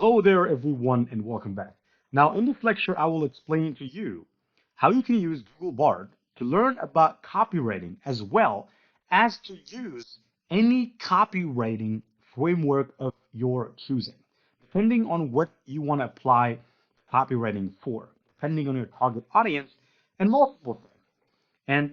Hello there, everyone, and welcome back. Now, in this lecture, I will explain to you how you can use Google Bard to learn about copywriting as well as to use any copywriting framework of your choosing, depending on what you want to apply copywriting for, depending on your target audience, and multiple things. And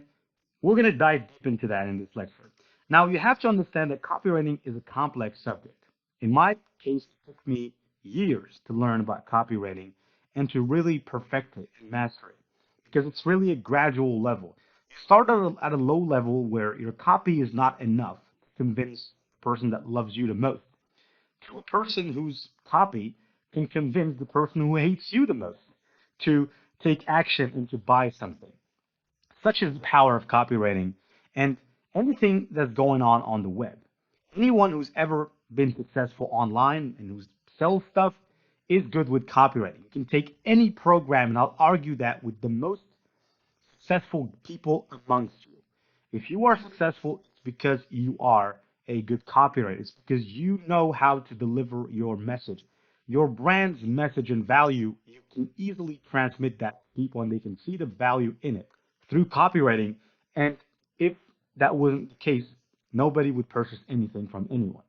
we're going to dive deep into that in this lecture. Now, you have to understand that copywriting is a complex subject. In my case, it took me years to learn about copywriting and to really perfect it and master it because it's really a gradual level. You start at a low level where your copy is not enough to convince the person that loves you the most, to a person whose copy can convince the person who hates you the most to take action and to buy something. Such is the power of copywriting and anything that's going on the web. Anyone who's ever been successful online and who sells stuff is good with copywriting. You can take any program, and I'll argue that with the most successful people amongst you. If you are successful, it's because you are a good copywriter. It's because you know how to deliver your message. Your brand's message and value, you can easily transmit that to people and they can see the value in it through copywriting. And if that wasn't the case, nobody would purchase anything from anyone.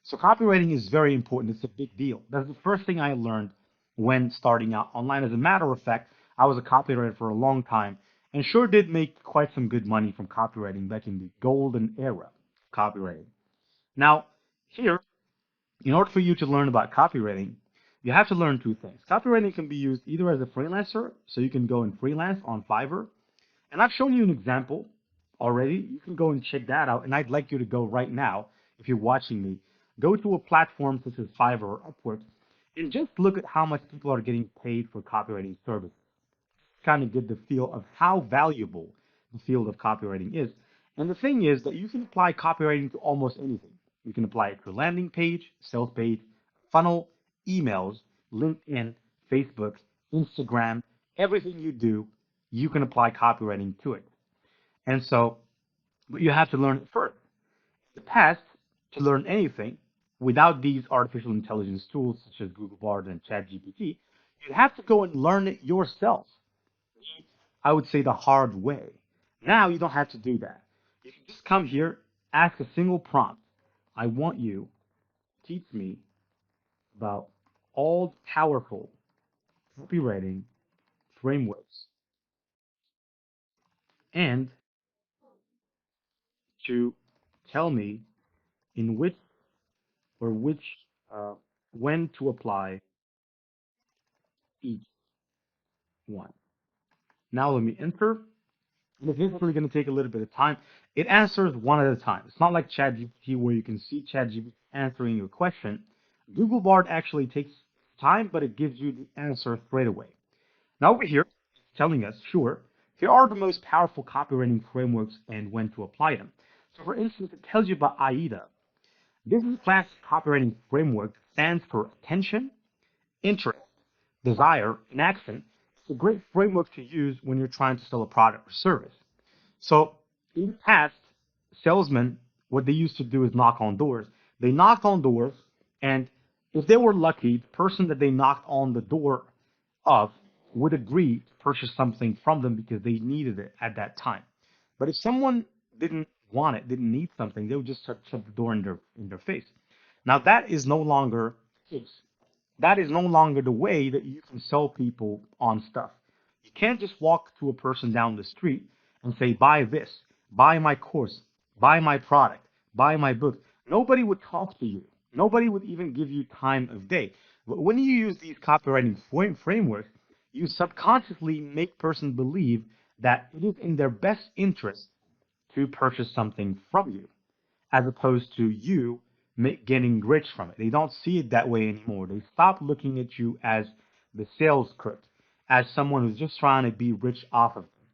So copywriting is very important. It's a big deal. That's the first thing I learned when starting out online. As a matter of fact, I was a copywriter for a long time and sure did make quite some good money from copywriting back in the golden era of copywriting. Now, here, in order for you to learn about copywriting, you have to learn two things. Copywriting can be used either as a freelancer, so you can go and freelance on Fiverr, and I've shown you an example already. You can go and check that out, and I'd like you to go right now, if you're watching me, go to a platform such as Fiverr or Upwork, and just look at how much people are getting paid for copywriting services. Kind of get the feel of how valuable the field of copywriting is. And the thing is that you can apply copywriting to almost anything. You can apply it to a landing page, sales page, funnel, emails, LinkedIn, Facebook, Instagram, everything you do, you can apply copywriting to it. And so, but you have to learn it first. In the past, to learn anything without these artificial intelligence tools such as Google Bard and Chatgpt, you have to go and learn it yourself. I would say the hard way. Now you don't have to do that. You can just come here, ask a single prompt. I want you to teach me about all the powerful copywriting frameworks and to tell me in which or which uh, when to apply each one. Now let me enter. And if it's really going to take a little bit of time, it answers one at a time. It's not like ChatGPT where you can see ChatGPT answering your question. Google Bard actually takes time, but it gives you the answer straight away. Now over here, it's telling us, sure, here are the most powerful copywriting frameworks and when to apply them. So for instance, it tells you about AIDA. This is a class copywriting framework that stands for attention, interest, desire, and action. It's a great framework to use when you're trying to sell a product or service. So in the past, salesmen, what they used to do is knock on doors. They knocked on doors, and if they were lucky, the person that they knocked on the door of would agree to purchase something from them because they needed it at that time. But if someone didn't want it, didn't need something, they would just shut the door in their face. Now that is no longer the case. That is no longer the way that you can sell people on stuff. You can't just walk to a person down the street and say, buy this, buy my course, buy my product, buy my book. Nobody would talk to you. Nobody would even give you time of day. But when you use these copywriting frameworks, you subconsciously make person believe that it is in their best interest to purchase something from you, as opposed to you getting rich from it. They don't see it that way anymore. They stop looking at you as the sales clerk, as someone who's just trying to be rich off of them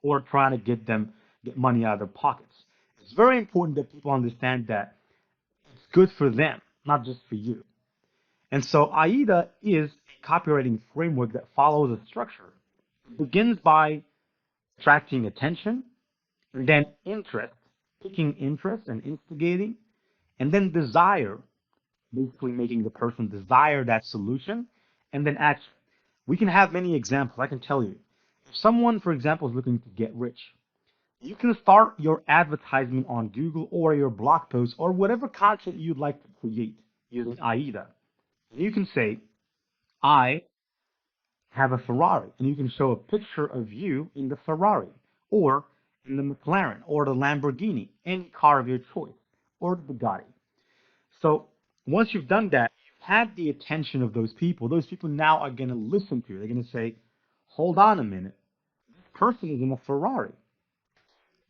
or trying to get money out of their pockets. It's very important that people understand that it's good for them, not just for you. And so AIDA is a copywriting framework that follows a structure. It begins by attracting attention, and then interest, picking interest and instigating, and then desire, basically making the person desire that solution and then action. We can have many examples. I can tell you. If someone, for example, is looking to get rich, you can start your advertisement on Google or your blog post or whatever content you'd like to create using AIDA. You can say, I have a Ferrari, and you can show a picture of you in the Ferrari or in the McLaren or the Lamborghini, any car of your choice, or the Bugatti. So once you've done that, you've had the attention of those people. Those people now are going to listen to you. They're going to say, hold on a minute, this person is in a Ferrari.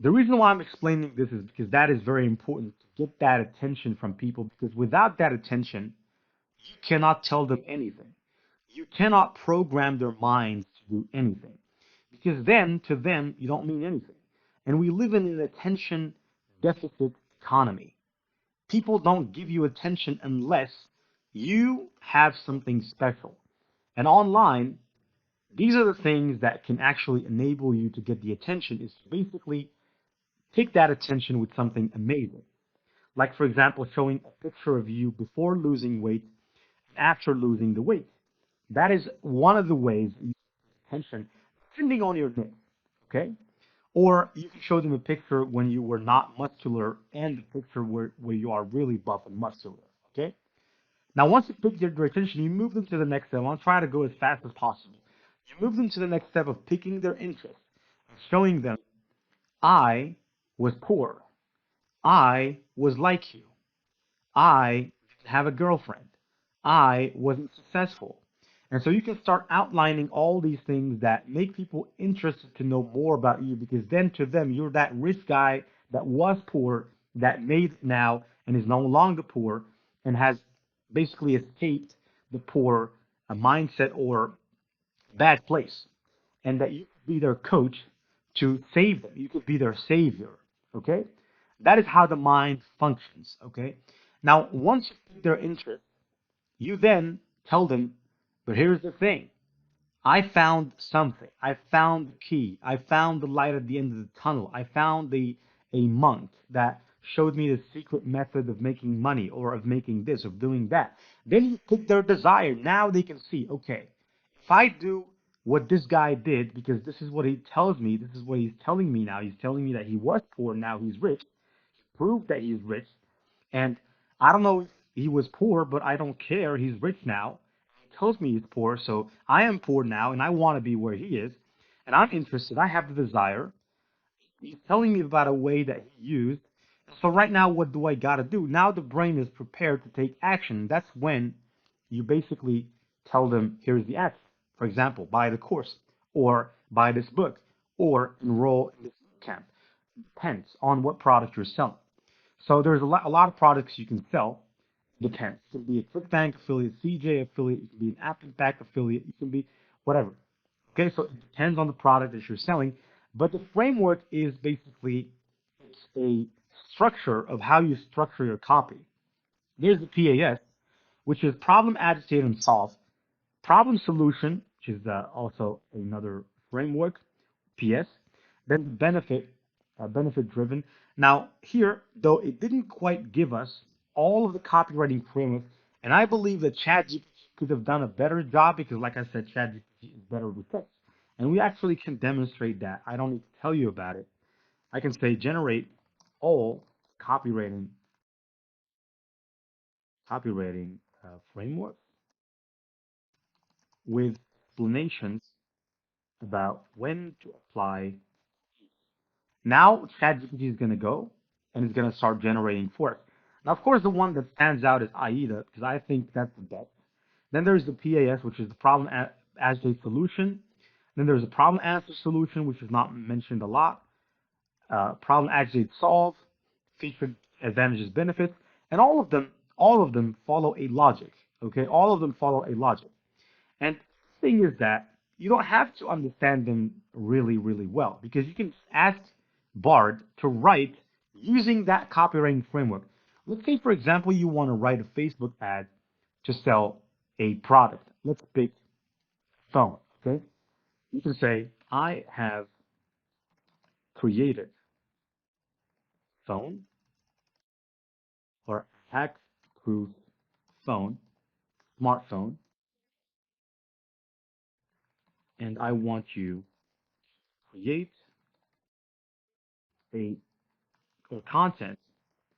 The reason why I'm explaining this is because that is very important to get that attention from people, because without that attention, you cannot tell them anything. You cannot program their minds to do anything, because then to them you don't mean anything. And we live in an attention deficit economy. People don't give you attention unless you have something special. And online, these are the things that can actually enable you to get the attention, is to basically take that attention with something amazing. Like, for example, showing a picture of you before losing weight and after losing the weight. That is one of the ways you get attention, depending on your needs. Okay? Or you can show them a picture when you were not muscular and a picture where you are really buff and muscular. Okay? Now, once you pick their attention, you move them to the next step. I'll try to go as fast as possible. You move them to the next step of picking their interest, showing them, I was poor. I was like you. I didn't have a girlfriend. I wasn't successful. And so you can start outlining all these things that make people interested to know more about you, because then to them, you're that rich guy that was poor, that made it now and is no longer poor and has basically escaped the poor mindset or bad place. And that you could be their coach to save them. You could be their savior. Okay? That is how the mind functions. Okay? Now, once you pick their interest, you then tell them, but here's the thing. I found something. I found the key. I found the light at the end of the tunnel. I found a monk that showed me the secret method of making money or of making this, of doing that. Then you pick their desire. Now they can see, okay, if I do what this guy did, because this is what he tells me, this is what he's telling me now. He's telling me that he was poor, now he's rich. He proved that he's rich. And I don't know if he was poor, but I don't care. He's rich now. He tells me he's poor, so I am poor now, and I want to be where he is. And I'm interested. I have the desire. He's telling me about a way that he used. So right now, what do I got to do? Now the brain is prepared to take action. That's when you basically tell them, here's the action. For example, buy the course, or buy this book, or enroll in this camp. Depends on what product you're selling. So there's a lot of products you can sell. Depends. You can be a ClickBank affiliate, CJ affiliate, you can be an App Impact affiliate, you can be whatever. Okay, so it depends on the product that you're selling. But the framework is basically, it's a structure of how you structure your copy. There's the PAS, which is problem, agitate, and solve. Problem solution, which is also another framework, PS. Then the benefit driven. Now here, though it didn't quite give us all of the copywriting frameworks, and I believe that ChatGPT could have done a better job, because, like I said, ChatGPT is better with text, and we actually can demonstrate that. I don't need to tell you about it. I can say generate all copywriting framework with explanations about when to apply. Now ChatGPT is going to go and it's going to start generating for us. Now, of course, the one that stands out is AIDA, because I think that's the best. Then there's the PAS, which is the problem agitate solution. Then there's a problem answer solution, which is not mentioned a lot. Problem agitate solve, featured advantages, benefits, and all of them follow a logic. Okay, all of them follow a logic. And the thing is that you don't have to understand them really, really well, because you can ask Bard to write using that copywriting framework. Let's say, for example, you want to write a Facebook ad to sell a product. Let's pick phone. Okay, you can say, I have created phone or hack proof phone, smartphone, and I want you to create a or content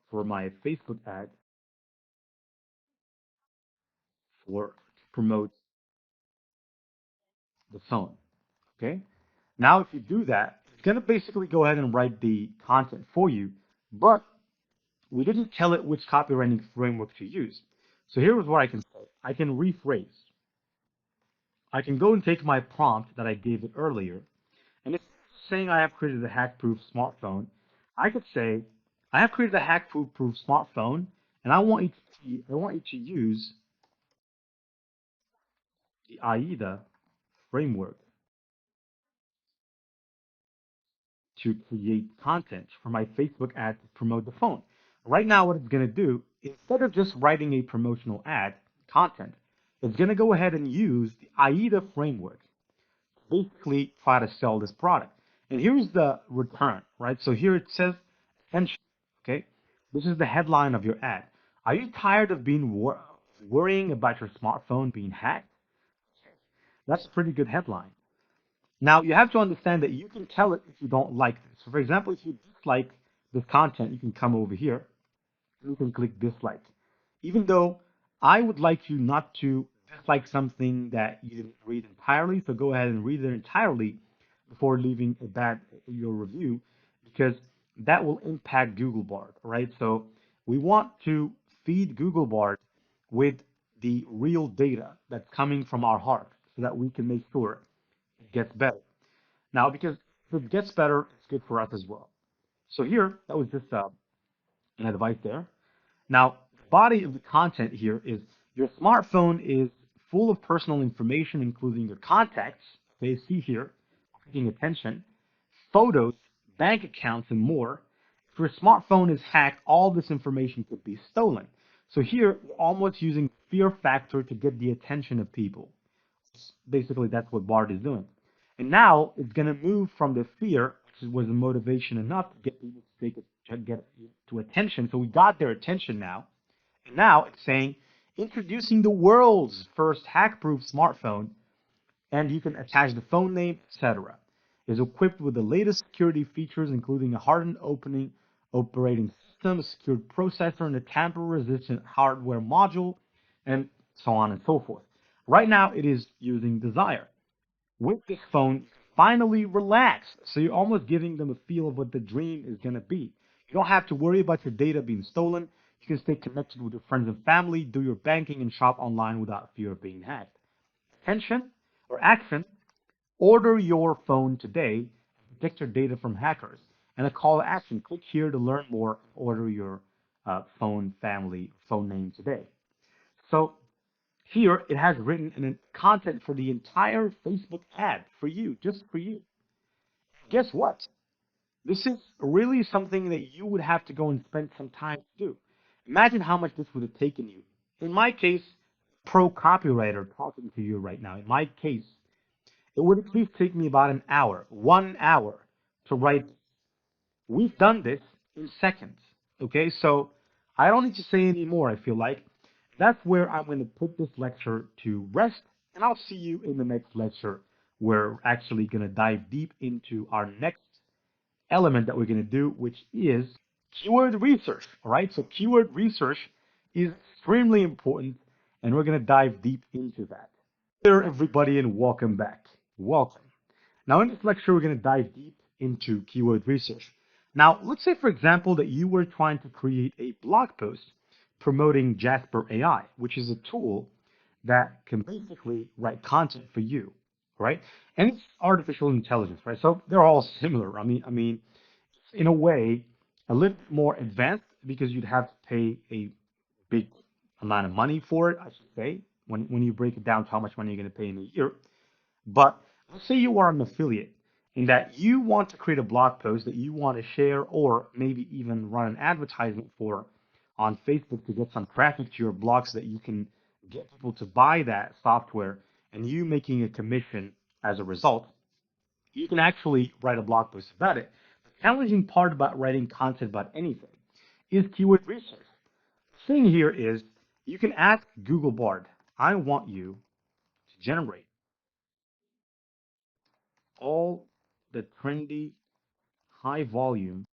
for my Facebook ad for to promote the phone. Okay. Now, if you do that, it's going to basically go ahead and write the content for you, but we didn't tell it which copywriting framework to use. So here's what I can say. I can rephrase. I can go and take my prompt that I gave it earlier, and it's saying I have created a hack-proof smartphone. I could say, I have created a hack-proof smartphone, and I want you to use the AIDA framework to create content for my Facebook ad to promote the phone. Right now, what it's going to do, instead of just writing a promotional ad content, it's going to go ahead and use the AIDA framework to basically try to sell this product. And here's the return, right? So here it says, attention, okay? This is the headline of your ad. Are you tired of worrying about your smartphone being hacked? That's a pretty good headline. Now, you have to understand that you can tell it if you don't like this. So, for example, if you dislike this content, you can come over here and you can click dislike. Even though I would like you not to dislike something that you didn't read entirely, so go ahead and read it entirely before leaving your review, because that will impact Google Bard, right? So we want to feed Google Bard with the real data that's coming from our heart so that we can make sure it gets better. Now, because if it gets better, it's good for us as well. So here, that was just an advice there. Now, the body of the content here is your smartphone is full of personal information, including your contacts. Okay, see here, clicking attention, photos, bank accounts, and more. If your smartphone is hacked, all this information could be stolen. So here, we're almost using fear factor to get the attention of people. Basically, that's what Bard is doing. And now it's going to move from the fear, which was the motivation enough to get people to get to attention. So we got their attention now. And now it's saying, introducing the world's first hack-proof smartphone, and you can attach the phone name, etc. Is equipped with the latest security features, including a hardened operating system, a secured processor, and a tamper-resistant hardware module, and so on and so forth. Right now, it is using Desire. With this phone, finally relax. So you're almost giving them a feel of what the dream is going to be. You don't have to worry about your data being stolen. You can stay connected with your friends and family, do your banking, and shop online without fear of being hacked. Attention or action, order your phone today and protect your data from hackers. And a call to action, click here to learn more, order your phone name today. So here it has written in content for the entire Facebook ad for you, just for you. Guess what? This is really something that you would have to go and spend some time to do. Imagine how much this would have taken you. In my case, pro copywriter talking to you right now, in my case, it would at least take me about an hour, 1 hour to write. We've done this in seconds. Okay, so I don't need to say any more, I feel like. That's where I'm going to put this lecture to rest, and I'll see you in the next lecture where we're actually going to dive deep into our next element that we're going to do, which is keyword research. All right, so keyword research is extremely important, and we're going to dive deep into that. Hello, everybody, and welcome back. Welcome. Now, in this lecture, we're going to dive deep into keyword research. Now, let's say, for example, that you were trying to create a blog post promoting Jasper AI, which is a tool that can basically write content for you, right? And it's artificial intelligence, right? So they're all similar. I mean, in a way, a little bit more advanced because you'd have to pay a big amount of money for it, I should say, when you break it down to how much money you're going to pay in a year. But let's say you are an affiliate in that you want to create a blog post that you want to share or maybe even run an advertisement for on Facebook to get some traffic to your blog so that you can get people to buy that software and you making a commission as a result. You can actually write a blog post about it. The challenging part about writing content about anything is keyword research. The thing here is You can ask Google Bard, I want you to generate all the trendy, high volume,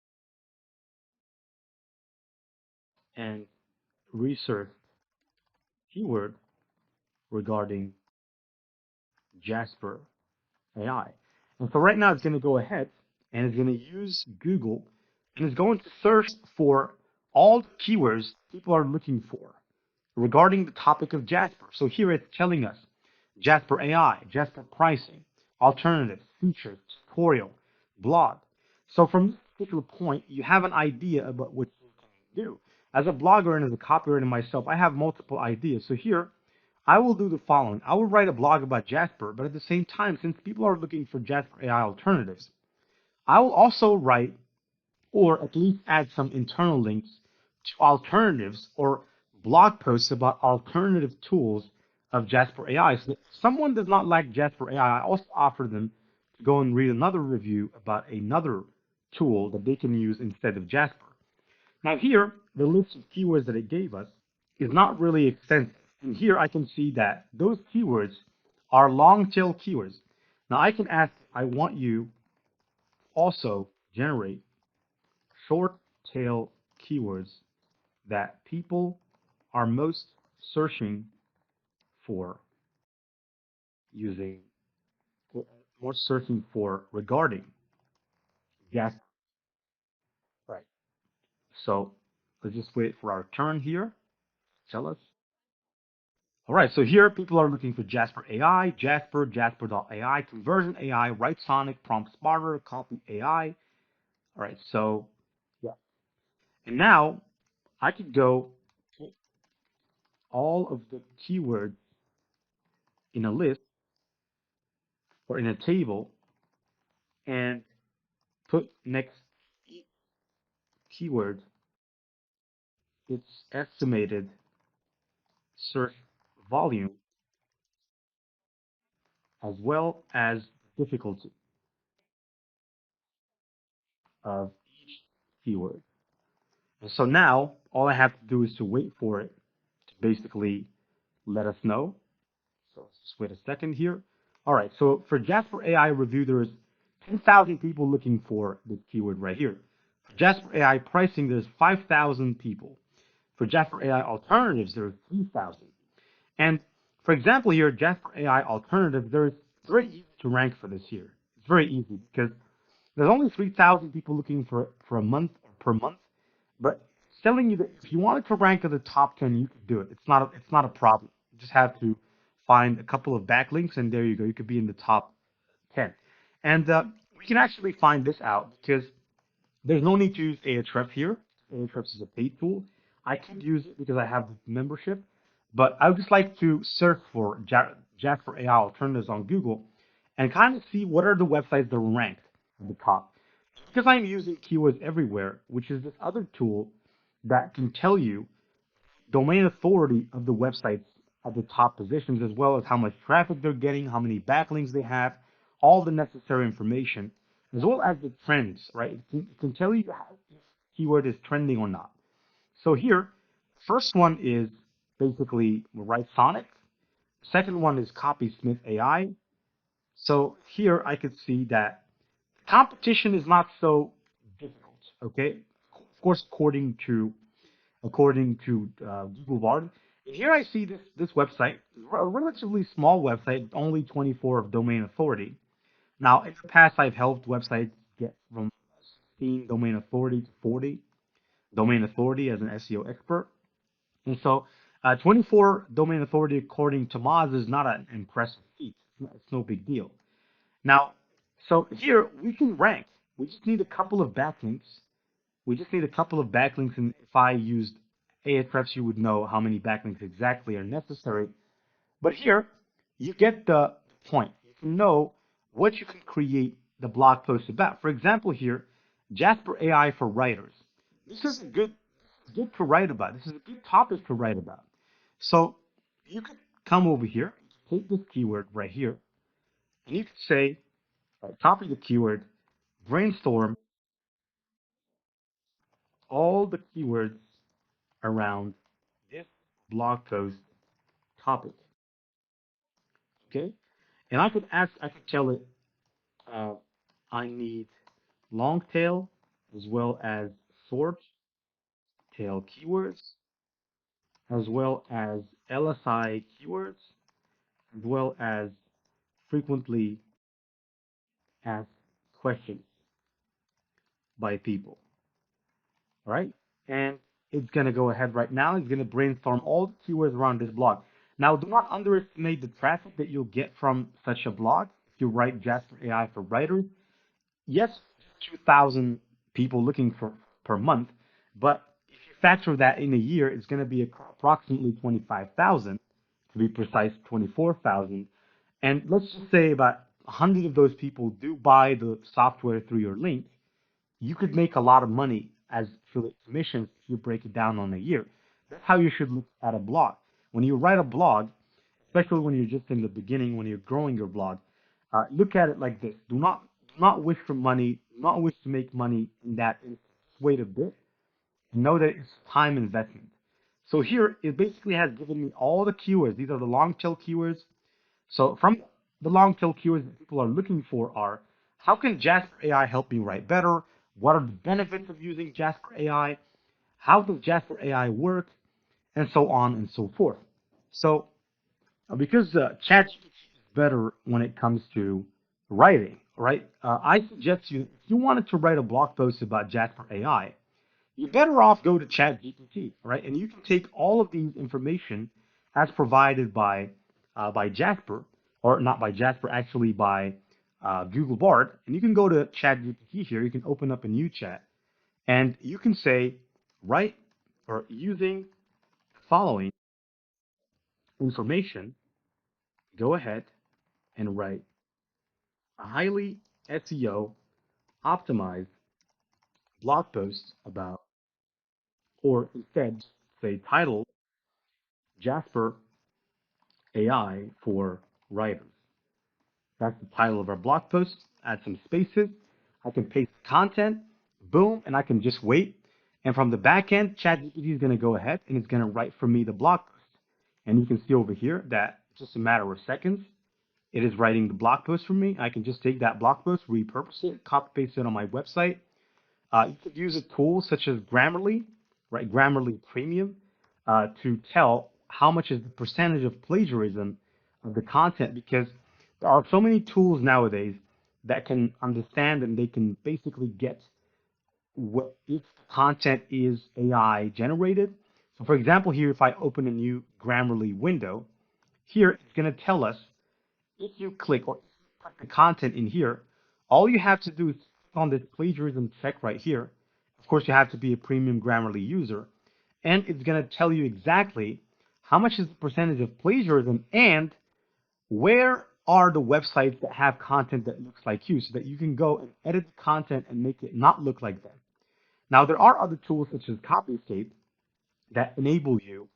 and research keyword regarding Jasper AI. And so right now it's going to go ahead and it's going to use Google and it's going to search for all the keywords people are looking for regarding the topic of Jasper. So here it's telling us Jasper AI, Jasper pricing, alternatives, features, tutorial, blog. So from this particular point, you have an idea about what you can do. As a blogger and as a copywriter myself, I have multiple ideas. So here, I will do the following. I will write a blog about Jasper, but at the same time, since people are looking for Jasper AI alternatives, I will also write or at least add some internal links to alternatives or blog posts about alternative tools of Jasper AI. So that if someone does not like Jasper AI, I also offer them to go and read another review about another tool that they can use instead of Jasper. Now here, the list of keywords that it gave us is not really extensive. And here I can see that those keywords are long tail keywords. Now I can ask, I want you also generate short tail keywords that people are most searching for using, more searching for regarding gas. Right. So let's just wait for our turn here. Tell us. All right, so here people are looking for Jasper AI, Jasper, Jasper.ai, Conversion AI, Write Sonic, Prompt Smarter, Copy AI. All right, so yeah. And now I could go to all of the keywords in a list or in a table and put next each keyword its estimated search volume as well as difficulty of each keyword. And so now all I have to do is to wait for it to basically let us know. So let's just wait a second here. All right, so for Jasper AI review, there's 10,000 people looking for this keyword right here. For Jasper AI pricing, there's 5,000 people. For Jasper AI alternatives, there's 3,000. And for example here, Jasper AI alternatives, it's very easy to rank for this here. It's very easy because there's only 3,000 people looking for a month or per month, but it's telling you that if you wanted to rank at the top 10, you could do it. It's not a problem. You just have to find a couple of backlinks, and there you go. You could be in the top 10. And we can actually find this out because there's no need to use Ahrefs here. Ahrefs is a paid tool. I could use it because I have the membership, but I would just like to search for Jasper AI alternatives on Google and kind of see what are the websites that are ranked at the top. Because I'm using keywords everywhere, which is this other tool that can tell you domain authority of the websites at the top positions, as well as how much traffic they're getting, how many backlinks they have, all the necessary information, as well as the trends, right? It can tell you how if keyword is trending or not. So here, first one is basically Write Sonic. Second one is Copysmith AI. So here I could see that competition is not so difficult. Okay, of course, according to Google Bard. And here I see this website, a relatively small website, only 24 of domain authority. Now, in the past, I've helped websites get from 16 domain authority to 40 domain authority as an SEO expert. And so, 24 domain authority, according to Moz, is not an impressive feat. It's no big deal. Now, so here we can rank. We just need a couple of backlinks. We just need a couple of backlinks, and if I used Ahrefs, you would know how many backlinks exactly are necessary. But here, you get the point. You can know what you can create the blog post about. For example, here, Jasper AI for writers. This is good to write about. This is a good topic to write about. So you could come over here, take this keyword right here, and you could say, copy the keyword, brainstorm all the keywords around this blog post topic. Okay, and I could tell it, uh, I need long tail as well as short tail keywords, as well as LSI keywords, as well as frequently asked questions by people. All right, and it's gonna go ahead right now. It's gonna brainstorm all the keywords around this blog. Now, do not underestimate the traffic that you'll get from such a blog. If you write Jasper AI for writers, yes, 2,000 people looking for per month, but if you factor that in a year, it's going to be approximately 25,000, to be precise, 24,000. And let's just say about 100 of those people do buy the software through your link. You could make a lot of money as affiliate commissions if you break it down on a year. That's how you should look at a blog. When you write a blog, especially when you're just in the beginning, when you're growing your blog, look at it like this. Do not wish for money. Do not wish to make money in that wait a bit. Know that it's time investment. So here, it basically has given me all the keywords. These are the long tail keywords. So from the long tail keywords that people are looking for are, how can Jasper AI help me write better? What are the benefits of using Jasper AI? How does Jasper AI work? And so on and so forth. So because ChatGPT is better when it comes to writing, right? I suggest you, if you wanted to write a blog post about Jasper AI, you're better off go to ChatGPT, right? And you can take all of these information as provided by Jasper, or not by Jasper, actually by Google Bard, and you can go to ChatGPT here. You can open up a new chat, and you can say, write or using the following information, go ahead and write a highly SEO optimized blog post about, or instead say title Jasper AI for writers. That's the title of our blog post. Add some spaces. I can paste content, boom, and I can just wait. And from the back end, ChatGPT is going to go ahead and it's going to write for me the blog post. And you can see over here that just a matter of seconds, it is writing the blog post for me. I can just take that blog post, repurpose it, copy paste it on my website. You could use a tool such as Grammarly, right? Grammarly Premium, to tell how much is the percentage of plagiarism of the content, because there are so many tools nowadays that can understand and they can basically get what if content is AI generated. So for example, here, if I open a new Grammarly window, here it's going to tell us if you click or put the content in here, all you have to do is click on this plagiarism check right here. Of course, you have to be a premium Grammarly user, and it's going to tell you exactly how much is the percentage of plagiarism and where are the websites that have content that looks like you, so that you can go and edit the content and make it not look like them. Now, there are other tools such as Copyscape that enable you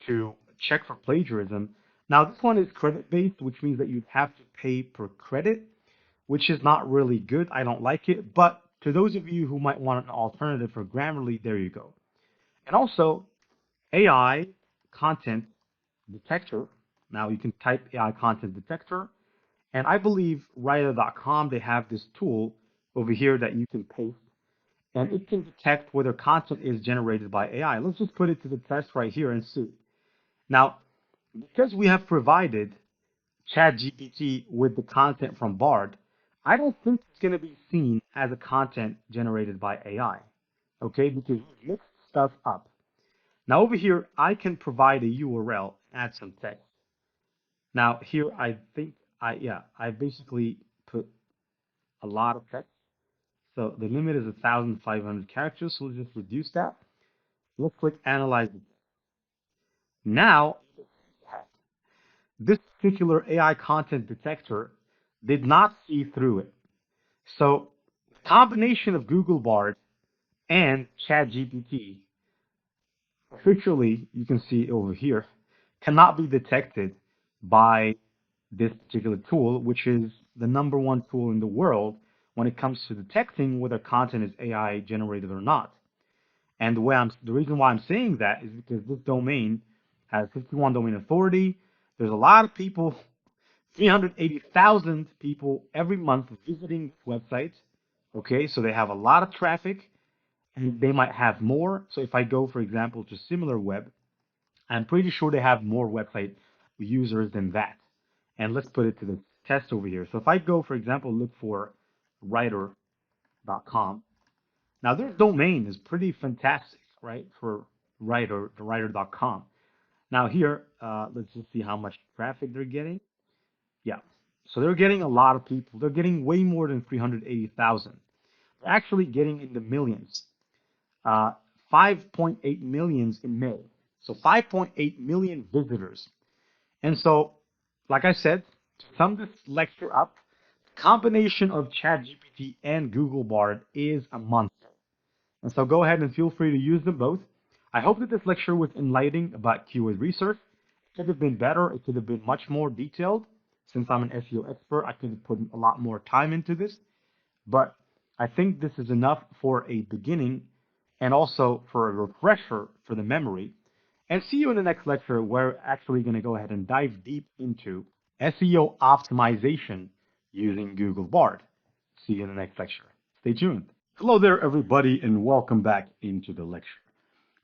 to check for plagiarism. Now, this one is credit-based, which means that you'd have to pay per credit, which is not really good. I don't like it. But to those of you who might want an alternative for Grammarly, there you go. And also, AI content detector. Now, you can type AI content detector. And I believe writer.com, they have this tool over here that you can paste, and it can detect whether content is generated by AI. Let's just put it to the test right here and see. Now, because we have provided ChatGPT with the content from Bard, I don't think it's going to be seen as a content generated by AI, okay? Because we mixed stuff up. Now over here, I can provide a URL, add some text. Now here, I think I basically put a lot of text. So the limit is 1,500 characters, so we'll just reduce that. Let's click Analyze. Now, this particular AI content detector did not see through it. So the combination of Google Bard and ChatGPT, officially, you can see over here, cannot be detected by this particular tool, which is the #1 tool in the world when it comes to detecting whether content is AI generated or not. And the reason why I'm saying that is because this domain has 51 domain authority. There's a lot of people, 380,000 people every month visiting this website. Okay, so they have a lot of traffic and they might have more. So if I go, for example, to SimilarWeb, I'm pretty sure they have more website users than that. And let's put it to the test over here. So if I go, for example, look for writer.com. Now their domain is pretty fantastic, right? For writer, the writer.com. Now here, let's just see how much traffic they're getting. Yeah. So they're getting a lot of people. They're getting way more than 380,000. They're actually getting in the millions. 5.8 millions in May. So 5.8 million visitors. And so, like I said, to sum this lecture up, the combination of ChatGPT and Google Bard is a monster. And so go ahead and feel free to use them both. I hope that this lecture was enlightening about keyword research. It could have been better. It could have been much more detailed. Since I'm an SEO expert, I could have put a lot more time into this. But I think this is enough for a beginning and also for a refresher for the memory. And see you in the next lecture where we're actually going to go ahead and dive deep into SEO optimization using Google Bard. See you in the next lecture. Stay tuned. Hello there, everybody, and welcome back into the lecture.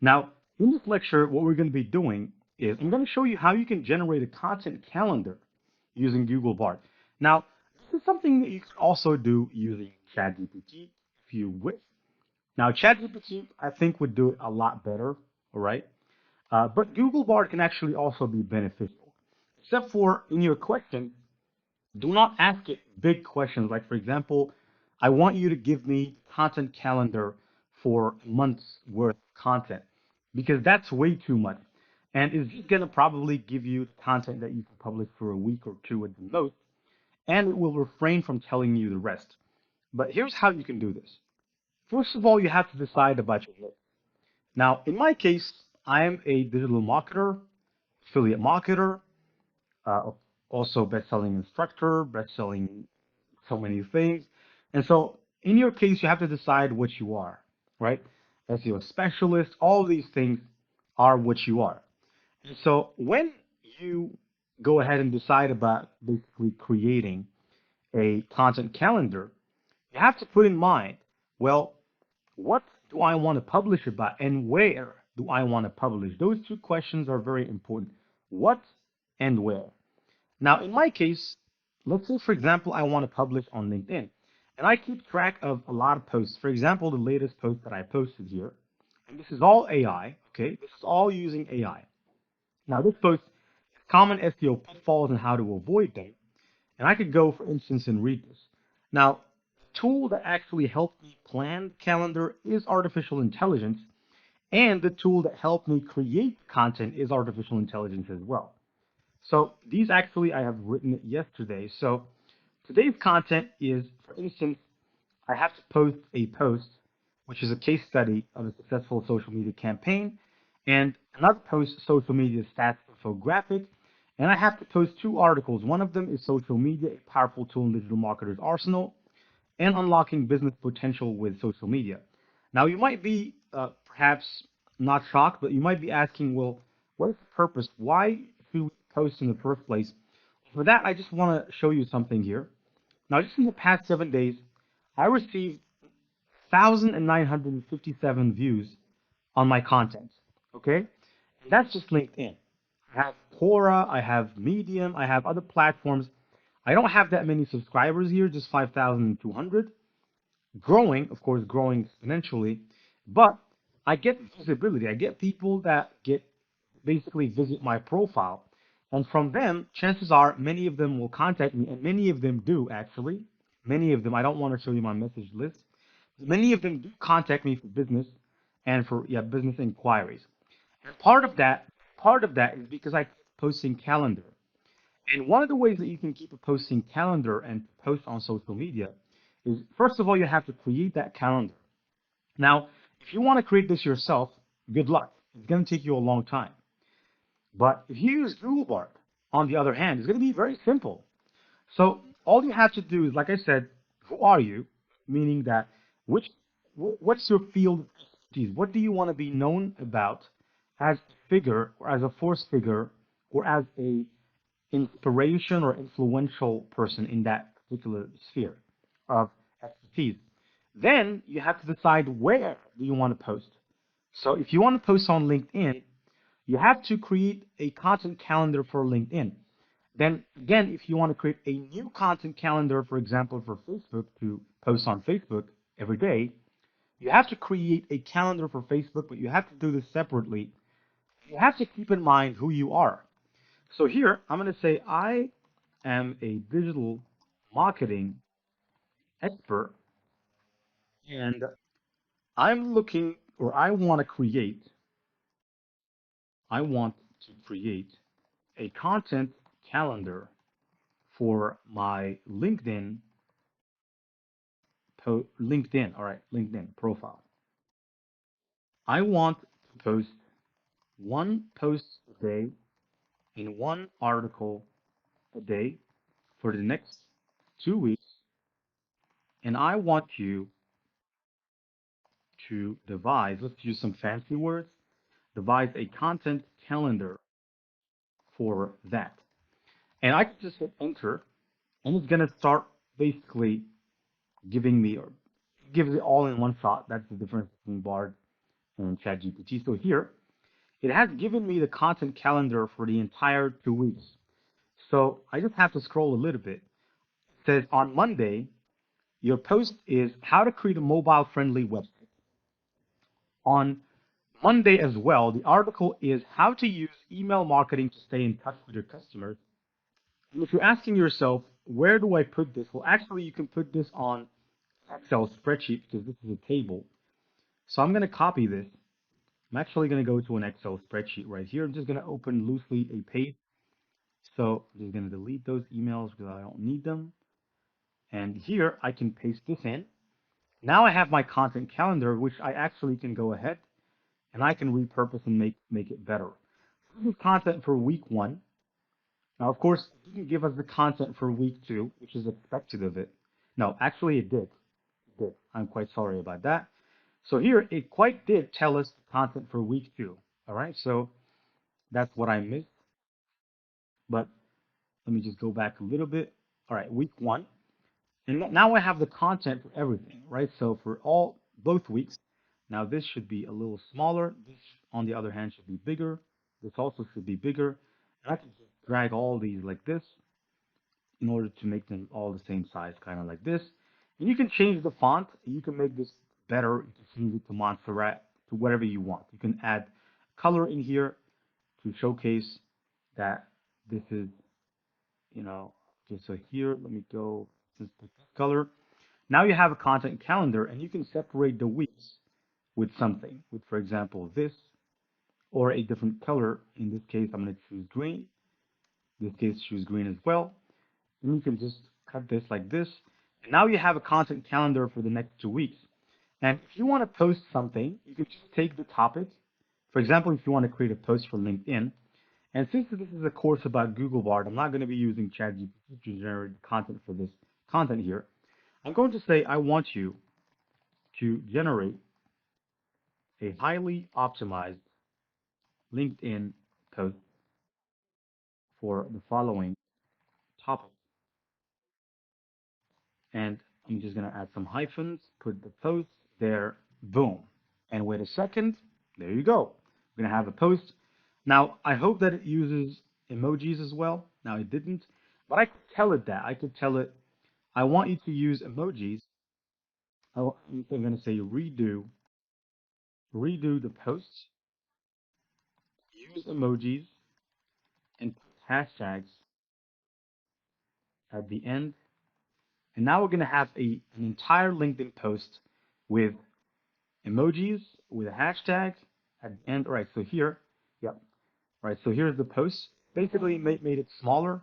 Now, in this lecture, what we're going to be doing is I'm going to show you how you can generate a content calendar using Google Bard. Now, this is something that you can also do using ChatGPT if you wish. Now, ChatGPT, I think, would do it a lot better, all right? But Google Bard can actually also be beneficial, except for in your question, do not ask it big questions. Like, for example, I want you to give me content calendar for a month's worth of content, because that's way too much. And it's just going to probably give you content that you can publish for a week or two at the most, and it will refrain from telling you the rest. But here's how you can do this. First of all, you have to decide about your niche. Now, in my case, I am a digital marketer, affiliate marketer, also best-selling instructor, best-selling so many things. And so in your case, you have to decide what you are, right? SEO specialist, all these things are what you are. And so when you go ahead and decide about basically creating a content calendar, you have to put in mind, well, what do I want to publish about and where do I want to publish? Those two questions are very important. What and where? Now, in my case, let's say, for example, I want to publish on LinkedIn. And I keep track of a lot of posts. For example, the latest post that I posted here, and this is all AI, okay? This is all using AI. Now, this post is common SEO pitfalls and how to avoid them. And I could go, for instance, and read this. Now, the tool that actually helped me plan the calendar is artificial intelligence, and the tool that helped me create content is artificial intelligence as well. So these actually I have written it yesterday. So today's content is, for instance, I have to post a post, which is a case study of a successful social media campaign, and another post, social media stats infographic, and I have to post two articles. One of them is social media, a powerful tool in digital marketers' arsenal, and unlocking business potential with social media. Now you might be perhaps not shocked, but you might be asking, well, what is the purpose? Why should we post in the first place? For that, I just want to show you something here. Now, just in the past 7 days, I received 1,957 views on my content. Okay? And that's just LinkedIn. I have Quora, I have Medium, I have other platforms. I don't have that many subscribers here, just 5,200. Growing, of course, growing exponentially, but I get visibility. I get people that basically visit my profile. And from them, chances are many of them will contact me, and many of them do actually. Many of them, I don't want to show you my message list. Many of them do contact me for business and for business inquiries. And part of that is because I keep posting calendar. And one of the ways that you can keep a posting calendar and post on social media is, first of all, you have to create that calendar. Now, if you want to create this yourself, good luck. It's going to take you a long time. But if you use Google Bard, on the other hand, it's going to be very simple. So all you have to do is, like I said, who are you? Meaning that what's your field of expertise? What do you want to be known about as a figure or as a force figure or as a inspiration or influential person in that particular sphere of expertise. Then you have to decide where do you want to post. So if you want to post on LinkedIn, you have to create a content calendar for LinkedIn. Then again, if you want to create a new content calendar, for example, for Facebook to post on Facebook every day, you have to create a calendar for Facebook, but you have to do this separately. You have to keep in mind who you are. So here, I'm going to say I am a digital marketing expert, and I'm looking, or I want to create a content calendar for my LinkedIn, all right, LinkedIn profile. I want to post one post a day in one article a day for the next 2 weeks, and I want you to devise, let's use some fancy words, devise a content calendar for that. And I can just hit enter, and it's going to start basically giving me, or gives it all in one shot. That's the difference between Bard and ChatGPT. So here, it has given me the content calendar for the entire 2 weeks. So I just have to scroll a little bit. It says on Monday, your post is how to create a mobile friendly website. On Monday as well, the article is how to use email marketing to stay in touch with your customers. And if you're asking yourself, where do I put this? Well, actually, you can put this on Excel spreadsheet because this is a table. So I'm going to copy this. I'm actually going to go to an Excel spreadsheet right here. I'm just going to open loosely a page. So I'm just going to delete those emails because I don't need them. And here I can paste this in. Now I have my content calendar, which I actually can go ahead and I can repurpose and make it better. This is content for week 1. Now, of course, it didn't give us the content for week 2, which is expected of it. No, actually it did. It did. I'm quite sorry about that. So here, it quite did tell us the content for week 2. All right, so that's what I missed. But let me just go back a little bit. All right, week 1. And now I have the content for everything, right? So for both weeks, now this should be a little smaller. This, on the other hand, should be bigger. This also should be bigger. And I can just drag all these like this in order to make them all the same size, kind of like this. And you can change the font. You can make this better. You can change it to Montserrat, to whatever you want. You can add color in here to showcase that this is, okay, so here, let me go, just pick this color. Now you have a content calendar and you can separate the weeks with something, with, for example, this or a different color. In this case, I'm going to choose green. In this case, choose green as well. And you can just cut this like this. And now you have a content calendar for the next 2 weeks. And if you want to post something, you can just take the topic. For example, if you want to create a post for LinkedIn, and since this is a course about Google Bard, I'm not going to be using ChatGPT to generate content for this content here. I'm going to say I want you to generate a highly optimized LinkedIn post for the following topic. And I'm just going to add some hyphens, put the post there, boom. And wait a second, there you go. We're going to have a post. Now, I hope that it uses emojis as well. Now, it didn't, but I could tell it that. I could tell it, I want you to use emojis. I'm going to say redo the post, use emojis, and put hashtags at the end. And now we're going to have an entire LinkedIn post with emojis, with a hashtag at the end. All right, so here, yep. All right, so here's the post. Basically made it smaller.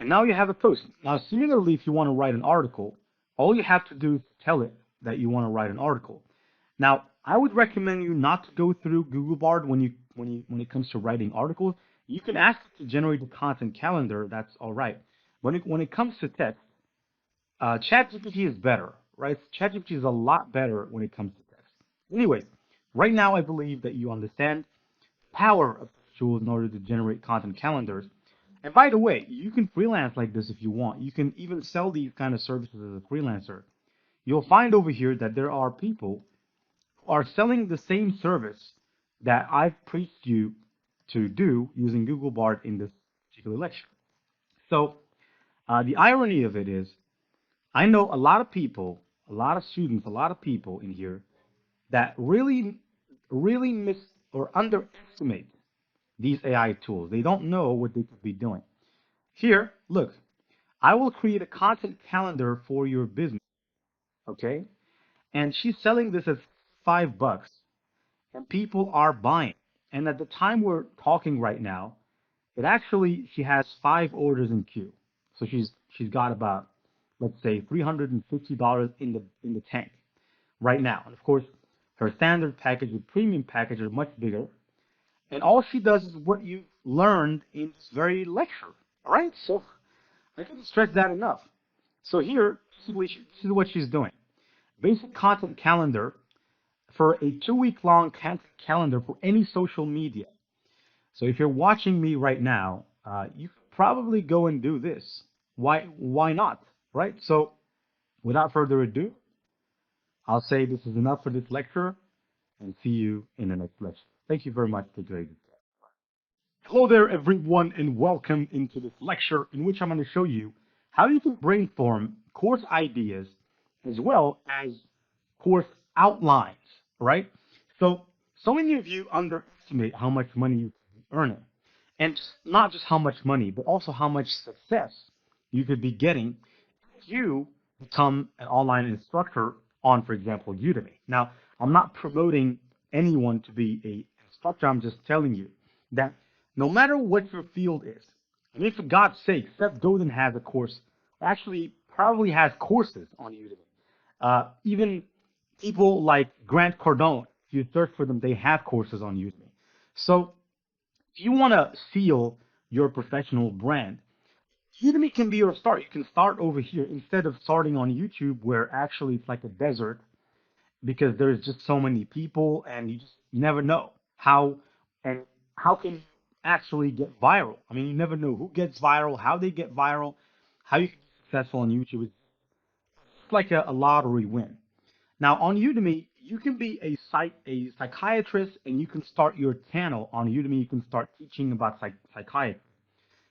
And now you have a post. Now, similarly, if you want to write an article, all you have to do is tell it that you want to write an article. Now, I would recommend you not to go through Google Bard when it comes to writing articles. You can ask it to generate the content calendar. That's all right. When it comes to text, ChatGPT is better, right? ChatGPT is a lot better when it comes to text. Anyway, right now I believe that you understand. power of tools in order to generate content calendars. And by the way, you can freelance like this if you want. You can even sell these kind of services as a freelancer. You'll find over here that there are people who are selling the same service that I've preached you to do using Google Bard in this particular lecture. So the irony of it is, I know a lot of people, a lot of students, a lot of people in here that really miss or underestimate these AI tools. They don't know what they could be doing. Here, look, I will create a content calendar for your business, okay? And she's selling this at $5, and people are buying. And at the time we're talking right now, it actually she has 5 orders in queue. So she's got about, let's say, $350 in the tank right now. And of course, her standard package and premium package are much bigger. And all she does is what you learned in this very lecture. All right? So I couldn't stress that enough. So here, this is what she's doing. Basic content calendar for a 2 week long content calendar for any social media. So if you're watching me right now, you could probably go and do this. Why not? Right? So without further ado, I'll say this is enough for this lecture and see you in the next lecture. Thank you very much. Take care. Hello there, everyone, and welcome into this lecture in which I'm going to show you how you can brainstorm course ideas as well as course outlines, right? So many of you underestimate how much money you can be earning, and not just how much money, but also how much success you could be getting if you become an online instructor on, for example, Udemy. Now, I'm not promoting anyone to be a instructor. I'm just telling you that no matter what your field is, I mean, for God's sake, Seth Godin has a course, actually probably has courses on Udemy. Even people like Grant Cardone, if you search for them, they have courses on Udemy. So if you want to seal your professional brand, Udemy can be your start. You can start over here instead of starting on YouTube, where actually it's like a desert because there's just so many people and you never know and how can you actually get viral. I mean, you never know who gets viral, how they get viral, how you can be successful on YouTube. It's like a lottery win. Now on Udemy, you can be a psychiatrist and you can start your channel on Udemy. You can start teaching about psychiatry.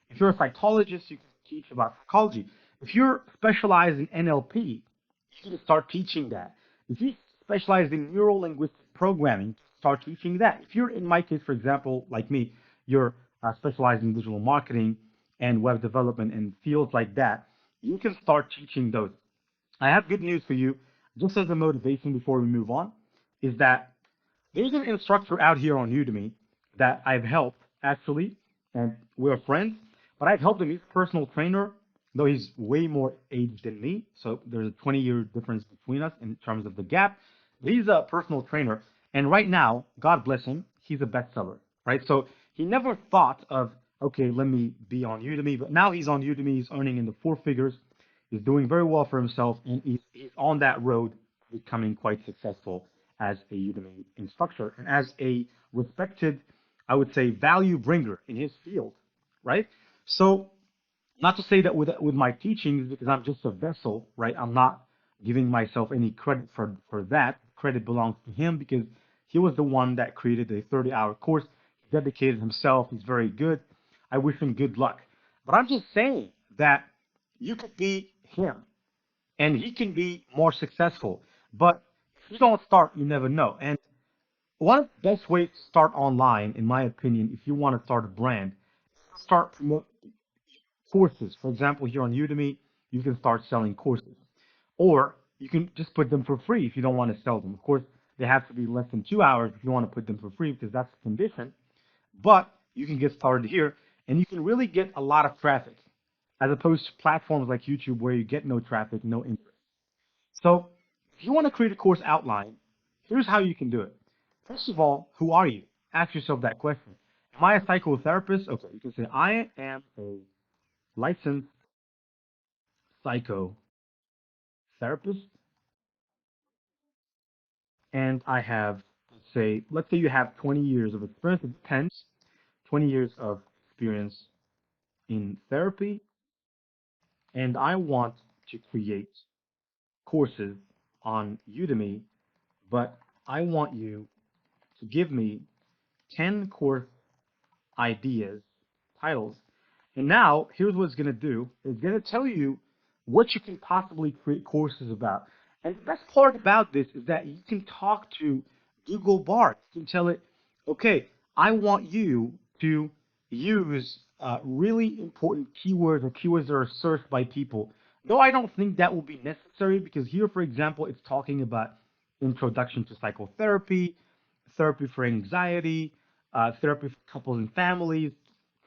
If you're a psychologist, you can teach about psychology. If you're specialized in NLP, you can start teaching that. If you specialize in neuro linguistic programming, start teaching that. If you're, in my case, for example, like me, you're specialized in digital marketing and web development and fields like that, you can start teaching those. I have good news for you, just as a motivation before we move on, is that there's an instructor out here on Udemy that I've helped actually, and we're friends, but I've helped him. He's a personal trainer, though he's way more age than me. So there's a 20-year difference between us in terms of the gap. But he's a personal trainer, and right now, God bless him, he's a bestseller, right? So he never thought of, okay, let me be on Udemy, but now he's on Udemy, he's earning in the 4 figures, he's doing very well for himself, and he's on that road to becoming quite successful as a Udemy instructor and as a respected, I would say, value bringer in his field, right? So, not to say that with my teachings, because I'm just a vessel, right? I'm not giving myself any credit for that. Credit belongs to him because he was the one that created a 30-hour course. He dedicated himself. He's very good. I wish him good luck. But I'm just saying that you could be him and he can be more successful. But if you don't start, you never know. And one of the best ways to start online, in my opinion, if you want to start a brand, start promote courses. For example, here on Udemy, you can start selling courses. Or you can just put them for free if you don't want to sell them. Of course, they have to be less than 2 hours if you want to put them for free because that's the condition. But you can get started here and you can really get a lot of traffic as opposed to platforms like YouTube where you get no traffic, no interest. So if you want to create a course outline, here's how you can do it. First of all, who are you? Ask yourself that question. Am I a psychotherapist? Okay, you can say, I am a licensed psychotherapist and I have, let's say, let's say you have 20 years of experience. It depends. 20 years of experience in therapy, and I want to create courses on Udemy, but I want you to give me 10 course ideas, titles. And now, here's what it's going to do. It's going to tell you what you can possibly create courses about. And the best part about this is that you can talk to Google Bard. You can tell it, okay, I want you to use really important keywords or keywords that are searched by people. Though I don't think that will be necessary because here, for example, it's talking about introduction to psychotherapy, therapy for anxiety, therapy for couples and families,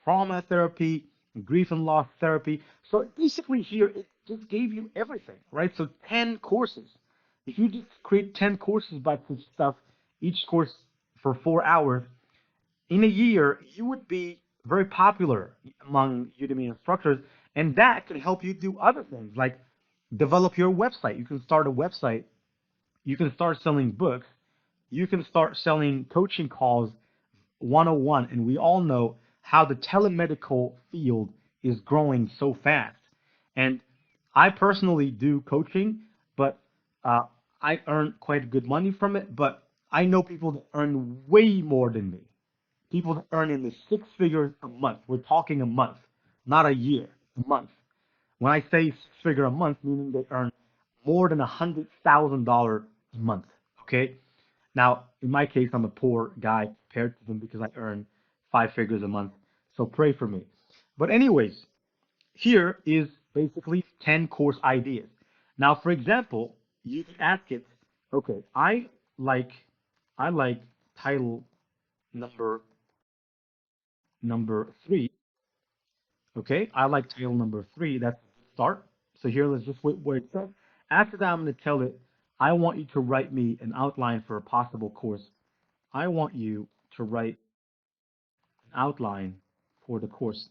trauma therapy, grief and loss therapy. So basically here it just gave you everything, right? So 10 courses. If you just create 10 courses about this stuff, each course for 4 hours, in a year, you would be very popular among Udemy instructors, and that could help you do other things like develop your website. You can start a website, you can start selling books, you can start selling coaching calls 101, and we all know how the telemedical field is growing so fast. And I personally do coaching, but uh, I earn quite good money from it. But I know people that earn way more than me. People that earn in the six figures a month. We're talking a month, not a year, a month. When I say six figure a month, meaning they earn more than $100,000 a month. Okay, now, in my case, I'm a poor guy compared to them because I earn five figures a month. So pray for me. But anyways, here is basically 10 course ideas. Now, for example, you can ask it, okay, like I like title number number 3. Okay, I like title number 3. That's the start. So here, let's just wait where it says. After that, I'm going to tell it, I want you to write me an outline for a possible course. I want you to write an outline for the course.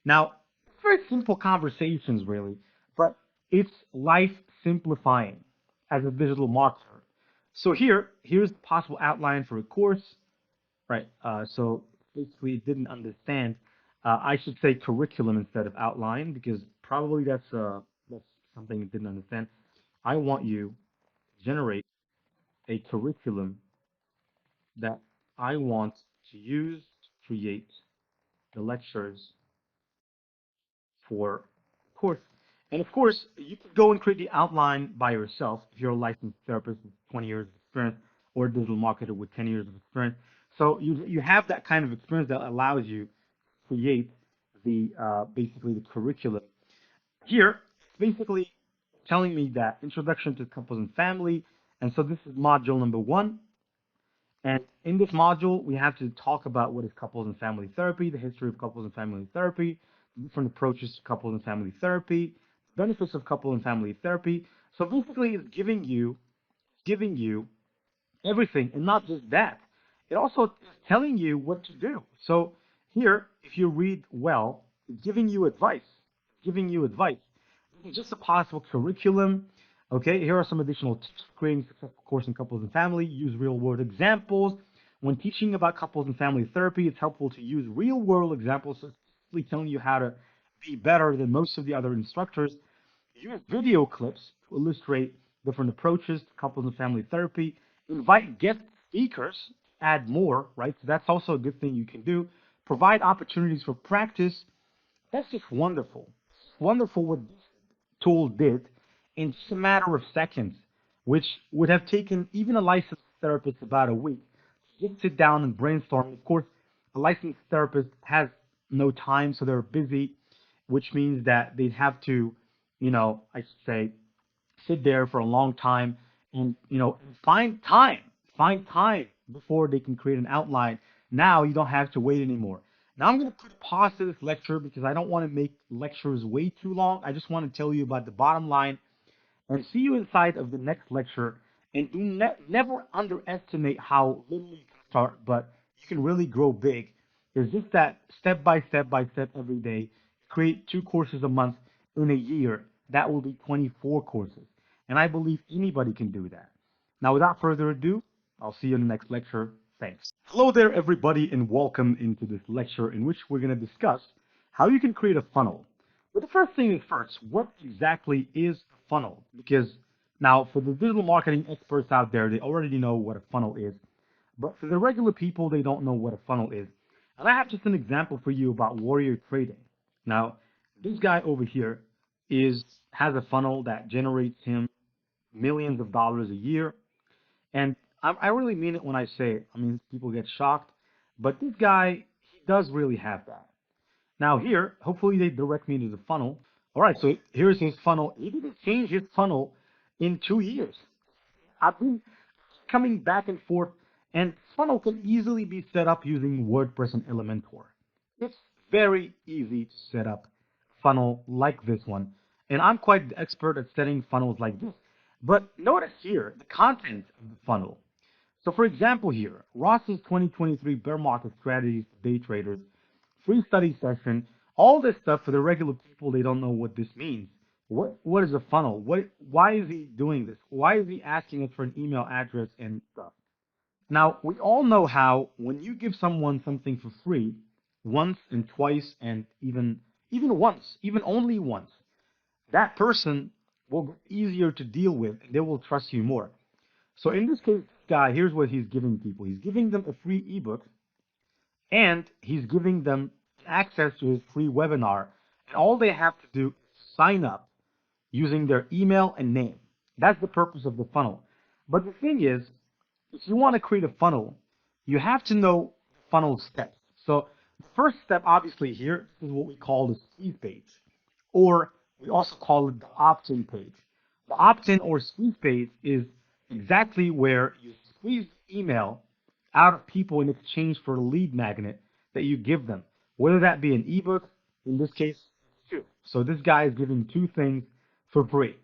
Now, very simple conversations, really, but it's life simplifying as a digital marketer. So here's the possible outline for a course, right? So basically, it didn't understand. I should say curriculum instead of outline because probably that's something it didn't understand. I want you to generate a curriculum that I want to use to create the lectures for course. And of course, you can go and create the outline by yourself if you're a licensed therapist with 20 years of experience or a digital marketer with 10 years of experience. So you have that kind of experience that allows you to create the basically the curriculum. Here, it's basically telling me that introduction to couples and family. And so this is module number 1. And in this module, we have to talk about what is couples and family therapy, the history of couples and family therapy, different approaches to couples and family therapy, benefits of couple and family therapy. So basically, it's giving you everything, and not just that. It also is telling you what to do. So here, if you read well, it's giving you advice. It's giving you advice. This is just a possible curriculum. Okay, here are some additional tips for creating a successful course in couples and family. Use real-world examples. When teaching about couples and family therapy, it's helpful to use real-world examples. So it's basically telling you how to be better than most of the other instructors. Use video clips to illustrate different approaches to couples and family therapy. Invite guest speakers to add more, right? So that's also a good thing you can do. Provide opportunities for practice. That's just wonderful. Wonderful what this tool did in just a matter of seconds, which would have taken even a licensed therapist about a week to just sit down and brainstorm. Of course, a licensed therapist has no time, so they're busy, which means that they'd have to, I should say, sit there for a long time and find time before they can create an outline. Now you don't have to wait anymore. Now I'm going to put a pause to this lecture because I don't want to make lectures way too long. I just want to tell you about the bottom line and see you inside of the next lecture. And do never underestimate how little you can start, but you can really grow big. It's just that step by step every day. Create 2 courses a month in a year. That will be 24 courses. And I believe anybody can do that. Now, without further ado, I'll see you in the next lecture. Thanks. Hello there, everybody, and welcome into this lecture in which we're going to discuss how you can create a funnel. But the first thing is first, what exactly is a funnel? Because now, for the digital marketing experts out there, they already know what a funnel is. But for the regular people, they don't know what a funnel is. And I have just an example for you about warrior trading. Now, this guy over here has a funnel that generates him millions of dollars a year. And I really mean it when I say it. I mean, people get shocked, but this guy, he does really have that. Now here, hopefully they direct me to the funnel. All right, so here's his funnel. He didn't change his funnel in 2 years. I've been coming back and forth, and funnel can easily be set up using WordPress and Elementor. It's very easy to set up funnel like this one, and I'm quite the expert at setting funnels like this. But notice here the content of the funnel. So for example here, Ross's 2023 bear market strategies for day traders, free study session, all this stuff for the regular people, they don't know what this means. What is a funnel? Why is he doing this? Why is he asking us for an email address and stuff? Now, we all know how when you give someone something for free, once and twice and even once, even only once, that person will be easier to deal with and they will trust you more. So in this case, guy, here's what he's giving people. He's giving them a free ebook and he's giving them access to his free webinar. And all they have to do is sign up using their email and name. That's the purpose of the funnel. But the thing is, if you want to create a funnel, you have to know the funnel steps. So the first step, obviously, here is what we call the squeeze page, or we also call it the opt-in page. The opt-in or squeeze page is exactly where you squeeze email out of people in exchange for a lead magnet that you give them, whether that be an ebook, in this case, two. So this guy is giving two things for free.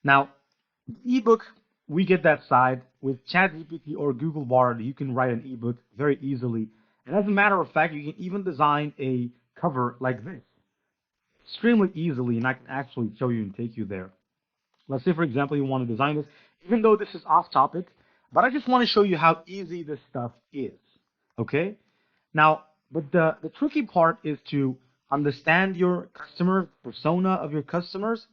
Now, the ebook, we get that side. With Chatgpt or Google Bard, you can write an ebook very easily. And as a matter of fact, you can even design a cover like this extremely easily, and I can actually show you and take you there. Let's say, for example, you want to design this, even though this is off topic, but I just want to show you how easy this stuff is. Okay? Now, but the tricky part is to understand your customer persona of your customers.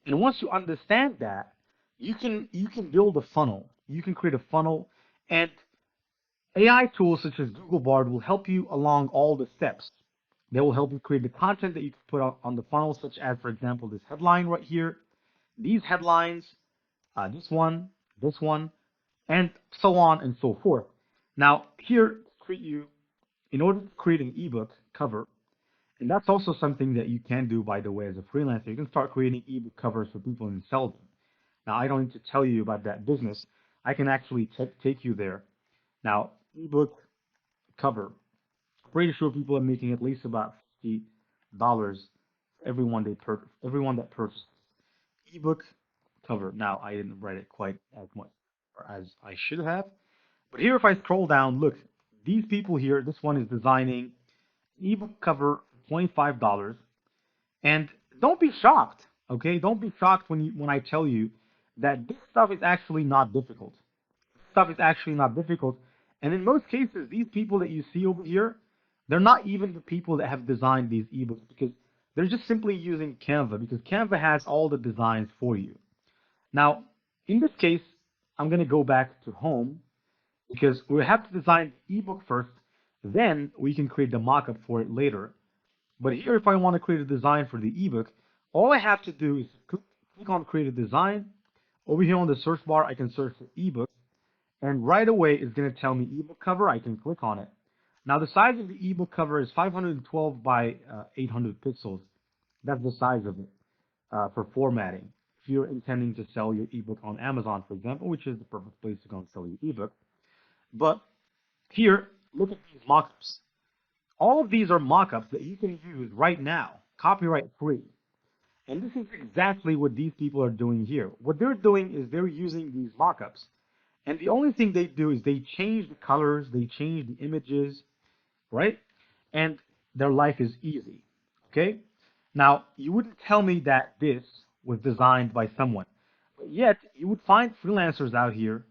And once you understand that, you can build a funnel. You can create a funnel, and AI tools such as Google Bard will help you along all the steps. They will help you create the content that you can put on the funnel, such as, for example, this headline right here, these headlines, this one, and so on and so forth. Now, here, in order to create an ebook cover, and that's also something that you can do, by the way, as a freelancer. You can start creating ebook covers for people and sell them. Now, I don't need to tell you about that business. I can actually take you there. Now, ebook cover. Pretty sure people are making at least about $50 everyone that purchases ebook cover. Now, I didn't write it quite as much as I should have. But here, if I scroll down, look, these people here, this one is designing an ebook cover for $25. And don't be shocked, okay? Don't be shocked when I tell you that this stuff is actually not difficult. This stuff is actually not difficult. And in most cases, these people that you see over here, they're not even the people that have designed these ebooks, because they're just simply using Canva, because Canva has all the designs for you. Now, in this case, I'm going to go back to home, because we have to design the ebook first, then we can create the mockup for it later. But here, if I want to create a design for the ebook, all I have to do is click on create a design. Over here on the search bar, I can search for ebook, and right away it's going to tell me ebook cover. I can click on it. Now, the size of the ebook cover is 512 by 800 pixels. That's the size of it for formatting. If you're intending to sell your ebook on Amazon, for example, which is the perfect place to go and sell your ebook. But here, look at these mockups. All of these are mockups that you can use right now, copyright free. And this is exactly what these people are doing here. What they're doing is they're using these mockups. And the only thing they do is they change the colors, they change the images, right? And their life is easy, okay? Now, you wouldn't tell me that this was designed by someone. But yet, you would find freelancers out here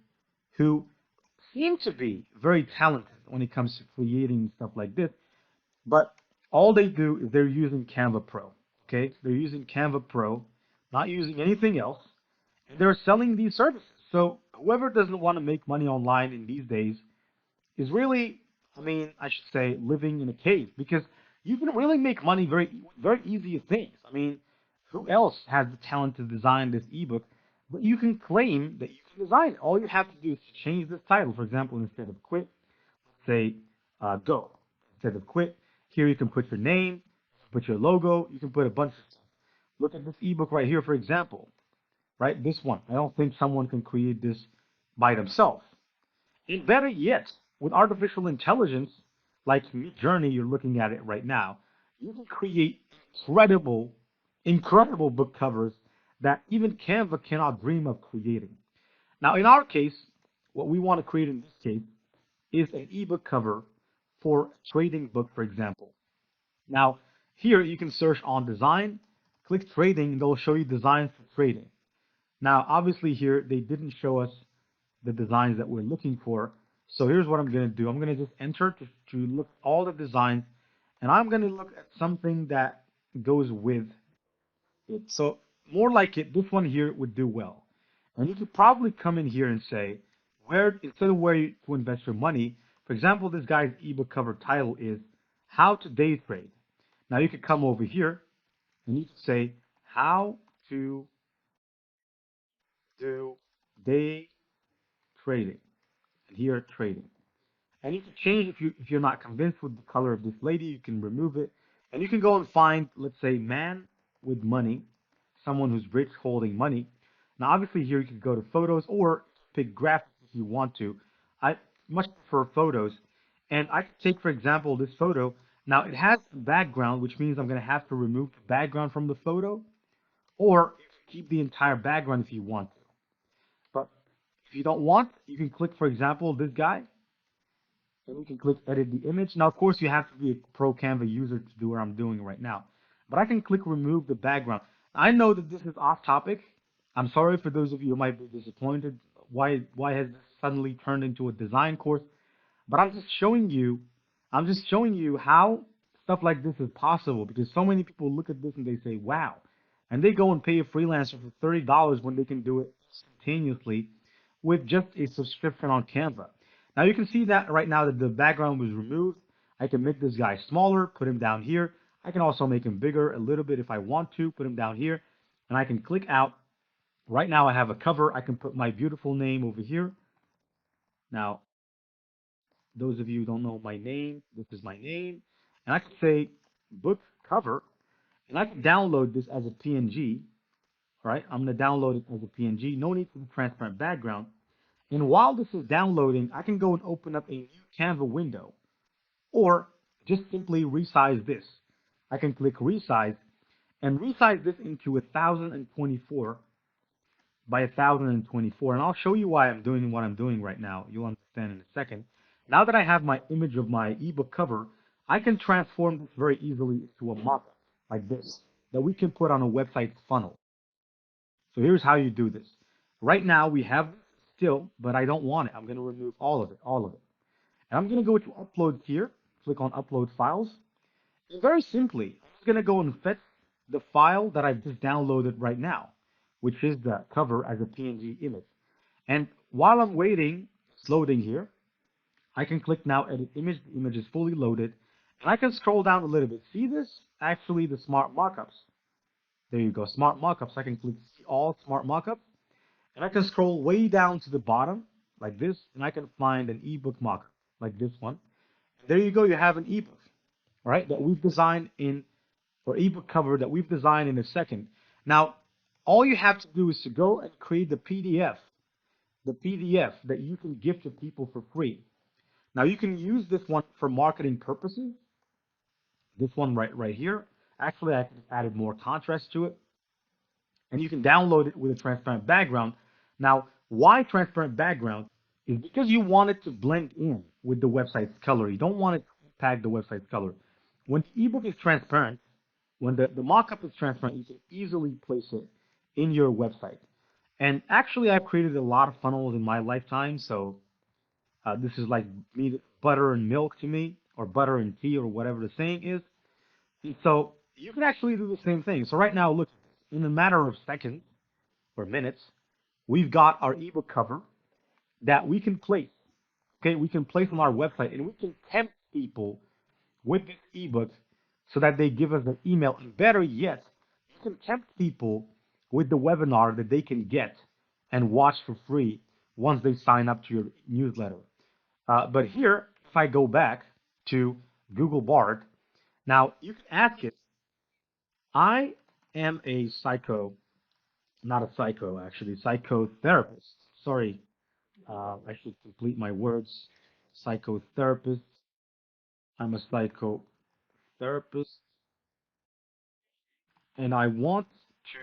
who seem to be very talented when it comes to creating stuff like this, but all they do is they're using Canva Pro. Okay, they're using Canva Pro, not using anything else, and they're selling these services. So whoever doesn't want to make money online in these days is really, I mean, I should say, living in a cave because you can really make money very easy things. I mean, who else has the talent to design this ebook? But you can claim that you can design it. All you have to do is to change this title. For example, instead of quit, say go. Instead of quit, here you can put your name, put your logo, you can put a bunch of stuff. Look at this ebook right here, for example, right? This one. I don't think someone can create this by themselves. And better yet, with artificial intelligence, like Journey, you're looking at it right now, you can create incredible, incredible book covers that even Canva cannot dream of creating. Now, in our case, what we want to create in this case is an ebook cover for a trading book, for example. Now, here you can search on design, click trading, and they'll show you designs for trading. Now, obviously here, they didn't show us the designs that we're looking for. So here's what I'm going to do. I'm going to just enter to look at all the designs, and I'm going to look at something that goes with it. So more like it, this one here would do well. And you could probably come in here and say, where instead of where to invest your money, for example, this guy's ebook cover title is How to Day Trade. Now you could come over here and you could say how to do day trading. And here trading. And you can change if you're not convinced with the color of this lady, you can remove it. And you can go and find, let's say, man with money, someone who's rich holding money. Now, obviously, here you can go to photos or pick graphics if you want to. I much prefer photos. And I can take, for example, this photo. Now, it has a background, which means I'm going to have to remove the background from the photo, or keep the entire background if you want to. But if you don't want, you can click, for example, this guy, and we can click edit the image. Now, of course, you have to be a pro Canva user to do what I'm doing right now. But I can click remove the background. I know that this is off topic. I'm sorry for those of you who might be disappointed. Why has this suddenly turned into a design course? But I'm just showing you how stuff like this is possible because so many people look at this and they say, wow. And they go and pay a freelancer for $30 when they can do it instantaneously with just a subscription on Canva. Now you can see that right now that the background was removed. I can make this guy smaller, put him down here. I can also make him bigger a little bit if I want to, put him down here. And I can click out. Right now I have a cover. I can put my beautiful name over here. Now, those of you who don't know my name, this is my name. And I can say book cover. And I can download this as a PNG. All right, I'm going to download it as a PNG. No need for the transparent background. And while this is downloading, I can go and open up a new Canva window or just simply resize this. I can click resize and resize this into 1024 by 1024. And I'll show you why I'm doing what I'm doing right now. You'll understand in a second. Now that I have my image of my ebook cover, I can transform this very easily into a mockup like this that we can put on a website's funnel. So here's how you do this. Right now we have still, but I don't want it. I'm going to remove all of it. And I'm going to go to upload here, click on upload files. And very simply, I'm just going to go and fetch the file that I've just downloaded right now, which is the cover as a PNG image. And while I'm waiting, it's loading here, I can click now edit image. The image is fully loaded. And I can scroll down a little bit. See this? Actually, the smart mockups. There you go, smart mockups. I can click see all smart mockups. And I can scroll way down to the bottom like this, and I can find an ebook mockup like this one. And there you go, you have an ebook, right, that we've designed in, or ebook cover that we've designed in a second. Now, all you have to do is to go and create the PDF that you can give to people for free. Now, you can use this one for marketing purposes. This one right here. Actually, I can added more contrast to it. And you can download it with a transparent background. Now, why transparent background? Is because you want it to blend in with the website's color. You don't want it to impact the website's color. When the ebook is transparent, when the mockup is transparent, you can easily place it in your website. And actually, I've created a lot of funnels in my lifetime, so This is like butter and milk to me, or butter and tea, or whatever the saying is. And so you can actually do the same thing. So right now, look, in a matter of seconds or minutes, we've got our ebook cover that we can place. Okay, we can place on our website, and we can tempt people with this ebook so that they give us an email. And better yet, you can tempt people with the webinar that they can get and watch for free once they sign up to your newsletter. But here, if I go back to Google Bard, now you can ask it, I am a psycho, not a psycho, actually, psychotherapist. Sorry, I should complete my words. Psychotherapist. I'm a psychotherapist, and I want to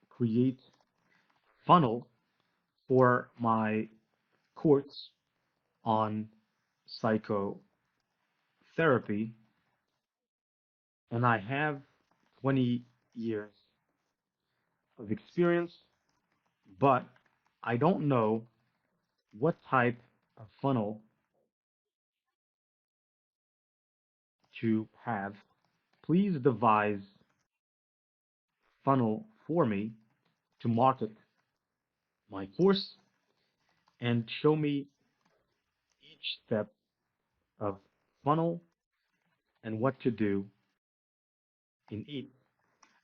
create funnel for my course on psychotherapy, and I have 20 years of experience, but I don't know what type of funnel to have. Please devise funnel for me to market my course and show me each step of funnel and what to do in each.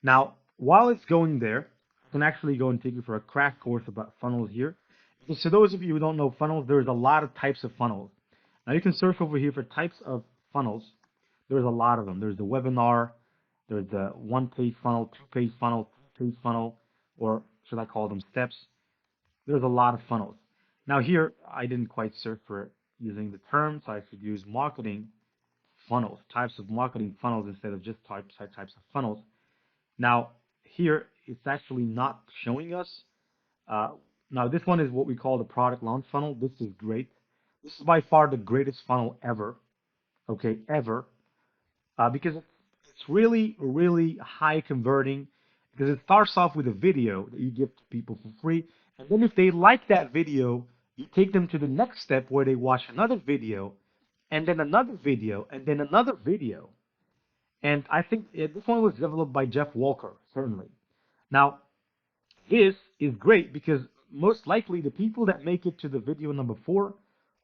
Now, while it's going there, I can actually go and take you for a crash course about funnels here. Because for those of you who don't know funnels, there's a lot of types of funnels. Now you can search over here for types of funnels. There's a lot of them. There's the webinar, there's the one-page funnel, two-page funnel, three-page funnel, or should I call them steps? There's a lot of funnels. Now here, I didn't quite search for it using the term, so I should use marketing funnels, types of marketing funnels instead of just types of funnels. Now, here, it's actually not showing us. Uh, Now, this one is what we call the product launch funnel. This is great. This is by far the greatest funnel ever, okay, ever, because it's really, really high converting, because it starts off with a video that you give to people for free. And then if they like that video, you take them to the next step where they watch another video, and then another video, and then another video. And I think this one was developed by Jeff Walker, certainly. Now, this is great because most likely the people that make it to the video number 4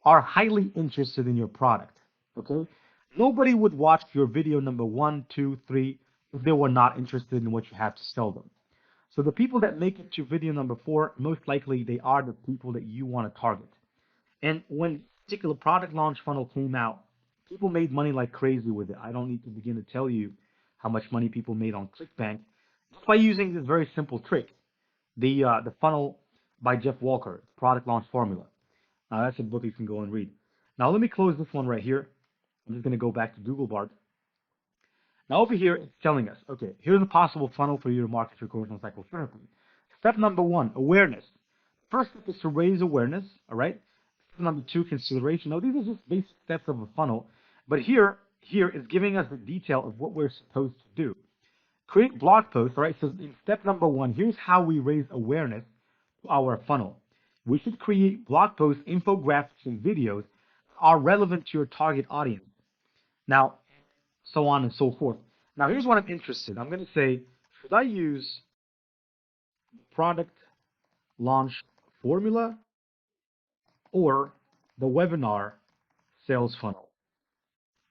are highly interested in your product. Okay? Nobody would watch your video number 1, 2, 3 if they were not interested in what you have to sell them. So the people that make it to video number 4, most likely they are the people that you want to target. And when this particular product launch funnel came out, people made money like crazy with it. I don't need to begin to tell you how much money people made on ClickBank just by using this very simple trick, the funnel by Jeff Walker, Product Launch Formula. Now that's a book you can go and read. Now let me close this one right here. I'm just going to go back to Google Bard. Now over here, it's telling us, okay, here's a possible funnel for you to market your course on psychotherapy. Step number 1, awareness. First step is to raise awareness, all right? Step number 2, consideration. Now these are just basic steps of a funnel, but here is giving us the detail of what we're supposed to do. Create blog posts, all right? So in step number 1, here's how we raise awareness to our funnel. We should create blog posts, infographics, and videos that are relevant to your target audience. Now, so on and so forth. Now, here's what I'm interested in. I'm going to say, should I use product launch formula or the webinar sales funnel?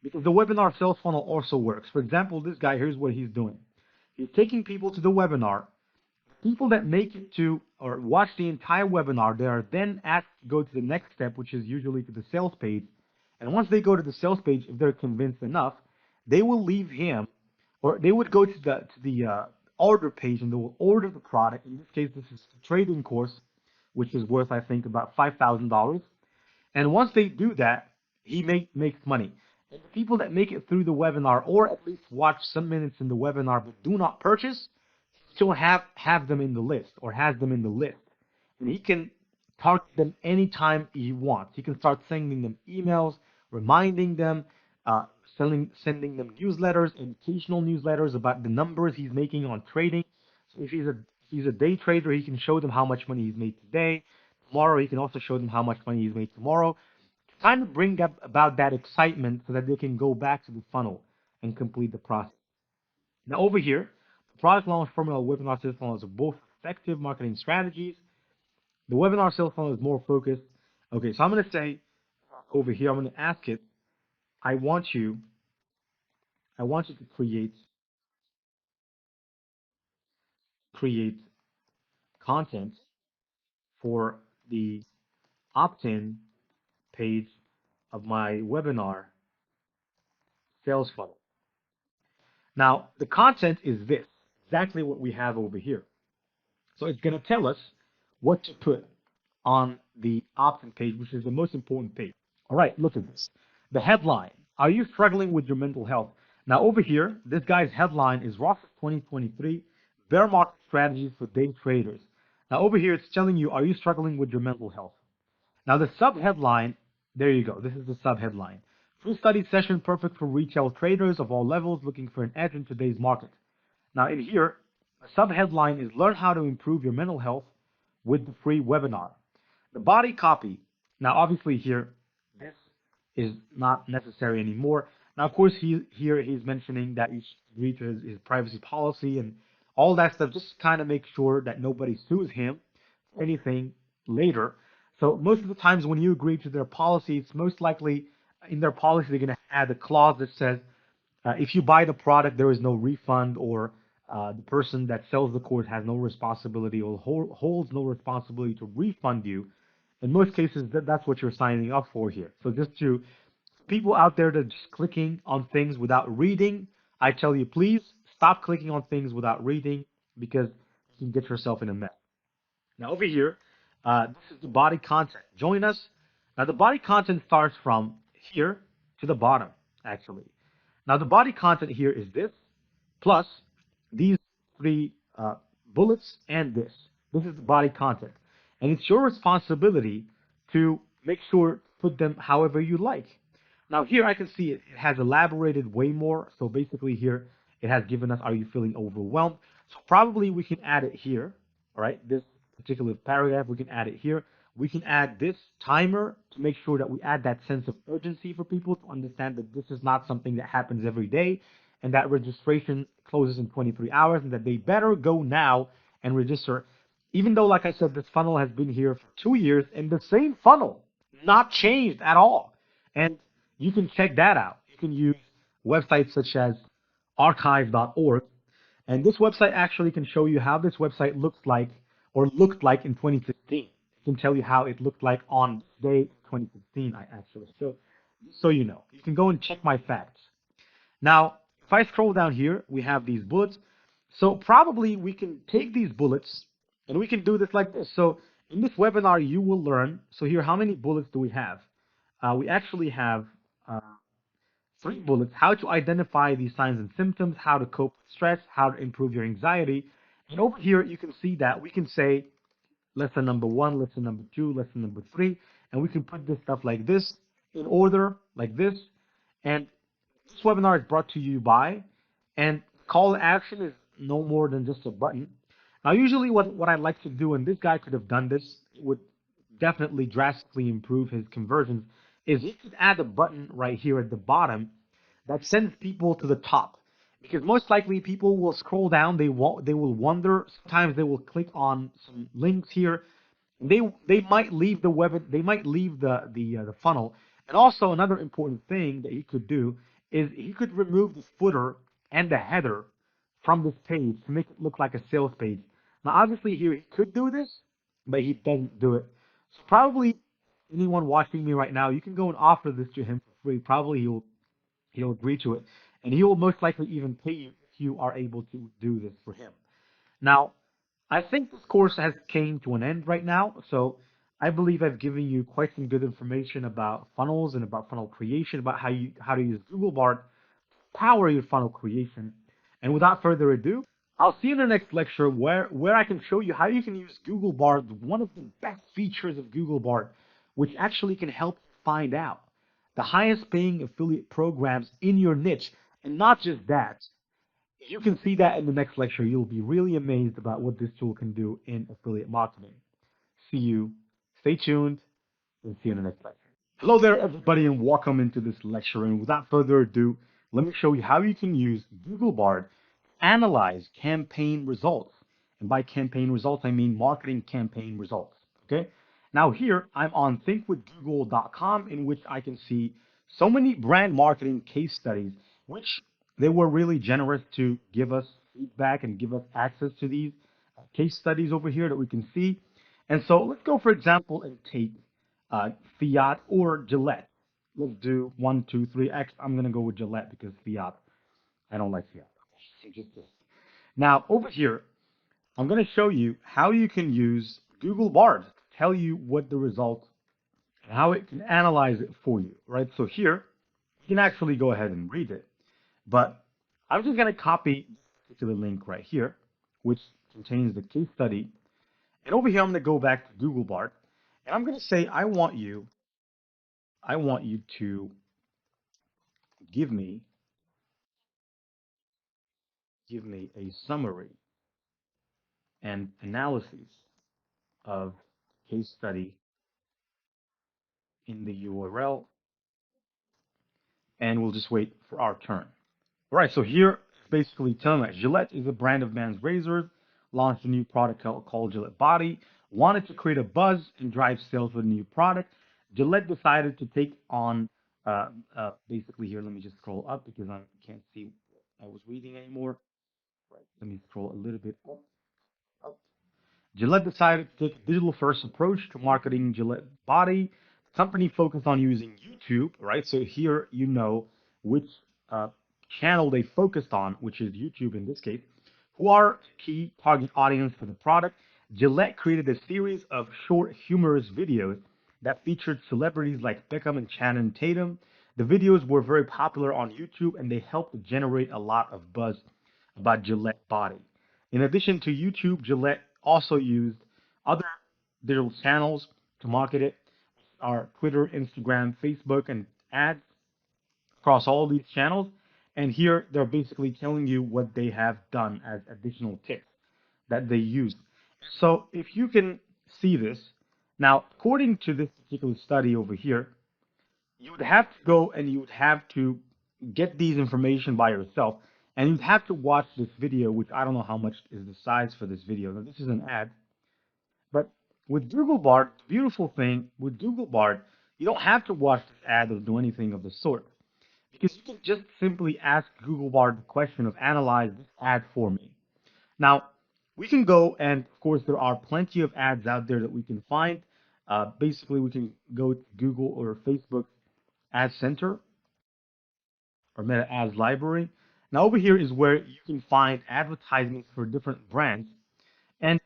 Because the webinar sales funnel also works. For example, this guy, here's what he's doing. He's taking people to the webinar. People that make it to or watch the entire webinar, they are then asked to go to the next step, which is usually to the sales page. And once they go to the sales page, if they're convinced enough, they will leave him, or they would go to the order page and they will order the product. In this case, this is a trading course, which is worth, I think, about $5,000. And once they do that, he makes money. And the people that make it through the webinar, or at least watch some minutes in the webinar but do not purchase, still have them in the list, or has them in the list. And he can target them anytime he wants. He can start sending them emails, reminding them, sending them newsletters, educational newsletters about the numbers he's making on trading. So if he's a day trader, he can show them how much money he's made today. Tomorrow, he can also show them how much money he's made tomorrow. kind of bring up about that excitement so that they can go back to the funnel and complete the process. Now over here, the product launch formula, webinar sales funnel is both effective marketing strategies. The webinar sales funnel is more focused. Okay, so I'm going to say over here, I'm going to ask it, I want you, I want you to create content for the opt-in page of my webinar sales funnel. Now, the content is this, exactly what we have over here. So it's going to tell us what to put on the opt-in page, which is the most important page. All right, look at this. The headline, are you struggling with your mental health? Now over here, this guy's headline is Ross 2023 Bear Market Strategies for Day Traders. Now over here, it's telling you, are you struggling with your mental health? Now the sub-headline, there you go. This is the sub-headline. Free study session perfect for retail traders of all levels looking for an edge in today's market. Now in here, the sub-headline is learn how to improve your mental health with the free webinar. The body copy. Now obviously here, this is not necessary anymore. Now of course he's mentioning that you should agree to his privacy policy and all that stuff, just kind of make sure that nobody sues him for anything later. So most of the times when you agree to their policy, it's most likely in their policy they're going to add a clause that says if you buy the product, there is no refund, or the person that sells the course has no responsibility or holds no responsibility to refund you. In most cases, that's what you're signing up for here. So just to people out there that are just clicking on things without reading, I tell you, please stop clicking on things without reading because you can get yourself in a mess. Now over here, this is the body content. Join us. Now the body content starts from here to the bottom, actually. Now the body content here is this, plus these three bullets and this. This is the body content. And it's your responsibility to make sure to put them however you like. Now here I can see it has elaborated way more. So basically here it has given us, are you feeling overwhelmed? So probably we can add it here, all right? This particular paragraph, we can add it here. We can add this timer to make sure that we add that sense of urgency for people to understand that this is not something that happens every day and that registration closes in 23 hours and that they better go now and register. Even though, like I said, this funnel has been here for 2 years and the same funnel, not changed at all. And you can check that out. You can use websites such as archive.org. And this website actually can show you how this website looks like or looked like in 2016. It can tell you how it looked like on day 2016, actually. So you know, you can go and check my facts. Now, if I scroll down here, we have these bullets. So probably we can take these bullets and we can do this like this. So in this webinar, you will learn. So here, how many bullets do we have? We actually have 3 bullets: how to identify these signs and symptoms, how to cope with stress, how to improve your anxiety. And over here, you can see that we can say lesson number 1, lesson number 2, lesson number 3, and we can put this stuff like this in order, like this. And this webinar is brought to you by, and call to action is no more than just a button. Now, usually what I like to do, and this guy could have done this, it would definitely drastically improve his conversions, is he could add a button right here at the bottom that sends people to the top. Because most likely people will scroll down, they will wonder, sometimes they will click on some links here. They might leave the funnel. And also another important thing that he could do is he could remove the footer and the header from this page to make it look like a sales page. Now obviously here he could do this, but he doesn't do it. So probably anyone watching me right now, you can go and offer this to him for free. Probably he'll agree to it, and he will most likely even pay you if you are able to do this for him. Now, I think this course has came to an end right now, so I believe I've given you quite some good information about funnels and about funnel creation, about how to use Google Bard to power your funnel creation. And without further ado, I'll see you in the next lecture where I can show you how you can use Google Bard, one of the best features of Google Bard, which actually can help you find out the highest paying affiliate programs in your niche. And not just that, if you can see that in the next lecture, you'll be really amazed about what this tool can do in affiliate marketing. See you, stay tuned, and see you in the next lecture. Hello there, everybody, and welcome into this lecture. And without further ado, let me show you how you can use Google Bard to analyze campaign results. And by campaign results, I mean marketing campaign results. Okay. Now here, I'm on thinkwithgoogle.com, in which I can see so many brand marketing case studies, which they were really generous to give us feedback and give us access to these case studies over here that we can see. And so let's go, for example, and take uh, Fiat or Gillette. Let's do one, two, three. X. I'm gonna go with Gillette because Fiat. I don't like Fiat. So just this. Now over here, I'm gonna show you how you can use Google Bard to tell you what the results and how it can analyze it for you. Right. So here, you can actually go ahead and read it, but I'm just gonna copy this particular link right here, which contains the case study. And over here, I'm gonna go back to Google Bard, and I'm gonna say I want you to give me give me a summary and analysis of case study in the URL, and we'll just wait for our turn. All right, so here it's basically telling us Gillette is a brand of men's razors, launched a new product called Gillette Body, wanted to create a buzz and drive sales with a new product. Gillette decided to take on, basically here, let me just scroll up because I can't see what I was reading anymore. Right, let me scroll a little bit up. Gillette decided to take a digital-first approach to marketing Gillette Body. The company focused on using YouTube, right? So here you know which uh, channel they focused on, which is YouTube in this case, who are key target audience for the product. Gillette created a series of short, humorous videos that featured celebrities like Beckham and Channing Tatum. The videos were very popular on YouTube and they helped generate a lot of buzz about Gillette Body. In addition to YouTube, Gillette also used other digital channels to market it, our Twitter, Instagram, Facebook, and ads across all these channels. And here they're basically telling you what they have done as additional tips that they use. So if you can see this, now according to this particular study over here, you would have to go and you would have to get these information by yourself, and you'd have to watch this video, which I don't know how much is the size for this video. Now, this is an ad, but with Google Bard, the beautiful thing with Google Bard, you don't have to watch this ad or do anything of the sort, because you can just simply ask Google Bard the question of analyze this ad for me. Now, we can go, and of course, there are plenty of ads out there that we can find. Basically, we can go to Google or Facebook Ad Center or Meta Ads Library. Now over here is where you can find advertisements for different brands. And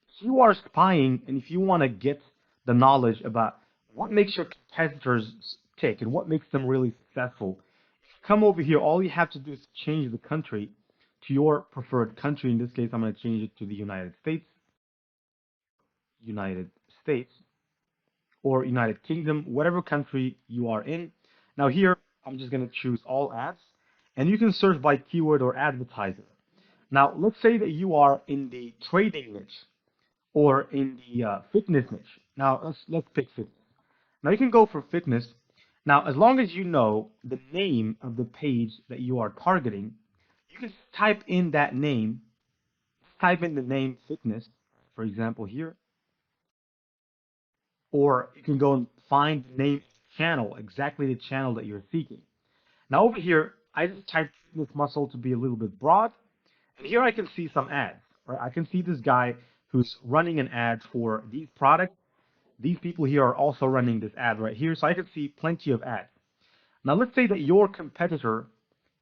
if you are spying and if you want to get the knowledge about what makes your competitors tick and what makes them really successful, come over here. All you have to do is change the country to your preferred country. In this case, I'm going to change it to the United States, United States, or United Kingdom, whatever country you are in. Now here, I'm just going to choose all ads, and you can search by keyword or advertiser. Now, let's say that you are in the trading niche or in the fitness niche. Now, let's pick fitness. Now, you can go for fitness. Now, as long as you know the name of the page that you are targeting, you can type in that name, type in the name fitness, for example, here, or you can go and find the name channel, exactly the channel that you're seeking. Now over here, I just typed fitness muscle to be a little bit broad, and here I can see some ads. Right? I can see this guy who's running an ad for these products. These people here are also running this ad right here, so I can see plenty of ads. Now let's say that your competitor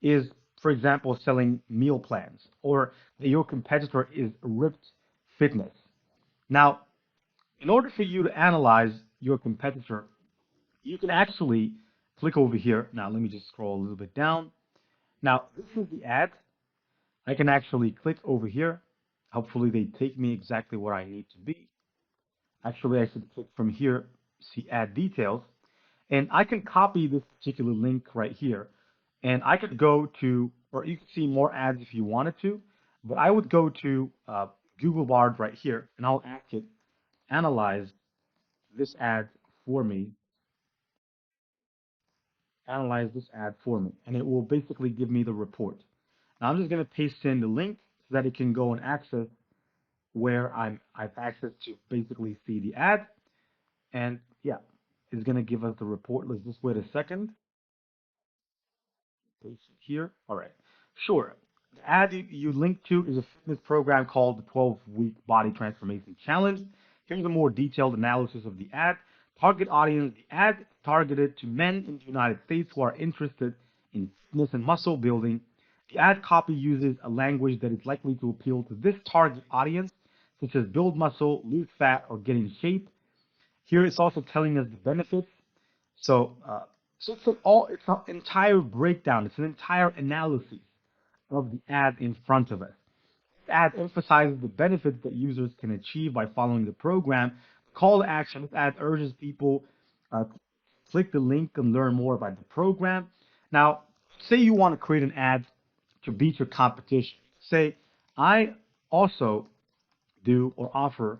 is, for example, selling meal plans, or that your competitor is Ripped Fitness. Now, in order for you to analyze your competitor, you can actually click over here. Now, let me just scroll a little bit down. Now, this is the ad. I can actually click over here. Hopefully, they take me exactly where I need to be. Actually, I should click from here, see ad details, and I can copy this particular link right here. And I could go to, or you could see more ads if you wanted to, but I would go to Google Bard right here, and I'll ask it, analyze this ad for me analyze this ad for me, and it will basically give me the report. Now I'm just going to paste in the link so that it can go and access where I've access to basically see the ad, and yeah, it's going to give us the report. Let's just wait a second. Paste it here. All right. Sure. The ad you link to is a fitness program called the 12-Week Body Transformation Challenge. Here's a more detailed analysis of the ad. Target audience. The ad targeted to men in the United States who are interested in fitness and muscle building. The ad copy uses a language that is likely to appeal to this target audience, such as build muscle, lose fat, or get in shape. Here it's also telling us the benefits. So, it's an entire breakdown. It's an entire analysis of the ad in front of us. This ad emphasizes the benefits that users can achieve by following the program. Call to action. This ad urges people to click the link and learn more about the program. Now, say you want to create an ad to beat your competition. Say, I also do or offer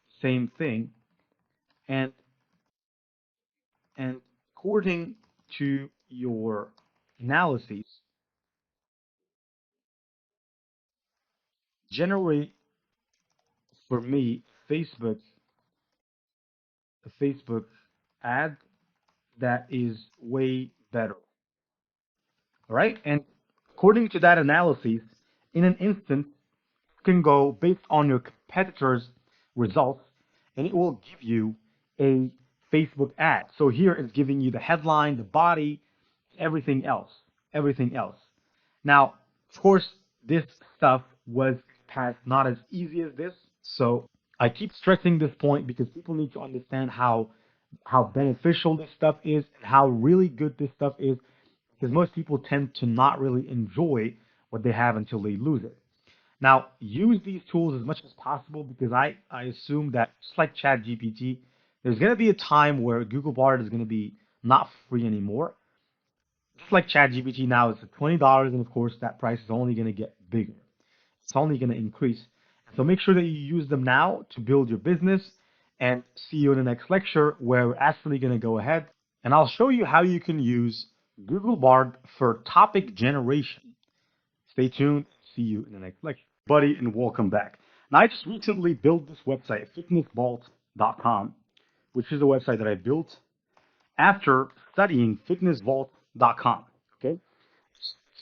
the same thing, and and according to your analyses, generate for me a Facebook ad that is way better. All right. And according to that analysis, in an instant, you can go based on your competitor's results, and it will give you a Facebook ad. So here it's giving you the headline, the body, everything else. Everything else. Now, of course, this stuff was passed not as easy as this. So I keep stressing this point because people need to understand how beneficial this stuff is and how really good this stuff is, because most people tend to not really enjoy what they have until they lose it. Now, use these tools as much as possible because I assume that just like ChatGPT, there's going to be a time where Google Bard is going to be not free anymore. Just like ChatGPT now, it's at $20, and of course, that price is only going to get bigger. It's only going to increase. So make sure that you use them now to build your business, and see you in the next lecture where we're actually going to go ahead and I'll show you how you can use Google Bard for topic generation. Stay tuned. See you in the next lecture. Buddy, and welcome back. Now, I just recently built this website, fitnessvault.com, which is a website that I built after studying fitnessvault.com. Okay,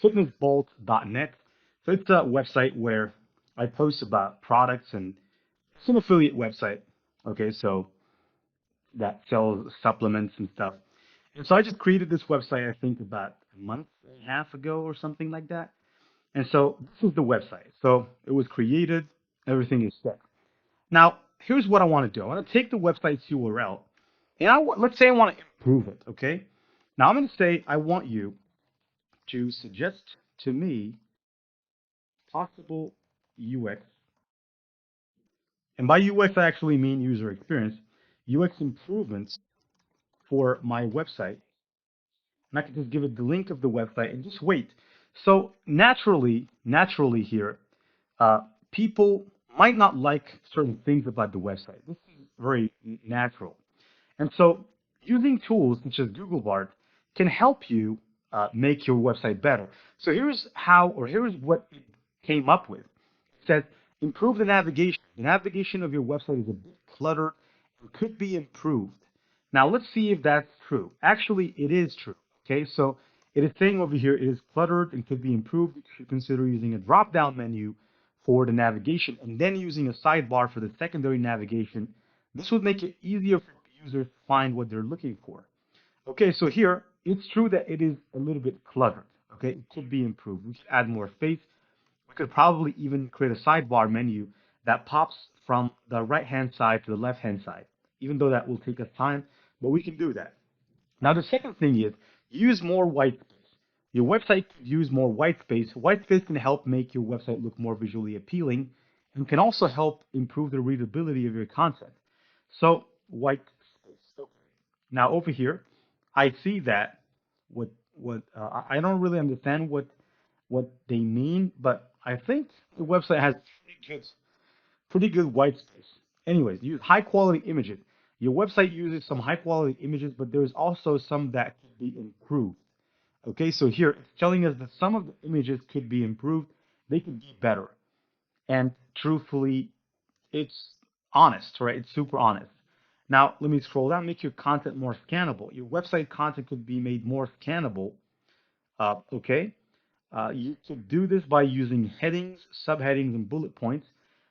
fitnessvault.net. So it's a website where I post about products, and it's an affiliate website. Okay, so that sells supplements and stuff. And so I just created this website, I think about a month and a half ago or something like that. And so this is the website. So it was created, everything is set. Now, here's what I want to do. I want to take the website's URL, and let's say I want to improve it, okay? Now I'm going to say I want you to suggest to me possible UX. And by UX, I actually mean user experience, UX improvements for my website. And I can just give it the link of the website and just wait. So naturally here, uh, people might not like certain things about the website. This is very natural. And so using tools such as Google Bard can help you make your website better. So here's what it came up with. It says, improve the navigation. The navigation of your website is a bit cluttered and could be improved. Now let's see if that's true. Actually, it is true. Okay, so it is saying over here it is cluttered and could be improved. You should consider using a drop-down menu for the navigation and then using a sidebar for the secondary navigation. This would make it easier for users to find what they're looking for. Okay, so here it's true that it is a little bit cluttered. Okay, it could be improved. We could add more space. We could probably even create a sidebar menu that pops from the right-hand side to the left-hand side, even though that will take us time, but we can do that. Now, the second thing is use more white space. Your website could use more white space. White space can help make your website look more visually appealing and can also help improve the readability of your content. So, white space. Okay. Now, over here, I see that I don't really understand what they mean, but I think the website has pretty good white space. Anyways, use high quality images. Your website uses some high quality images, but there's also some that could be improved. Okay, so here it's telling us that some of the images could be improved, they could be better. And truthfully, it's honest, right? It's super honest. Now, let me scroll down, make your content more scannable. Your website content could be made more scannable. Okay, you could do this by using headings, subheadings, and bullet points.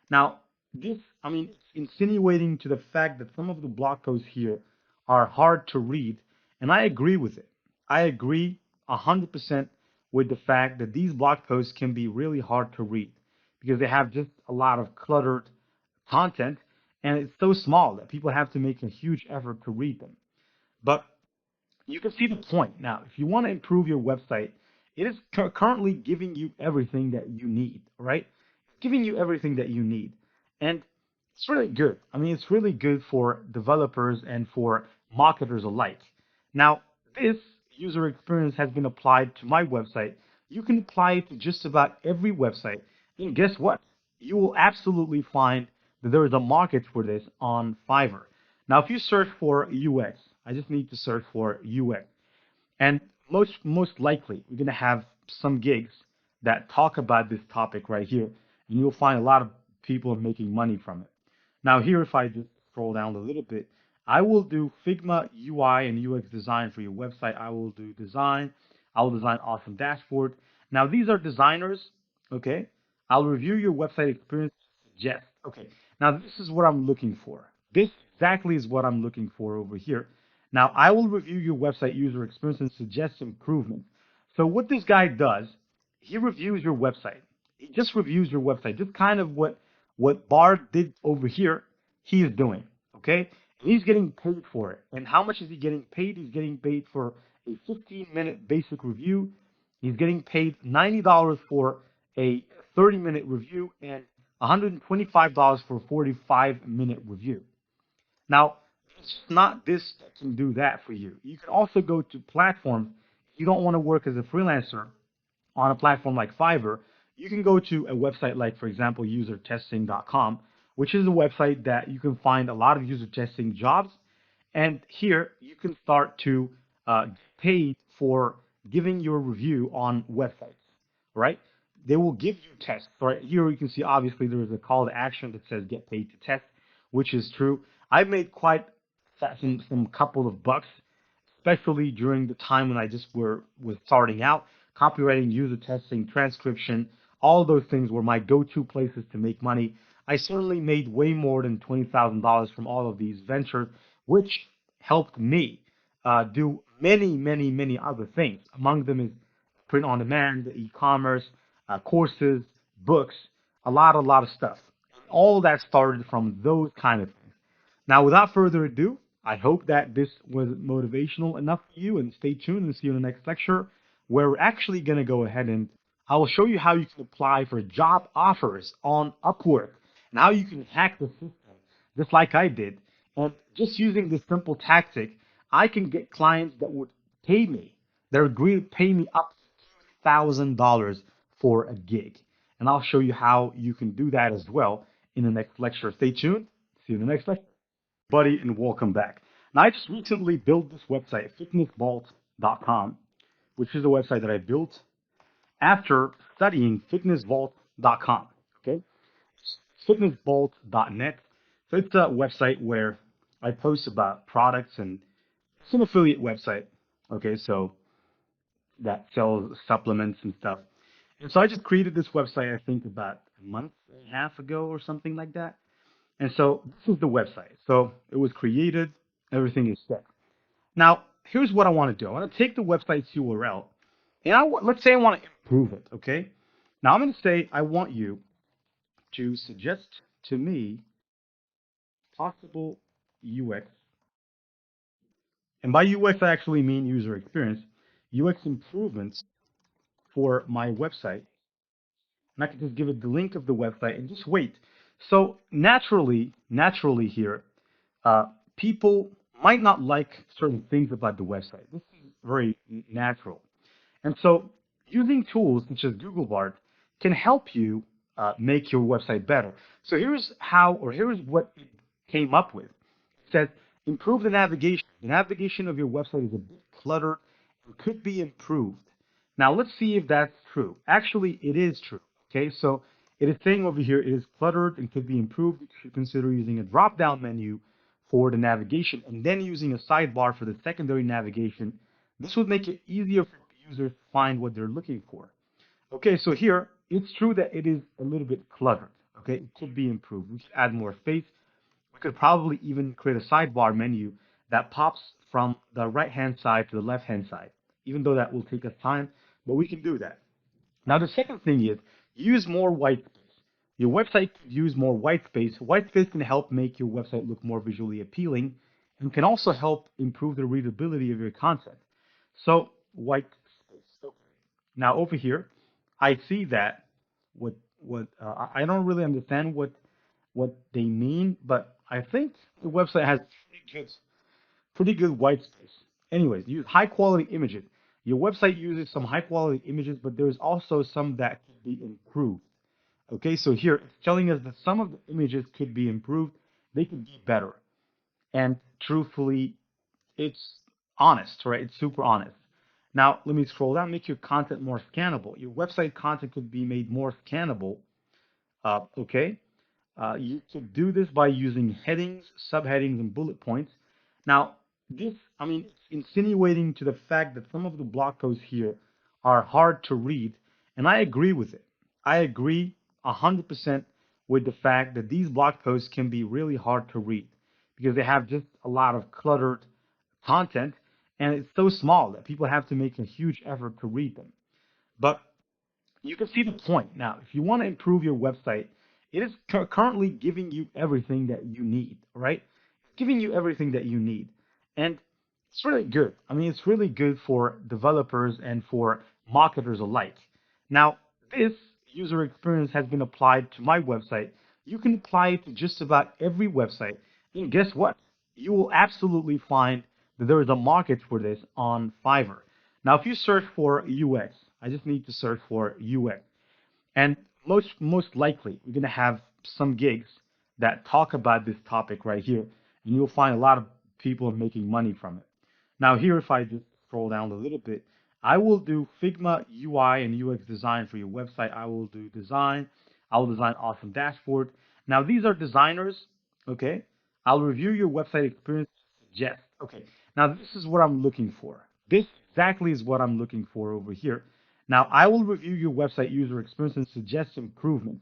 Now, this, I mean, it's insinuating to the fact that some of the blog posts here are hard to read, and I agree with it. I agree 100% with the fact that these blog posts can be really hard to read because they have just a lot of cluttered content, and it's so small that people have to make a huge effort to read them. But you can see the point. Now, if you want to improve your website, it is currently giving you everything that you need, right? It's giving you everything that you need. And it's really good. I mean, it's really good for developers and for marketers alike. Now, this user experience has been applied to my website. You can apply it to just about every website. And guess what? You will absolutely find that there is a market for this on Fiverr. Now, if you search for UX, I just need to search for UX. And most likely, we're going to have some gigs that talk about this topic right here, and you'll find a lot of people making money from it. Now, here, if I just scroll down a little bit, I will do Figma UI and UX design for your website. I will do design. I will design awesome dashboard. Now, these are designers, okay? I'll review your website experience. Suggest. Okay. Now, this is what I'm looking for. This exactly is what I'm looking for over here. Now, I will review your website user experience and suggest improvements. So what this guy does, he reviews your website. He just reviews your website. Just kind of what Bard did over here, he is doing. Okay? And he's getting paid for it. And how much is he getting paid? He's getting paid for a 15-minute basic review. He's getting paid $90 for a 30-minute review and $125 for a 45-minute review. Now, it's not this that can do that for you. You can also go to platforms. If you don't want to work as a freelancer on a platform like Fiverr, you can go to a website like, for example, usertesting.com, which is a website that you can find a lot of user testing jobs. And here you can start to get paid for giving your review on websites, right? They will give you tests, right? Here you can see obviously there is a call to action that says get paid to test, which is true. I've made quite some couple of bucks, especially during the time when I just was starting out. Copywriting, user testing, transcription, all those things were my go-to places to make money. I certainly made way more than $20,000 from all of these ventures, which helped me do many other things. Among them is print on demand, e-commerce, courses, books, a lot of stuff. All that started from those kind of things. Now, without further ado, I hope that this was motivational enough for you, and stay tuned and see you in the next lecture where we're actually going to go ahead and I will show you how you can apply for job offers on Upwork and how you can hack the system just like I did. And just using this simple tactic, I can get clients that would pay me. They're agreed to pay me up to $2,000 for a gig. And I'll show you how you can do that as well in the next lecture. Stay tuned. See you in the next lecture. Buddy, and welcome back. Now, I just recently built this website, fitnessvault.com, which is a website that I built after studying fitnessvault.com. Okay, fitnessvault.net. So it's a website where I post about products, and it's an affiliate website. Okay, so that sells supplements and stuff. And so I just created this website, I think about a month and a half ago or something like that. And so this is the website. So it was created, everything is set. Now, here's what I want to do. I want to take the website's URL, and let's say I want to improve it, okay? Now I'm going to say I want you to suggest to me possible UX. And by UX, I actually mean user experience, UX improvements for my website. And I can just give it the link of the website and just wait. So naturally here, people might not like certain things about the website. This is very natural. And so using tools such as Google Bard can help you make your website better. So here's what it came up with. It says improve the navigation. The navigation of your website is a bit cluttered and could be improved. Now let's see if that's true. Actually, it is true. Okay, so it is saying over here it is cluttered and could be improved. You should consider using a drop-down menu for the navigation and then using a sidebar for the secondary navigation. This would make it easier for users to find what they're looking for. Okay, so here it's true that it is a little bit cluttered. Okay, it could be improved. We should add more space. We could probably even create a sidebar menu that pops from the right-hand side to the left-hand side, even though that will take us time, but we can do that. Now, the second thing is use more white space. Your website could use more white space. White space can help make your website look more visually appealing and can also help improve the readability of your content. So, white space. Okay. Now, over here, I see that I don't really understand what they mean, but I think the website has pretty good white space. Anyways, use high quality images. Your website uses some high quality images, but there's also some that can be improved. Okay, so here it's telling us that some of the images could be improved. They could be better. And truthfully, it's honest, right? It's super honest. Now, let me scroll down, make your content more scannable. Your website content could be made more scannable. Okay, you could do this by using headings, subheadings, and bullet points. Now, this, I mean, it's insinuating to the fact that some of the blog posts here are hard to read, and I agree with it. I agree 100% with the fact that these blog posts can be really hard to read because they have just a lot of cluttered content, and it's so small that people have to make a huge effort to read them. But you can see the point. Now, if you want to improve your website, it is currently giving you everything that you need, right? It's giving you everything that you need. And it's really good. I mean, it's really good for developers and for marketers alike. Now, this user experience has been applied to my website. You can apply it to just about every website. And guess what? You will absolutely find that there is a market for this on Fiverr. Now, if you search for UX, I just need to search for UX. And most likely, you're going to have some gigs that talk about this topic right here, and you'll find a lot of people making money from it. Now, here, if I just scroll down a little bit, I will do Figma UI and UX design for your website. I will do design. I will design awesome dashboard. Now, these are designers, okay? I'll review your website experience. Suggest. Okay. Now, this is what I'm looking for. This exactly is what I'm looking for over here. Now, I will review your website user experience and suggest improvements.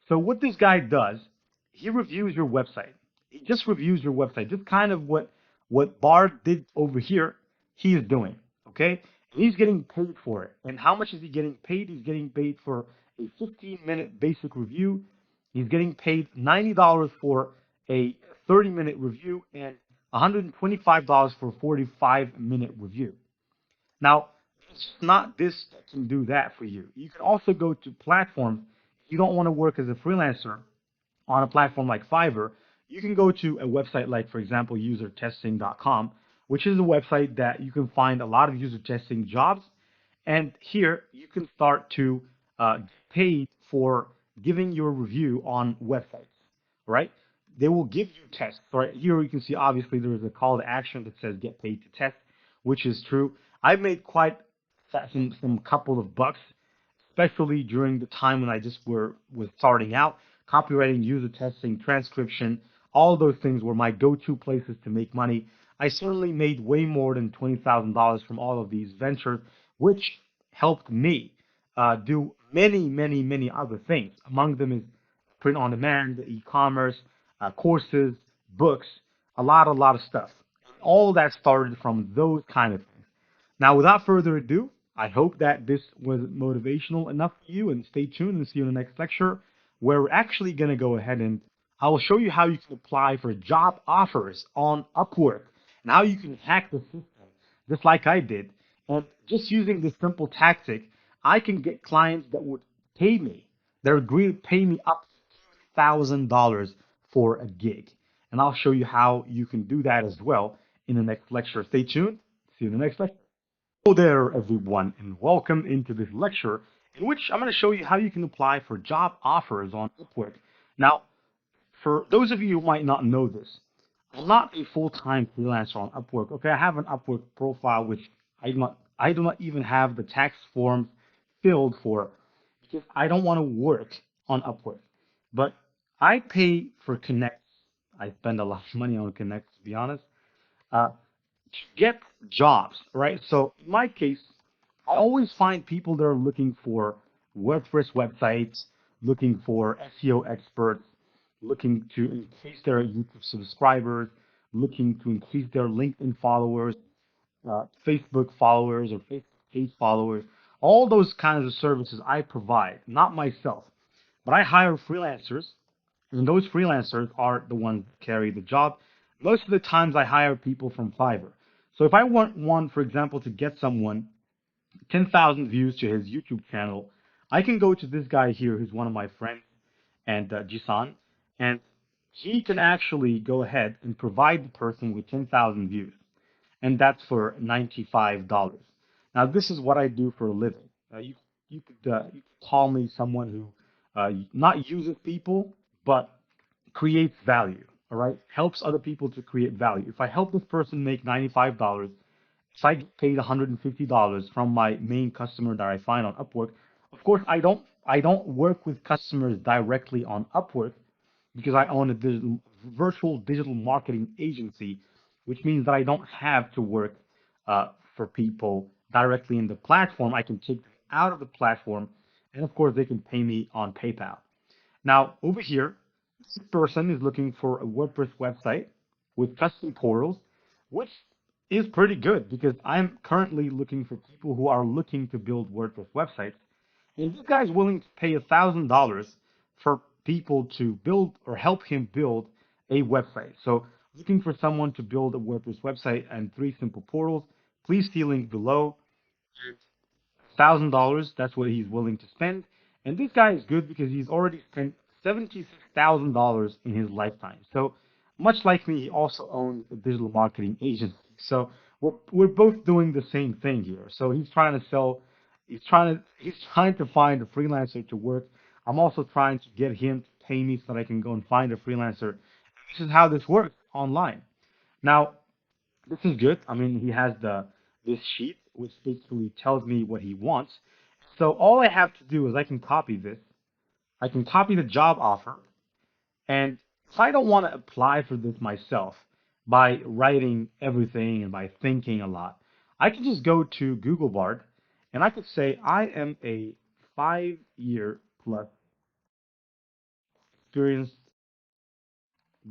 So what this guy does, he reviews your website. He just reviews your website. Just kind of what Bard did over here, he is doing. Okay? And he's getting paid for it. And how much is he getting paid? He's getting paid for a 15-minute basic review. He's getting paid $90 for a 30-minute review and $125 for a 45-minute review. Now, it's not this that can do that for you. You can also go to platforms. If you don't want to work as a freelancer on a platform like Fiverr, you can go to a website like, for example, usertesting.com, which is a website that you can find a lot of user testing jobs. And here you can start to pay for giving your review on websites, right? They will give you tests. Right here you can see obviously there is a call to action that says get paid to test, which is true. I've made quite some couple of bucks, especially during the time when I just was starting out. Copywriting, user testing, transcription, all those things were my go-to places to make money. I certainly made way more than $20,000 from all of these ventures, which helped me do many other things. Among them is print on demand, e-commerce, courses, books, a lot of stuff. All that started from those kind of things. Now, without further ado, I hope that this was motivational enough for you, and stay tuned and see you in the next lecture where we're actually going to go ahead and I will show you how you can apply for job offers on Upwork and how you can hack the system just like I did. And just using this simple tactic, I can get clients that would pay me, that agree to pay me up to $1,000 for a gig. And I'll show you how you can do that as well in the next lecture. Stay tuned. See you in the next lecture. Hello there, everyone, and welcome into this lecture in which I'm going to show you how you can apply for job offers on Upwork. Now, for those of you who might not know this, I'm not a full-time freelancer on Upwork. Okay, I have an Upwork profile which I do not even have the tax forms filled for because I don't want to work on Upwork. But I pay for connects. I spend a lot of money on connects, to be honest. To get jobs, right? So in my case, I always find people that are looking for WordPress websites, looking for SEO experts, looking to increase their YouTube subscribers, looking to increase their LinkedIn followers, Facebook followers, or Facebook page followers. All those kinds of services I provide, not myself, but I hire freelancers, and those freelancers are the ones that carry the job. Most of the times I hire people from Fiverr. So if I want one, for example, to get someone 10,000 views to his YouTube channel, I can go to this guy here who's one of my friends, and Jisan, and he can actually go ahead and provide the person with 10,000 views, and that's for $95. Now, this is what I do for a living. You could call me someone who not uses people, but creates value. All right, helps other people to create value. If I help this person make $95, if I get paid $150 from my main customer that I find on Upwork, of course I don't work with customers directly on Upwork because I own a virtual digital marketing agency, which means that I don't have to work for people directly in the platform. I can take them out of the platform, and of course they can pay me on PayPal. Now, over here, this person is looking for a WordPress website with custom portals, which is pretty good because I'm currently looking for people who are looking to build WordPress websites. And this guy's willing to pay $1,000 for people to build or help him build a website. So, looking for someone to build a WordPress website and three simple portals, please see link below. $1,000. That's what he's willing to spend. And this guy is good because he's already spent $76,000 in his lifetime. So much like me, he also owns a digital marketing agency. So we're both doing the same thing here. So he's trying to sell. He's trying to find a freelancer to work. I'm also trying to get him to pay me so that I can go and find a freelancer. This is how this works online. Now, this is good. I mean, he has this sheet which basically tells me what he wants. So all I have to do is I can copy this. I can copy the job offer, and if I don't want to apply for this myself by writing everything and by thinking a lot, I can just go to Google Bard and I could say I am a 5-year plus experienced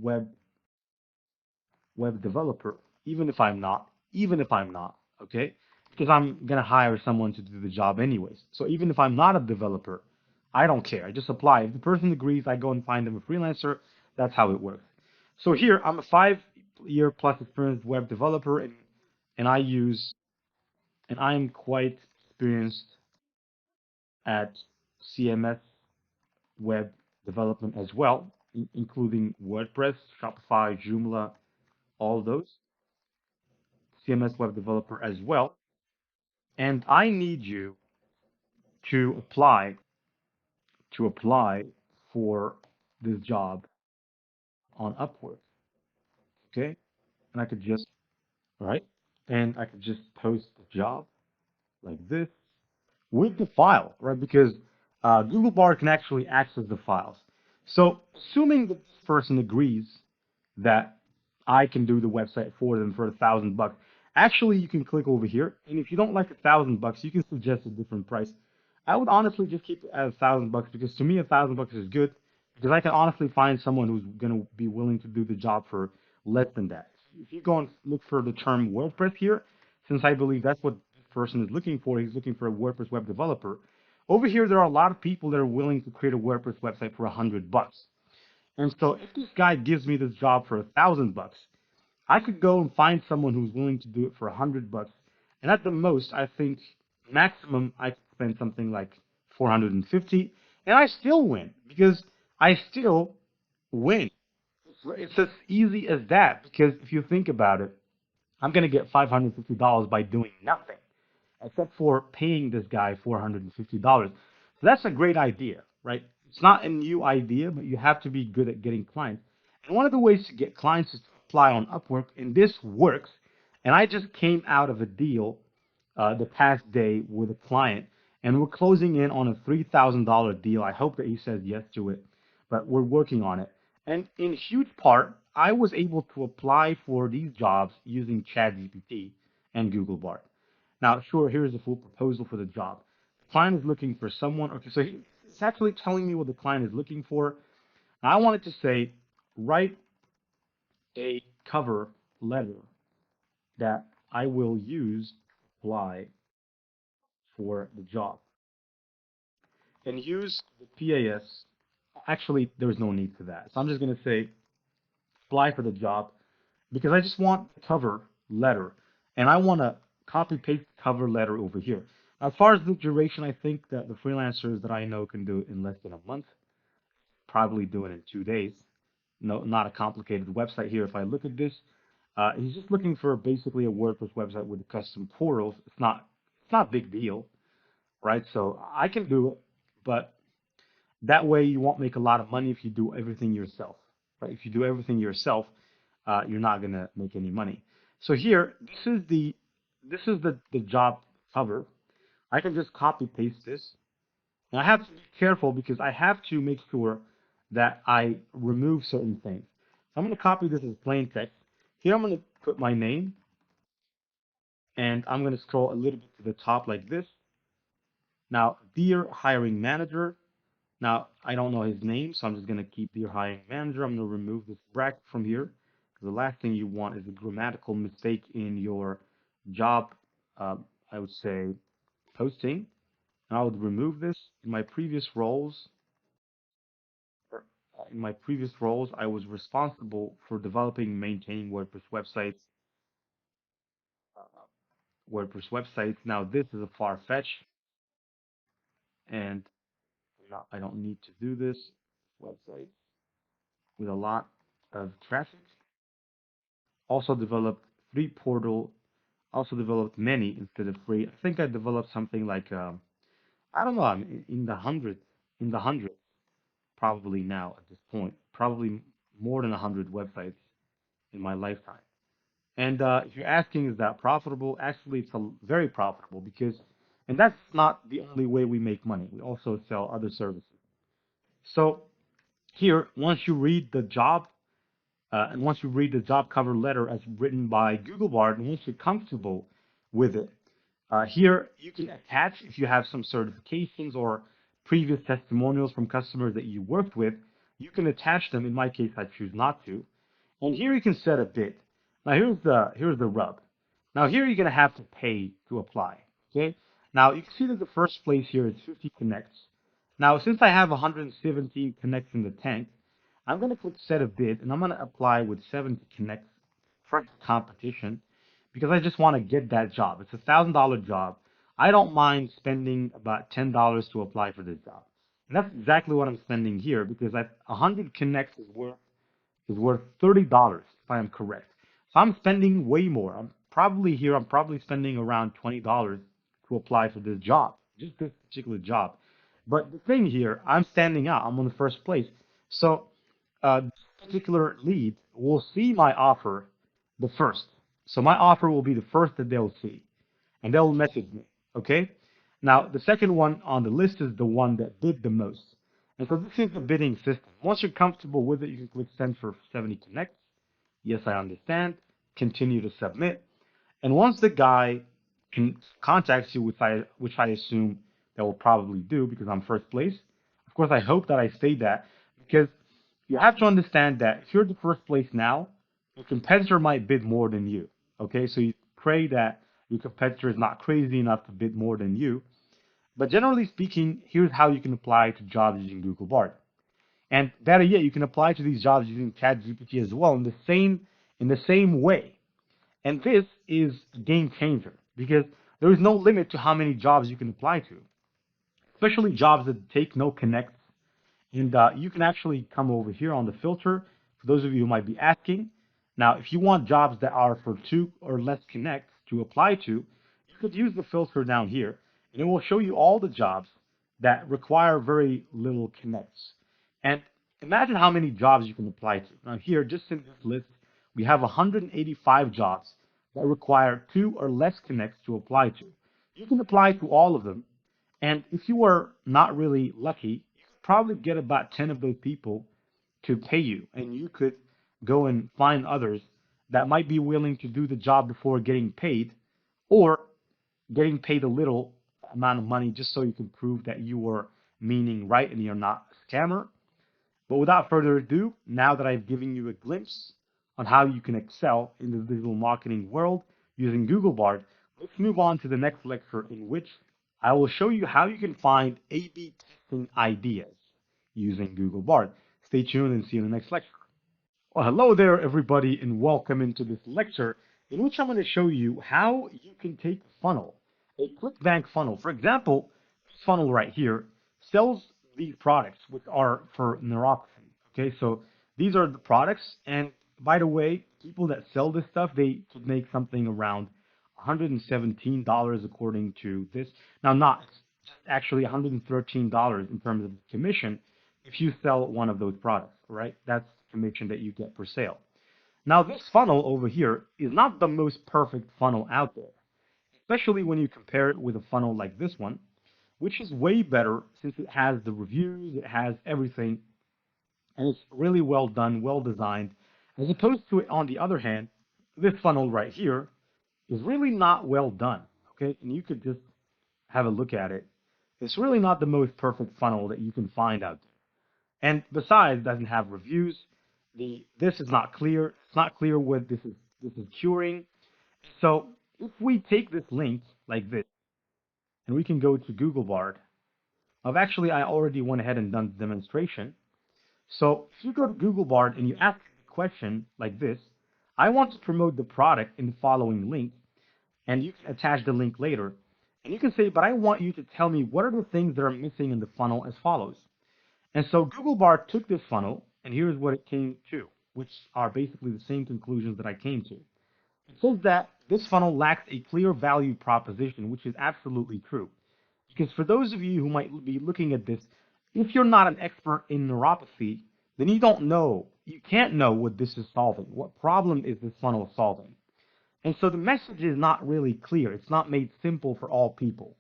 web web developer, even if I'm not, okay? Because I'm gonna hire someone to do the job anyways. So even if I'm not a developer, I don't care. I just apply. If the person agrees, I go and find them a freelancer. That's how it works. So here, I'm a 5-year plus experienced web developer, and I use, and I am quite experienced at CMS web development as well, including WordPress, Shopify, Joomla, all those. CMS web developer as well. And I need you to apply for this job on Upwork. Okay? And I could just right? And I could just post the job like this with the file, right? Because Google Bar can actually access the files. So assuming that this person agrees that I can do the website for them for $1,000, actually you can click over here, and if you don't like $1,000, you can suggest a different price. I would honestly just keep it at $1,000 because to me $1,000 is good because I can honestly find someone who's gonna be willing to do the job for less than that. If you go and look for the term WordPress here, since I believe that's what this person is looking for, he's looking for a WordPress web developer. Over here, there are a lot of people that are willing to create a WordPress website for $100. And so if this guy gives me this job for $1,000, I could go and find someone who's willing to do it for $100. And at the most, I think maximum I could spend something like 450, and I still win because I still win. It's as easy as that because if you think about it, I'm gonna get $550 by doing nothing except for paying this guy $450. So that's a great idea, right? It's not a new idea, but you have to be good at getting clients. And one of the ways to get clients is to apply on Upwork, and this works. And I just came out of a deal the past day with a client, and we're closing in on a $3,000 deal. I hope that he says yes to it, but we're working on it. And in huge part, I was able to apply for these jobs using ChatGPT and Google Bard. Now, sure, here's the full proposal for the job. The client is looking for someone. Okay, so it's actually telling me what the client is looking for. Now, I wanted to say, write a cover letter that I will use to apply for the job and use the PAS. Actually, there's no need for that. So I'm just going to say apply for the job because I just want the cover letter and I want to copy paste the cover letter over here. Now, as far as the duration, I think that the freelancers that I know can do it in less than a month, probably do it in 2 days. No, not a complicated website here. If I look at this, he's just looking for basically a WordPress website with custom portals. It's not a big deal, right? So I can do it, but that way you won't make a lot of money if you do everything yourself, right? If you do everything yourself, you're not gonna make any money. So here, this is the job cover. I can just copy paste this. And I have to be careful because I have to make sure that I remove certain things. So I'm going to copy this as plain text. Here I'm going to put my name and I'm going to scroll a little bit to the top like this. Now, dear hiring manager. Now, I don't know his name, so I'm just going to keep dear hiring manager. I'm going to remove this bracket from here. The last thing you want is a grammatical mistake in your job, I would say, posting. And I would remove this in my previous roles. In my previous roles, I was responsible for developing and maintaining uh, WordPress websites. Now this is a far fetch, and I don't need to do this. Website with a lot of traffic. Also developed free portal. Also developed many instead of free. I think I developed something like I don't know, I'm in the hundreds probably now at this point. Probably more than 100 websites in my lifetime. And if you're asking, is that profitable? Actually, it's very profitable because, and that's not the only way we make money. We also sell other services. So here, once you read the job, and once you read the job cover letter as written by Google Bard, and once you're comfortable with it, here you can attach if you have some certifications or previous testimonials from customers that you worked with. You can attach them. In my case, I choose not to. And here you can set a bid. Now here's the rub. Now here you're gonna have to pay to apply. Okay. Now you can see that the first place here is 50 connects. Now since I have 117 connects in the tank, I'm gonna click set a bid and I'm gonna apply with 70 connects for competition because I just want to get that job. It's $1,000 job. I don't mind spending about $10 to apply for this job. And that's exactly what I'm spending here because 100 connects is worth $30 if I am correct. So I'm spending way more. I'm probably spending around $20 to apply for this job, just this particular job. But the thing here, I'm standing out. I'm on the first place. So this particular lead will see my offer the first. So my offer will be the first that they'll see, and they'll message me. Okay. Now the second one on the list is the one that bid the most. And so this is the bidding system. Once you're comfortable with it, you can click send for 70 connects. Yes, I understand. Continue to submit. And once the guy contacts you, which I assume that will probably do because I'm first place. Of course, I hope that I say that because you have to understand that if you're the first place now, your competitor might bid more than you. Okay, so you pray that your competitor is not crazy enough to bid more than you. But generally speaking, here's how you can apply to jobs using Google Bard. And better yet, you can apply to these jobs using ChatGPT as well in the same way. And this is a game changer because there is no limit to how many jobs you can apply to, especially jobs that take no connects. And you can actually come over here on the filter for those of you who might be asking. Now, if you want jobs that are for 2 or less connects to apply to, you could use the filter down here, and it will show you all the jobs that require very little connects. And imagine how many jobs you can apply to. Now, here, just in this list, we have 185 jobs that require 2 or less connects to apply to. You can apply to all of them, and if you are not really lucky, you could probably get about 10 of those people to pay you, and you could go and find others that might be willing to do the job before getting paid, or getting paid a little amount of money just so you can prove that you were meaning right and you're not a scammer. But without further ado, now that I've given you a glimpse on how you can excel in the digital marketing world using Google Bard, let's move on to the next lecture, in which I will show you how you can find A/B testing ideas using Google Bard. Stay tuned and see you in the next lecture. Well, hello there, everybody, and welcome into this lecture in which I'm going to show you how you can take a funnel, a ClickBank funnel. For example, this funnel right here sells these products, which are for neuropathy. Okay, so these are the products, and by the way, people that sell this stuff, they could make something around $117 according to this. Now, not just actually $113 in terms of commission if you sell one of those products, right? That's the commission that you get per sale. Now, this funnel over here is not the most perfect funnel out there, especially when you compare it with a funnel like this one, which is way better since it has the reviews, it has everything, and it's really well done, well designed, as opposed to it, on the other hand, this funnel right here is really not well done, okay? And you could just have a look at it. It's really not the most perfect funnel that you can find out there. And besides, it doesn't have reviews. This is not clear. It's not clear what this is curing. So if we take this link like this, and we can go to Google Bard. I already went ahead and done the demonstration. So if you go to Google Bard and you ask a question like this, I want to promote the product in the following link, and you can attach the link later. And you can say, but I want you to tell me what are the things that are missing in the funnel as follows. And so Google Bard took this funnel, and here's what it came to, which are basically the same conclusions that I came to. It says that this funnel lacks a clear value proposition, which is absolutely true. Because for those of you who might be looking at this, if you're not an expert in neuropathy, then you can't know what this is solving. What problem is this funnel solving? And so the message is not really clear. It's not made simple for all people.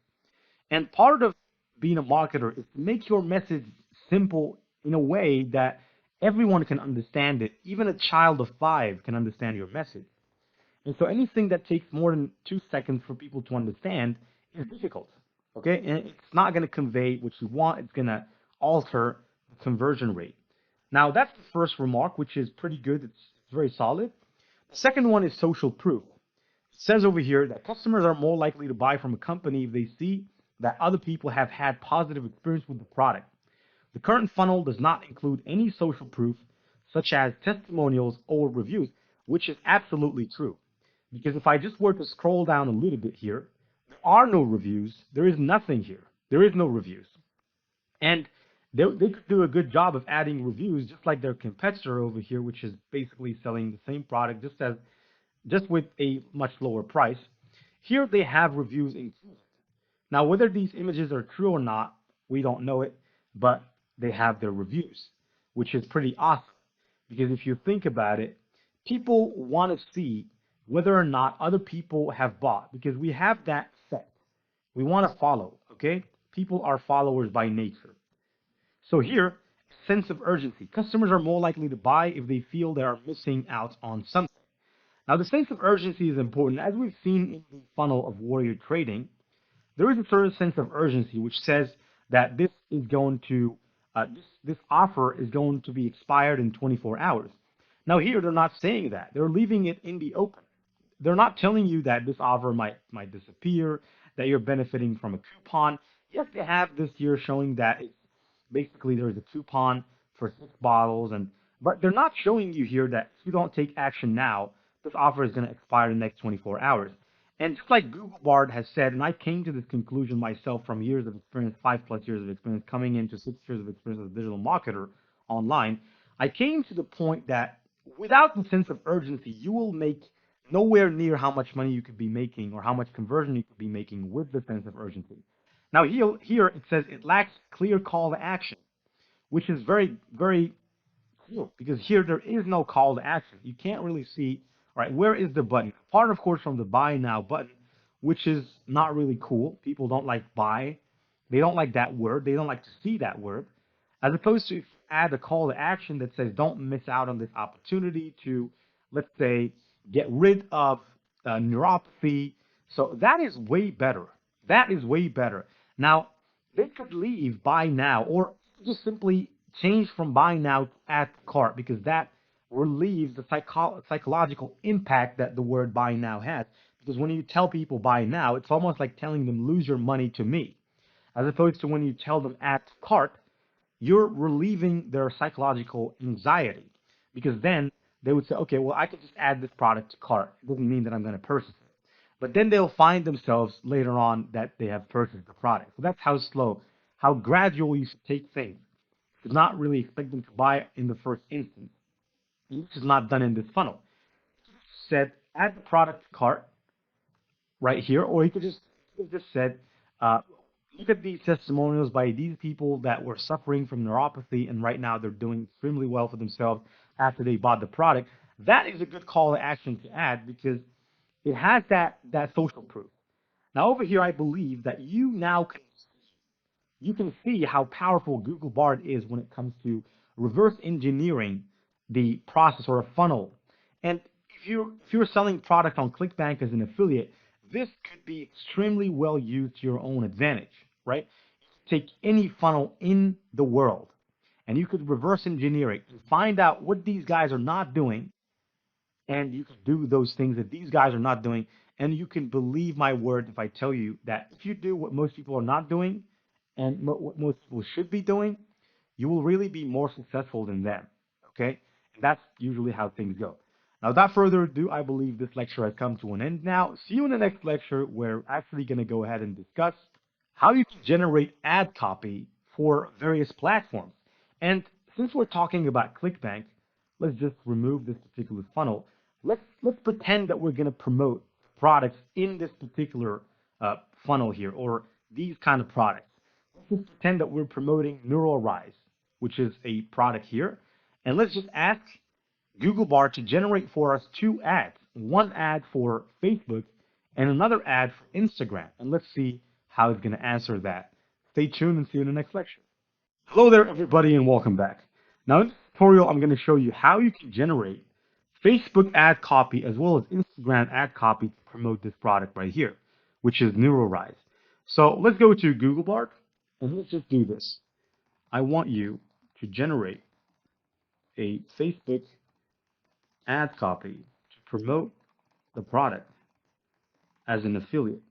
And part of being a marketer is to make your message simple in a way that everyone can understand it. Even a child of 5 can understand your message. And so anything that takes more than 2 seconds for people to understand is difficult. Okay? And it's not going to convey what you want. It's going to alter the conversion rate. Now, that's the first remark, which is pretty good. It's very solid. The second one is social proof. It says over here that customers are more likely to buy from a company if they see that other people have had positive experience with the product. The current funnel does not include any social proof, such as testimonials or reviews, which is absolutely true. Because if I just were to scroll down a little bit here, there are no reviews. There is nothing here. There is no reviews. And they could do a good job of adding reviews, just like their competitor over here, which is basically selling the same product just with a much lower price. Here they have reviews included. Now, whether these images are true or not, we don't know it, but they have their reviews, which is pretty awesome. Because if you think about it, people want to see whether or not other people have bought, because we have that set. We want to follow, okay? People are followers by nature. So here, sense of urgency. Customers are more likely to buy if they feel they are missing out on something. Now, the sense of urgency is important. As we've seen in the funnel of warrior trading, there is a certain sense of urgency which says that this is going to this offer is going to be expired in 24 hours. Now here they're not saying that. They're leaving it in the open. They're not telling you that this offer might disappear, that you're benefiting from a coupon. Yes, they have this here showing that it's basically there's a coupon for 6 bottles, but they're not showing you here that if you don't take action now, this offer is going to expire in the next 24 hours. And just like Google Bard has said, and I came to this conclusion myself from years of experience, 5+ years of experience, coming into 6 years of experience as a digital marketer online, I came to the point that without the sense of urgency, you will make nowhere near how much money you could be making or how much conversion you could be making with the sense of urgency. Now here it says it lacks clear call to action, which is very, very true because here there is no call to action. You can't really see, all right, where is the button? Apart, of course, from the buy now button, which is not really cool. People don't like buy. They don't like that word. They don't like to see that word. As opposed to if you add a call to action that says, don't miss out on this opportunity to, let's say, get rid of neuropathy. So that is way better. That is way better. Now, they could leave buy now or just simply change from buy now to add to cart because that relieves the psychological impact that the word buy now has. Because when you tell people buy now, it's almost like telling them lose your money to me. As opposed to when you tell them add to cart, you're relieving their psychological anxiety. Because then they would say, okay, well, I could just add this product to cart. It doesn't mean that I'm going to purchase it. But then they'll find themselves later on that they have purchased the product. So that's how slow, how gradual you should take things. You should not really expect them to buy in the first instance. This is not done in this funnel. Said add the product to cart right here, or you could just said, uh, look at these testimonials by these people that were suffering from neuropathy, and right now they're doing extremely well for themselves after they bought the product. That is a good call to action to add because it has that social proof. Now over here, I believe that you can see how powerful Google Bard is when it comes to reverse engineering the process or a funnel. And if you're selling product on ClickBank as an affiliate, this could be extremely well used to your own advantage, right? Take any funnel in the world and you could reverse engineer it and find out what these guys are not doing and you can do those things that these guys are not doing. And you can believe my word if I tell you that if you do what most people are not doing and what most people should be doing, you will really be more successful than them. Okay? And that's usually how things go. Now, without further ado, I believe this lecture has come to an end now. See you in the next lecture where we're actually going to go ahead and discuss how you can generate ad copy for various platforms. And since we're talking about ClickBank, let's just remove this particular funnel. Let's pretend that we're going to promote products in this particular funnel here, or these kind of products. Let's just pretend that we're promoting NeuroRise, which is a product here, and let's just ask Google Bard to generate for us two ads, one ad for Facebook and another ad for Instagram. And let's see how it's going to answer that. Stay tuned and see you in the next lecture. Hello there, everybody, and welcome back. Now, in this tutorial, I'm going to show you how you can generate Facebook ad copy as well as Instagram ad copy to promote this product right here, which is NeuroRise. So let's go to Google Bard, and let's just do this. I want you to generate a Facebook ad copy to promote the product as an affiliate.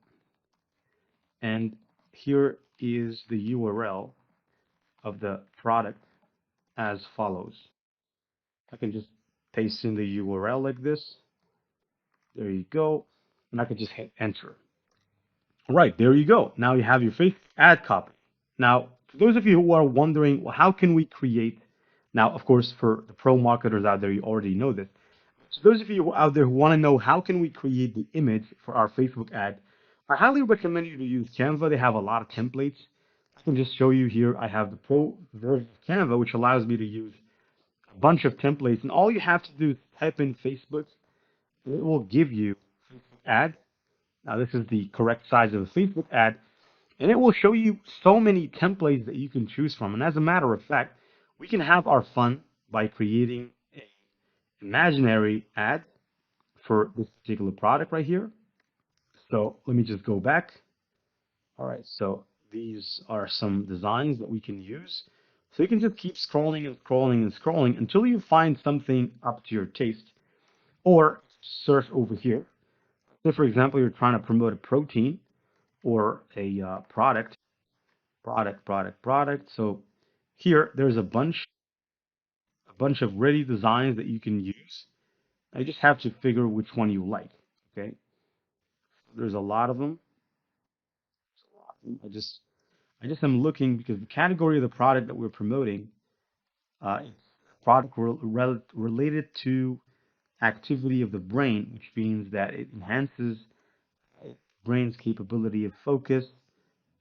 And here is the URL of the product as follows. I can just paste in the URL like this. There you go. And I can just hit enter. All right, there you go. Now you have your Facebook ad copy. Now, for those of you who are wondering, well, how can we create? Now, of course, for the pro marketers out there, you already know this. So those of you out there who want to know how can we create the image for our Facebook ad, I highly recommend you to use Canva. They have a lot of templates. I can just show you here. I have the pro version of Canva, which allows me to use a bunch of templates. And all you have to do is type in Facebook, and it will give you Facebook ad. Now, this is the correct size of a Facebook ad. And it will show you so many templates that you can choose from. And as a matter of fact, we can have our fun by creating an imaginary ad for this particular product right here. So let me just go back. All right, so these are some designs that we can use. So you can just keep scrolling and scrolling and scrolling until you find something up to your taste, or search over here. So for example, you're trying to promote a protein or a product. So here, there's a bunch of ready designs that you can use. I just have to figure which one you like. Okay, there's a lot of them. I just am looking because the category of the product that we're promoting is product related to activity of the brain, which means that it enhances brain's capability of focus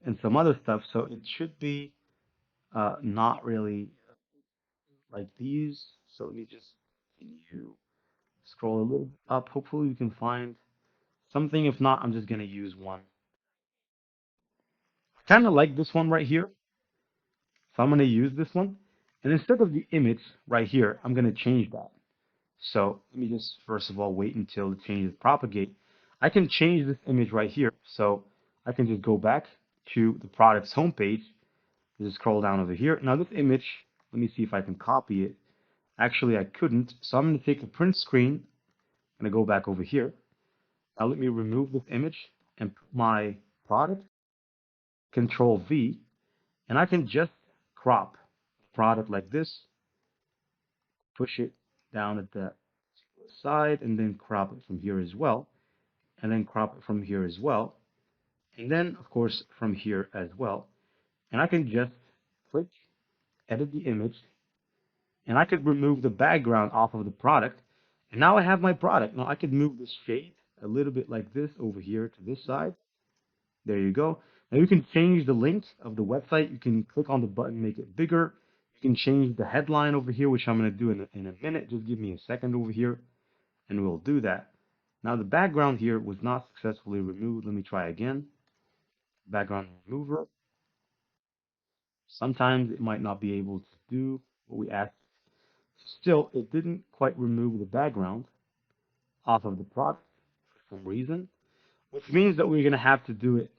and some other stuff. So it should be not really like these. So let me just continue, scroll a little up. Hopefully we can find something. If not, I'm just gonna use one. I kind of like this one right here. So I'm gonna use this one. And instead of the image right here, I'm gonna change that. So let me just first of all wait until the changes propagate. I can change this image right here. So I can just go back to the product's homepage. Just scroll down over here. Now this image, let me see if I can copy it. Actually, I couldn't. So I'm going to take a print screen. I'm going to go back over here. Now let me remove this image and put my product, Control V, and I can just crop the product like this, push it down at the side, and then crop it from here as well, and then crop it from here as well, and then, of course, from here as well. And I can just click, edit the image, and I could remove the background off of the product. And now I have my product. Now I could move the shade a little bit like this over here to this side. There you go. Now you can change the link of the website. You can click on the button, make it bigger. You can change the headline over here, which I'm going to do in a minute. Just give me a second over here, and we'll do that. Now the background here was not successfully removed. Let me try again. Background remover. Sometimes it might not be able to do what we asked. Still, it didn't quite remove the background off of the product for some reason, which means that we're going to have to do it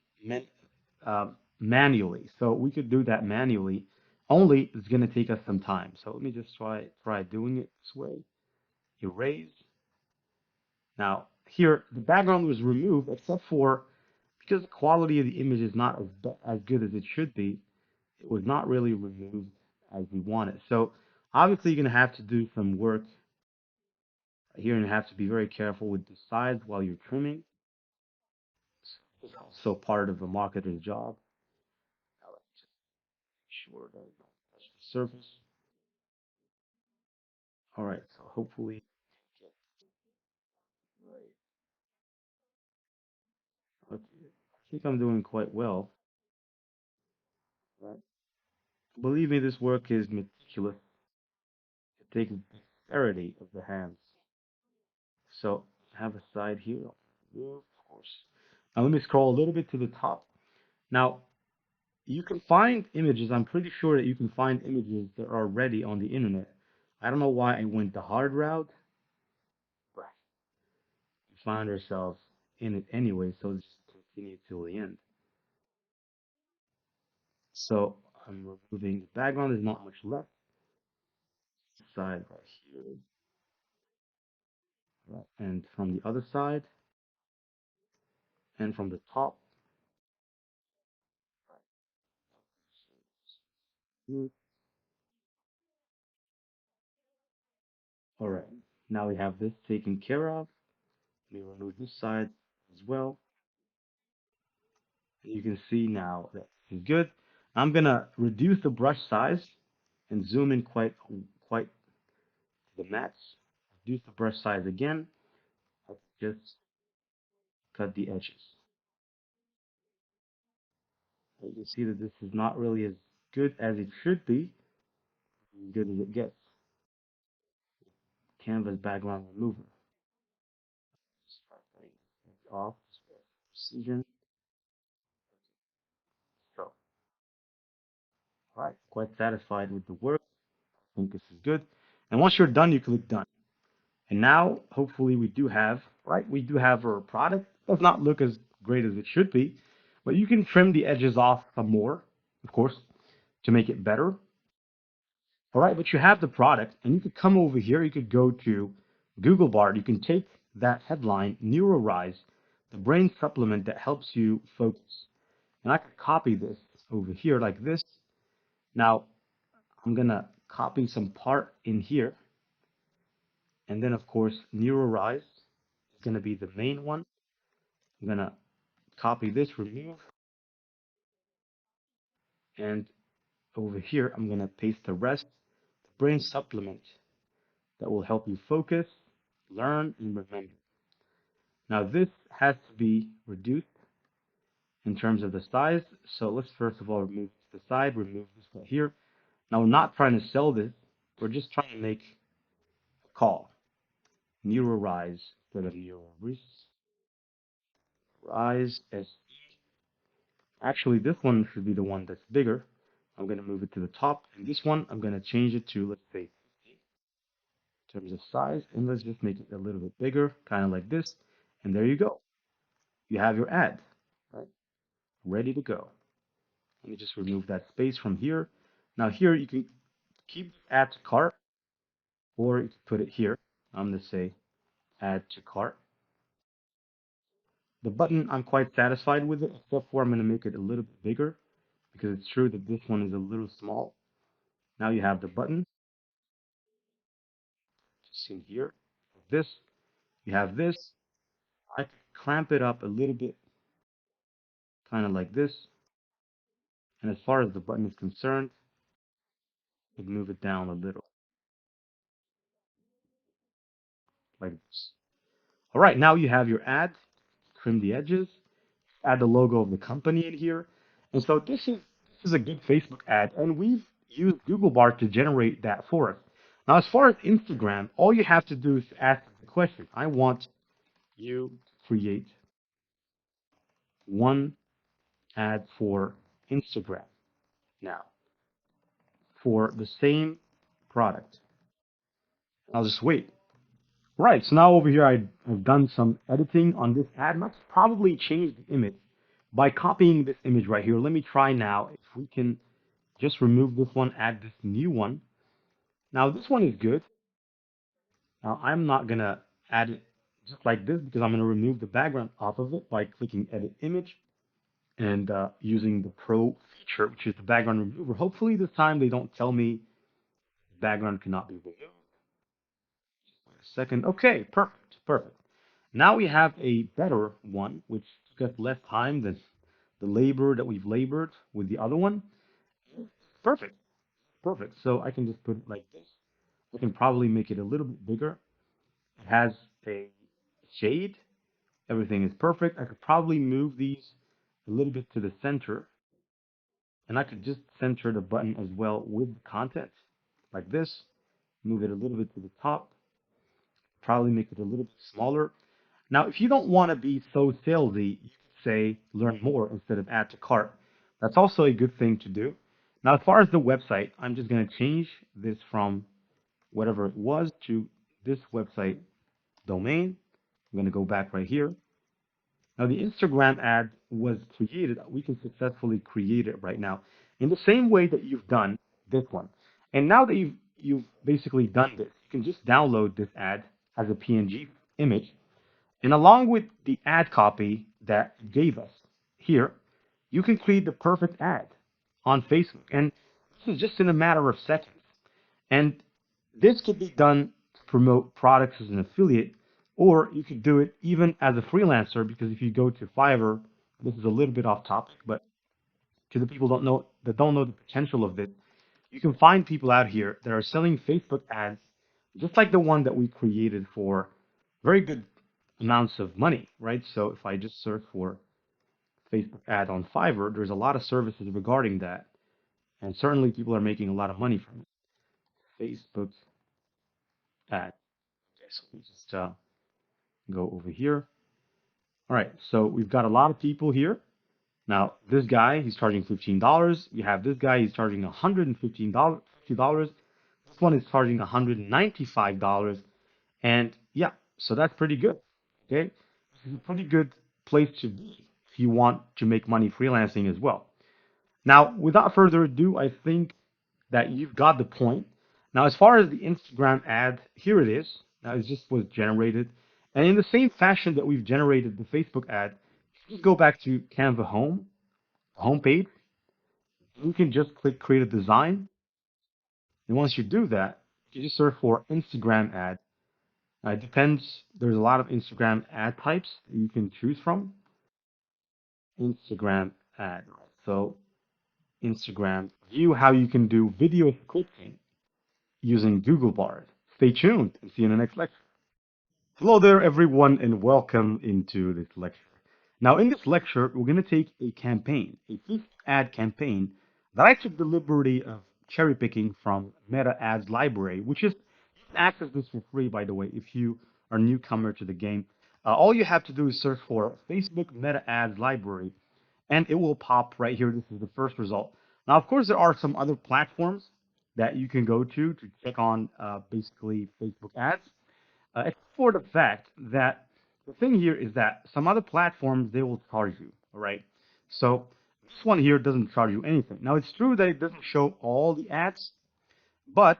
manually. So we could do that manually. Only it's going to take us some time. So let me just try doing it this way. Erase. Now here the background was removed, except for because the quality of the image is not as good as it should be. It was not really removed as we wanted. So obviously you're going to have to do some work here and you have to be very careful with the size while you're trimming. It's also part of a marketer's job. Now let's just make sure that I don't touch the surface. All right, so hopefully get right. Okay, I think I'm doing quite well. Right? Believe me, this work is meticulous. It takes dexterity of the hands. So I have a side here, of course. Now let me scroll a little bit to the top. Now you can find images. I'm pretty sure that you can find images that are already on the internet. I don't know why I went the hard route, but we find ourselves in it anyway, so let's just continue till the end. So I'm removing the background. There's not much left. Side right here, right, and from the other side, and from the top. Right. All right. Now we have this taken care of. Let me remove this side as well. And you can see now that this is good. I'm gonna reduce the brush size and zoom in quite to the max. Reduce the brush size again. I'll just cut the edges. You can see that this is not really as good as it should be, as good as it gets. Canvas background remover. Start cutting things off. Precision. So, all right, quite satisfied with the work. I think this is good. And once you're done, you click done. And now, hopefully, we do have our product. Does not look as great as it should be, but you can trim the edges off some more, of course, to make it better. All right, but you have the product, and you could come over here. You could go to Google Bard. You can take that headline, Neurorise, the brain supplement that helps you focus. And I could copy this over here like this. Now, I'm going to copy some part in here. And then, of course, Neurorise is going to be the main one. I'm going to copy this, remove, and over here, I'm going to paste the rest, the brain supplement that will help you focus, learn, and remember. Now, this has to be reduced in terms of the size. So let's first of all remove the side, remove this right here. Now, we're not trying to sell this. We're just trying to make call. Neuro rise instead of neuro rise as actually this one should be the one that's bigger. I'm going to move it to the top, and this one I'm going to change it to, let's say, in terms of size, and let's just make it a little bit bigger, kind of like this, and there you go. You have your ad, right, ready to go. Let me just remove that space from here. Now here you can keep add to cart, or you can put it here. I'm going to say add to cart. The button, I'm quite satisfied with it, except for I'm going to make it a little bit bigger because it's true that this one is a little small. Now you have the button, just in here. This, you have this. I could clamp it up a little bit, kind of like this. And as far as the button is concerned, I can move it down a little, like this. All right, now you have your ad. Trim the edges, add the logo of the company in here. And so this is a good Facebook ad, and we've used Google Bard to generate that for us. Now, as far as Instagram, all you have to do is ask the question. I want you to create one ad for Instagram now for the same product. I'll just wait. Right, so now over here I've done some editing on this ad. Let's probably change the image by copying this image right here. Let me try now if we can just remove this one, add this new one. Now this one is good. Now I'm not gonna add it just like this because I'm gonna remove the background off of it by clicking edit image and using the pro feature, which is the background remover. Hopefully this time they don't tell me the background cannot be removed. Wait a second. Okay, perfect, perfect. Now we have a better one, which took us less time than the labor that we've labored with the other one. Perfect, perfect. So I can just put it like this. I can probably make it a little bit bigger. It has a shade. Everything is perfect. I could probably move these a little bit to the center, and I could just center the button as well with the content, like this. Move it a little bit to the top. Probably make it a little bit smaller. Now, if you don't want to be so salesy, you could say learn more instead of add to cart. That's also a good thing to do. Now, as far as the website, I'm just going to change this from whatever it was to this website domain. I'm going to go back right here. Now, the Instagram ad was created. We can successfully create it right now in the same way that you've done this one. And now that you've basically done this, you can just download this ad as a PNG image. And along with the ad copy that you gave us here, you can create the perfect ad on Facebook. And this is just in a matter of seconds. And this could be done to promote products as an affiliate, or you could do it even as a freelancer, because if you go to Fiverr, this is a little bit off topic, but to the people that don't know the potential of this, you can find people out here that are selling Facebook ads just like the one that we created for very good amounts of money, right? So if I just search for Facebook ad on Fiverr, there's a lot of services regarding that, and certainly people are making a lot of money from it. Facebook ad. Okay, so let me just go over here. All right, so we've got a lot of people here. Now, this guy, he's charging $15. You have this guy, he's charging $115. This one is charging $195. And yeah, so that's pretty good. Okay, this is a pretty good place to be if you want to make money freelancing as well. Now, without further ado, I think that you've got the point. Now, as far as the Instagram ad, here it is. Now, it just was generated. And in the same fashion that we've generated the Facebook ad, just go back to Canva home page. You can just click create a design. And once you do that, you just search for Instagram ad. It depends. There's a lot of Instagram ad types that you can choose from. Instagram ad. So Instagram, view how you can do video scripting using Google Bard. Stay tuned and see you in the next lecture. Hello there, everyone, and welcome into this lecture. Now, in this lecture, we're going to take a campaign, a Facebook ad campaign that I took the liberty of cherry picking from Meta Ads Library, which is can access this for free, by the way, if you are a newcomer to the game. All you have to do is search for Facebook Meta Ads Library, and it will pop right here. This is the first result. Now, of course, there are some other platforms that you can go to check on basically Facebook ads. Except for the fact that the thing here is that some other platforms they will charge you, all right? So this one here doesn't charge you anything. Now it's true that it doesn't show all the ads, but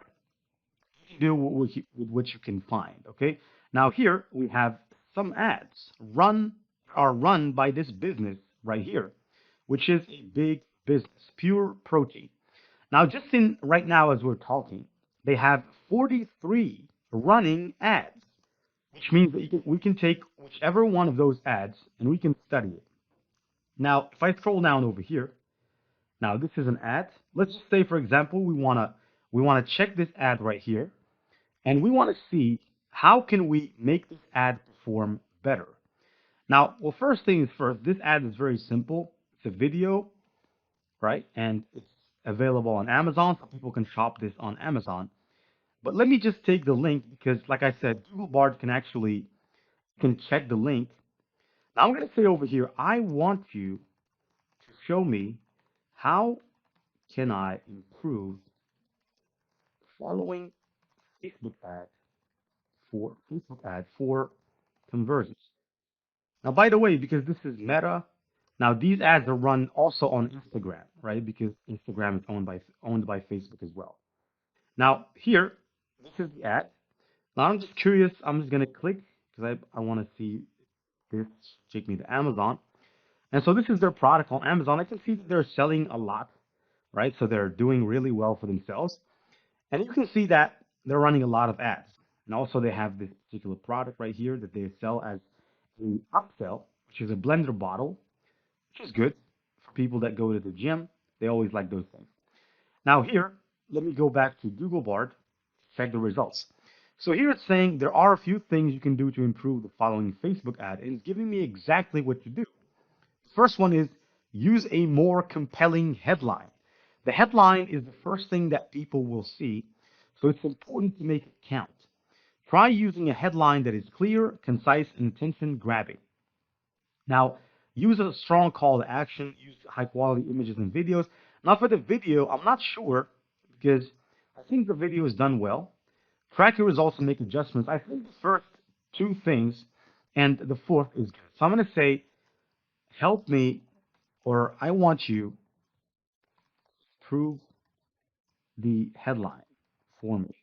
you can do with what you can find, okay? Now here we have some ads run by this business right here, which is a big business, Pure Protein. Now just in right now as we're talking, they have 43 running ads, which means that we can take whichever one of those ads and we can study it. Now, if I scroll down over here, now this is an ad. Let's just say, for example, we wanna check this ad right here, and we want to see how can we make this ad perform better. Now, well, first thing is first, this ad is very simple. It's a video, right? And it's available on Amazon, so people can shop this on Amazon. But let me just take the link because, like I said, Google Bard can check the link. Now I'm going to say over here, I want you to show me how can I improve following Facebook ad for conversions. Now, by the way, because this is Meta, now these ads are run also on Instagram, right? Because Instagram is owned by Facebook as well. Now here, this is the ad. Now I'm just curious. I'm just gonna click because I want to see this. Take me to Amazon. And so this is their product on Amazon. I can see that they're selling a lot, right? So they're doing really well for themselves. And you can see that they're running a lot of ads. And also they have this particular product right here that they sell as an upsell, which is a blender bottle, which is good for people that go to the gym. They always like those things. Now here, let me go back to Google Bard, check the results. So here it's saying there are a few things you can do to improve the following Facebook ad, and it's giving me exactly what to do. First one is use a more compelling headline. The headline is the first thing that people will see, so it's important to make it count. Try using a headline that is clear, concise, and attention grabbing. Now, use a strong call to action, use high quality images and videos. Now, for the video, I'm not sure because I think the video is done well. Track your results and make adjustments. I think the first two things and the fourth is good. So I'm going to say, help me, or I want you to prove the headline for me.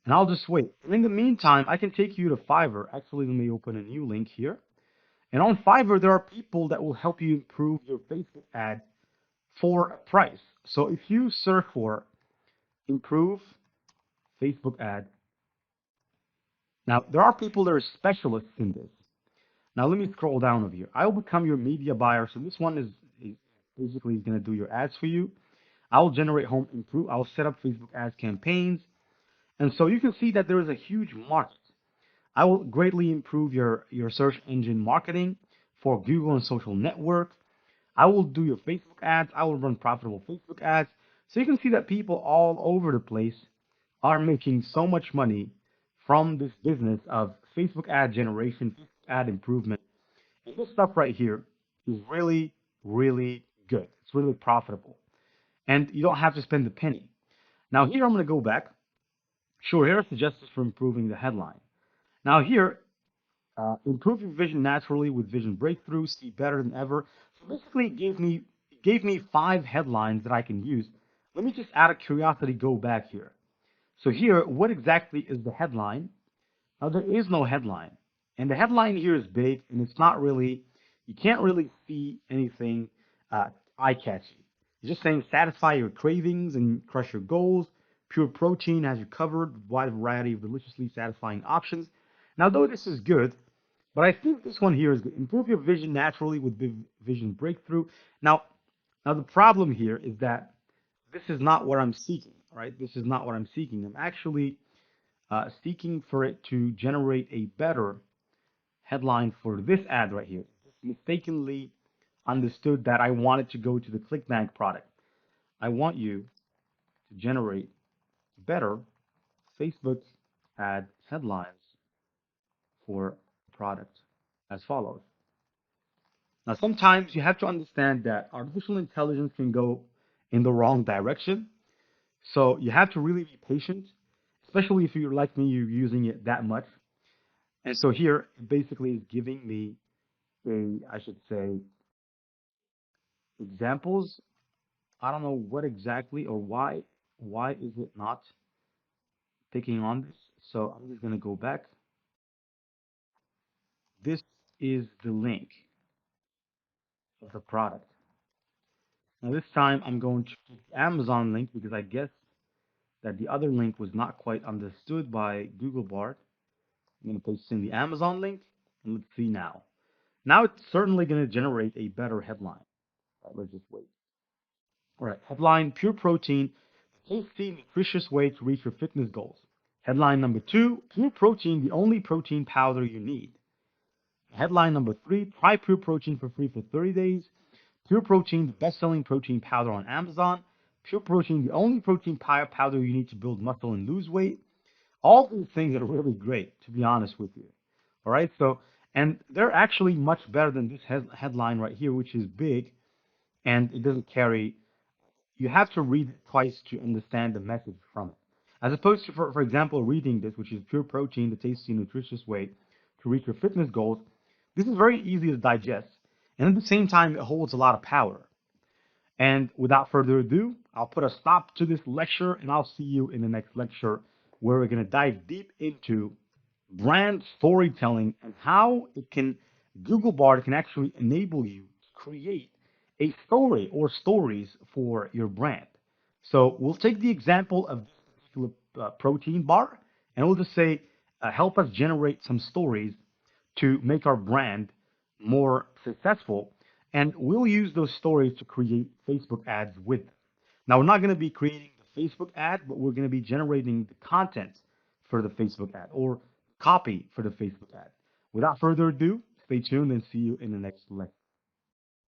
And I'll just wait. And in the meantime, I can take you to Fiverr. Actually, let me open a new link here. And on Fiverr, there are people that will help you improve your Facebook ad for a price. So if you search for improve Facebook ad, now there are people that are specialists in this. Now let me scroll down over here. I will become your media buyer. So this one is basically going to do your ads for you. I will generate home improve. I'll set up Facebook ads campaigns. And so you can see that there is a huge market. I will greatly improve your search engine marketing for Google and social network. I will do your Facebook ads. I will run profitable Facebook ads. So you can see that people all over the place are making so much money from this business of Facebook ad generation, Facebook ad improvement. And this stuff right here is really, really good. It's really profitable. And you don't have to spend a penny. Now here I'm going to go back. Sure, here are suggestions for improving the headline. Now here, improve your vision naturally with vision breakthrough, see better than ever. So basically, it gave me 5 headlines that I can use. Let me just out of curiosity go back here. So here, what exactly is the headline? Now there is no headline, and the headline here is big, and it's not really. You can't really see anything eye-catchy. It's just saying satisfy your cravings and crush your goals. Pure Protein has you covered, wide variety of deliciously satisfying options. Now, though this is good, but I think this one here is good. Improve your vision naturally with vision breakthrough. Now the problem here is that this is not what I'm seeking, right? This is not what I'm seeking. I'm actually seeking for it to generate a better headline for this ad right here. Just mistakenly understood that I wanted to go to the ClickBank product. I want you to generate better Facebook ad headlines for product as follows. Now, sometimes you have to understand that artificial intelligence can go in the wrong direction. So you have to really be patient, especially if you're like me, you're using it that much. And so here, it basically is giving me I should say, examples. I don't know what exactly or why is it not picking on this. So I'm just going to go back. This is the link of the product. Now this time I'm going to pick the Amazon link because I guess that the other link was not quite understood by Google Bard. I'm going to paste in the Amazon link and let's see now. Now it's certainly going to generate a better headline. All right, let's just wait. All right, headline, pure protein, tasty, nutritious way to reach your fitness goals. Headline number 2, pure protein, the only protein powder you need. Headline number 3, try pure protein for free for 30 days. Pure protein, the best-selling protein powder on Amazon. Pure protein, the only protein powder you need to build muscle and lose weight. All these things are really great, to be honest with you. All right, so, and they're actually much better than this headline right here, which is big, and it doesn't carry, you have to read it twice to understand the message from it. As opposed to, for example, reading this, which is pure protein, the tasty, nutritious way to reach your fitness goals, this is very easy to digest, and at the same time, it holds a lot of power. And without further ado, I'll put a stop to this lecture and I'll see you in the next lecture where we're going to dive deep into brand storytelling and how Google Bard can actually enable you to create a story or stories for your brand. So we'll take the example of this particular protein bar and we'll just say, help us generate some stories to make our brand more successful. And we'll use those stories to create Facebook ads with them. Now, we're not going to be creating the Facebook ad, but we're going to be generating the content for the Facebook ad or copy for the Facebook ad. Without further ado, stay tuned and see you in the next lecture.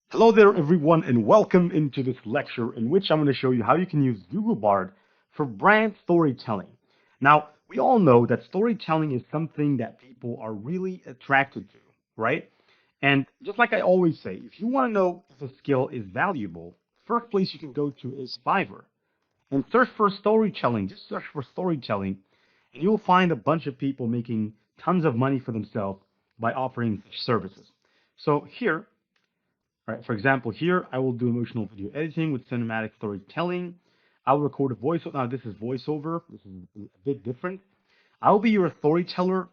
Hello there, everyone, and welcome into this lecture in which I'm going to show you how you can use Google Bard for brand storytelling. Now, we all know that storytelling is something that people are really attracted to, right? And just like I always say, if you want to know if a skill is valuable, first place you can go to is Fiverr and search for storytelling. Just search for storytelling, and you'll find a bunch of people making tons of money for themselves by offering such services. So here, right, for example, here I will do emotional video editing with cinematic storytelling. I'll record a voiceover. Now this is voiceover. This is a bit different. I'll be your storyteller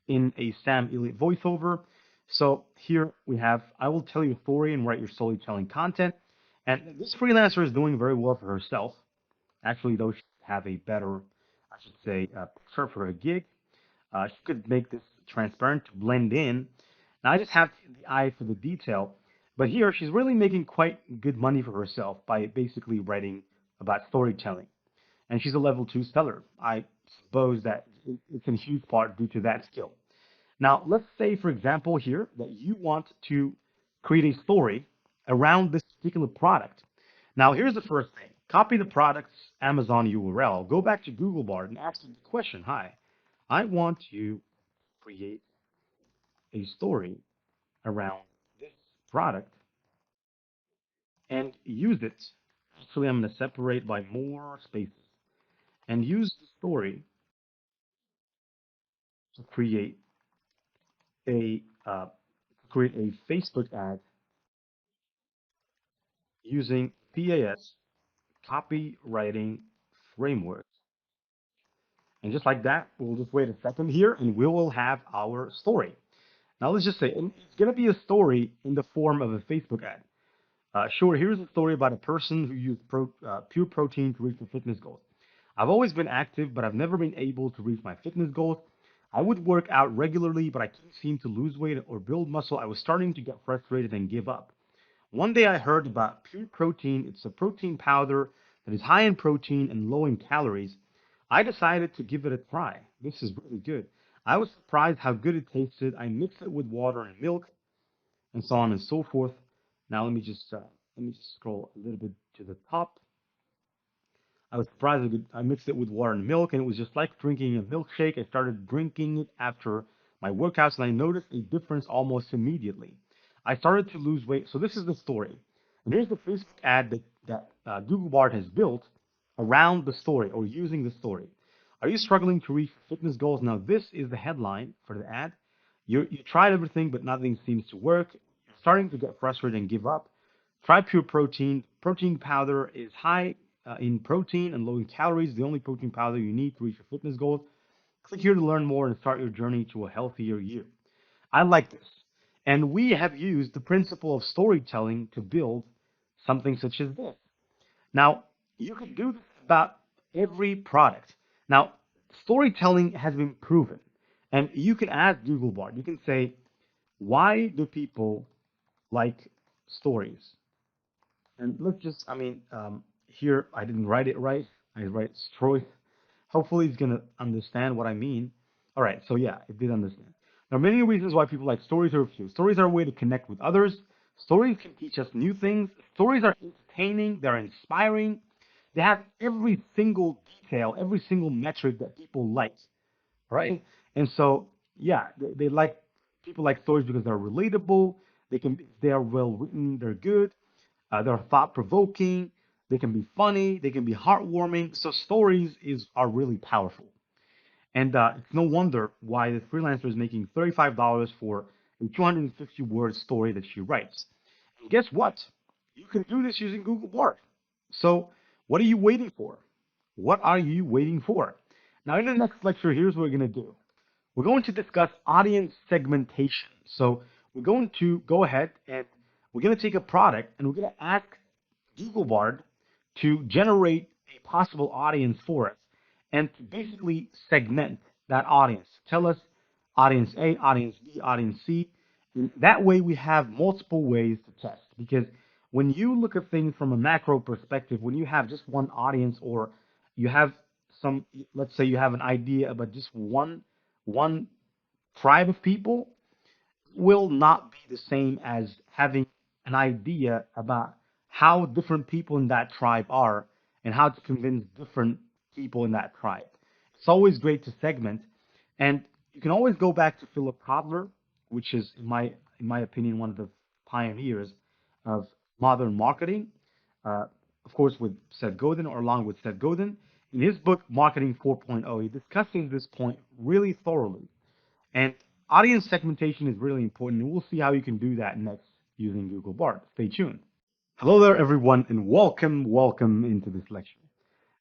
in a Sam Elliott voiceover. So here we have, I will tell you a story and write your storytelling content. And this freelancer is doing very well for herself. Actually, though, she should have a better, I should say, picture for a gig. She could make this transparent to blend in. Now, I just have the eye for the detail. But here, she's really making quite good money for herself by basically writing about storytelling. And she's a level 2 seller. I suppose that it's in huge part due to that skill. Now, let's say, for example, here that you want to create a story around this particular product. Now, here's the first thing. Copy the product's Amazon URL. Go back to Google Bard and ask the question, hi, I want to create a story around this product and use it. Actually, I'm going to separate by more spaces and use the story to a uh, create a Facebook ad using PAS copywriting framework. And just like that, we'll just wait a second here and we will have our story. Now let's just say, and it's going to be a story in the form of a Facebook ad. Sure, here's a story about a person who used pure protein to reach their fitness goals. I've always been active, but I've never been able to reach my fitness goals. I would work out regularly, but I couldn't seem to lose weight or build muscle. I was starting to get frustrated and give up. One day I heard about pure protein. It's a protein powder that is high in protein and low in calories. I decided to give it a try. This is really good. I was surprised how good it tasted. I mixed it with water and milk and so on and so forth. Now let me just scroll a little bit to the top. I was surprised. I mixed it with water and milk, and it was just like drinking a milkshake. I started drinking it after my workouts, and I noticed a difference almost immediately. I started to lose weight. So this is the story. And here's the Facebook ad that Google Bard has built around the story or using the story. Are you struggling to reach fitness goals? Now, this is the headline for the ad. You tried everything, but nothing seems to work. You're starting to get frustrated and give up. Try pure protein. Protein powder is high in protein and low in calories. The only protein powder you need to reach your fitness goals. Click here to learn more and start your journey to a healthier you. I like this. And we have used the principle of storytelling to build something such as this. Now, you could do this about every product. Now, storytelling has been proven. And you can ask Google Bard, you can say, why do people like stories? And let's just, here I didn't write it right. I write story. Hopefully, he's gonna understand what I mean. All right, so yeah, it did understand. There are many reasons why people like stories or a few. Stories are a way to connect with others. Stories can teach us new things. Stories are entertaining. They're inspiring. They have every single detail, every single metric that people like, right? And so, yeah, they like people like stories because they're relatable. They are well written. They're good. They're thought provoking. They can be funny. They can be heartwarming. So stories are really powerful. And it's no wonder why the freelancer is making $35 for a 250 word story that she writes. And guess what? You can do this using Google Bard. So what are you waiting for? What are you waiting for? Now, in the next lecture, here's what we're going to do. We're going to discuss audience segmentation. So we're going to go ahead and we're going to take a product and we're going to ask Google Bard to generate a possible audience for us and to basically segment that audience. Tell us audience A, audience B, audience C. And that way we have multiple ways to test because when you look at things from a macro perspective, when you have just one audience or you have some, let's say you have an idea about just one tribe of people, will not be the same as having an idea about how different people in that tribe are and how to convince different people in that tribe. It's always great to segment, and you can always go back to Philip Kotler, which is, in my opinion, one of the pioneers of modern marketing. Of course, with Seth Godin or along with Seth Godin. In his book, Marketing 4.0, he discusses this point really thoroughly. And audience segmentation is really important, and we'll see how you can do that next using Google Bard. Stay tuned. Hello there, everyone, and welcome into this lecture.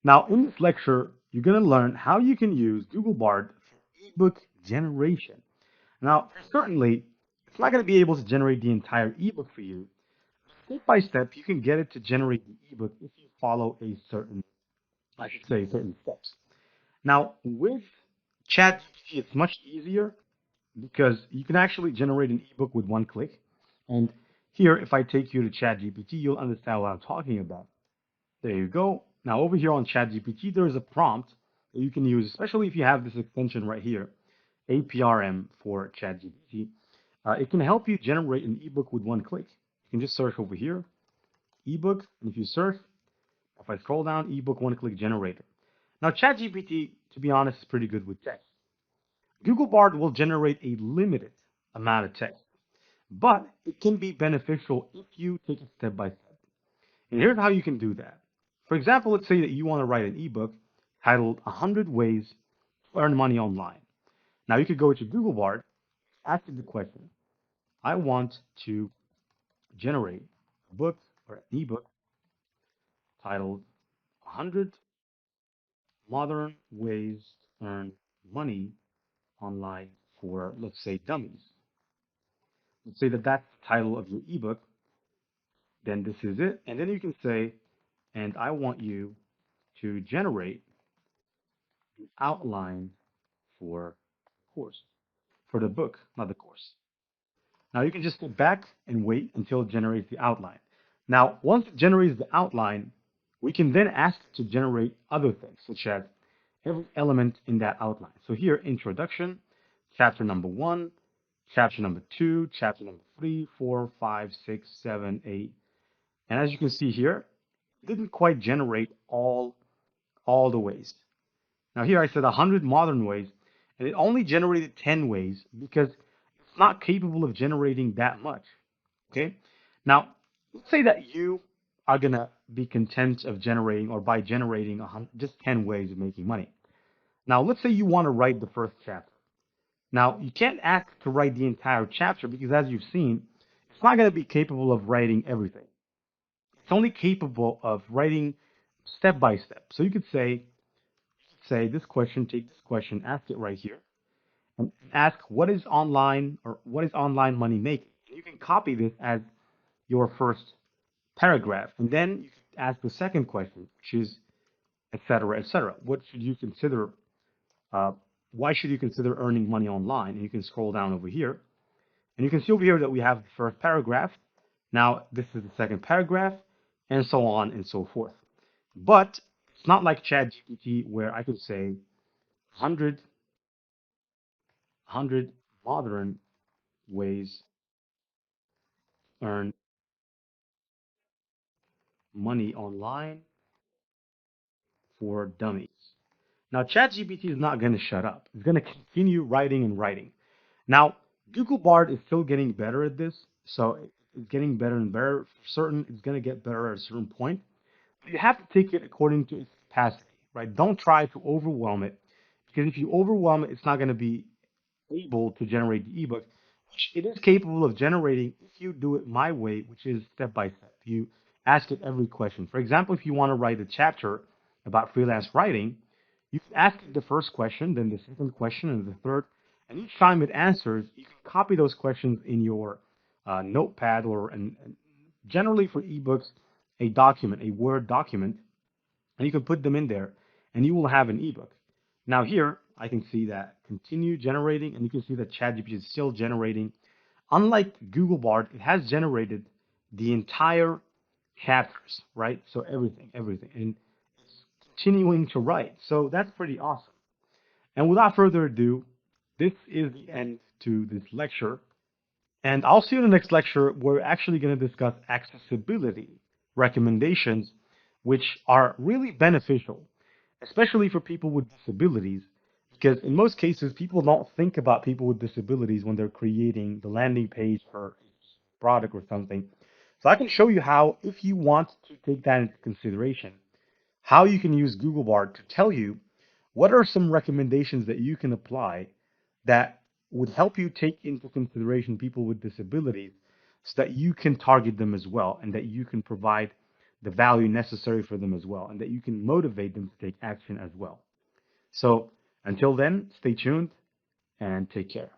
Now, in this lecture, you're going to learn how you can use Google Bard for ebook generation. Now, certainly, it's not going to be able to generate the entire ebook for you. Step by step, you can get it to generate the ebook if you follow I should say, certain steps. Now, with ChatGPT, it's much easier because you can actually generate an ebook with one click. And here, if I take you to ChatGPT, you'll understand what I'm talking about. There you go. Now, over here on ChatGPT, there is a prompt that you can use, especially if you have this extension right here, APRM for ChatGPT. It can help you generate an ebook with one click. You can just search over here, ebook, and if you search, if I scroll down, ebook one click generator. Now, ChatGPT, to be honest, is pretty good with text. Google Bard will generate a limited amount of text, but it can be beneficial if you take it step by step. And here's how you can do that. For example, let's say that you want to write an ebook titled 100 Ways to Earn Money Online. Now you could go to Google Bard, ask it the question, I want to generate a book or an ebook titled 100 Modern Ways to Earn Money Online for, let's say, dummies. Let's say that that's the title of your ebook. Then this is it. And then you can say, and I want you to generate an outline for the course, for the book, not the course. Now you can just sit back and wait until it generates the outline. Now, once it generates the outline, we can then ask it to generate other things, such as every element in that outline. So here, introduction, chapter number 1, chapter number 2, chapter number 3, 4, 5, 6, 7, 8. And as you can see here, it didn't quite generate all all the ways. Now here I said 100 modern ways, and it only generated 10 ways because it's not capable of generating that much. Okay? Now, let's say that you are gonna be content of generating or by generating just 10 ways of making money. Now, let's say you want to write the first chapter. Now, you can't ask to write the entire chapter because, as you've seen, it's not going to be capable of writing everything. It's only capable of writing step by step. So you could say this question, take this question, ask it right here, and ask what is online or what is online money making. You can copy this as your first paragraph, and then you can ask the second question, which is et cetera, et cetera. What should you consider uh, why should you consider earning money online? And you can scroll down over here, and you can see over here that we have the first paragraph. Now, this is the second paragraph, and so on and so forth. But it's not like ChatGPT where I could say 100 modern ways earn money online for dummies. Now, ChatGPT is not going to shut up. It's going to continue writing and writing. Now, Google Bard is still getting better at this, so it's getting better and better. For certain, it's going to get better at a certain point. But you have to take it according to its capacity, right? Don't try to overwhelm it, because if you overwhelm it, it's not going to be able to generate the ebook, which it is capable of generating if you do it my way, which is step by step. You ask it every question. For example, if you want to write a chapter about freelance writing, you can ask it the first question, then the second question, and the third. And each time it answers, you can copy those questions in your notepad or generally for ebooks, a document, a Word document, and you can put them in there, and you will have an ebook. Now here, I can see that continue generating, and you can see that ChatGPT is still generating. Unlike Google Bard, it has generated the entire chapters, right? So everything, and it's continuing to write. So that's pretty awesome. And without further ado, this is the end to this lecture. And I'll see you in the next lecture. We're actually going to discuss accessibility recommendations, which are really beneficial, especially for people with disabilities, because in most cases, people don't think about people with disabilities when they're creating the landing page for a product or something. So I can show you how, if you want to take that into consideration, how you can use Google Bard to tell you what are some recommendations that you can apply that would help you take into consideration people with disabilities so that you can target them as well and that you can provide the value necessary for them as well and that you can motivate them to take action as well. So until then, stay tuned and take care.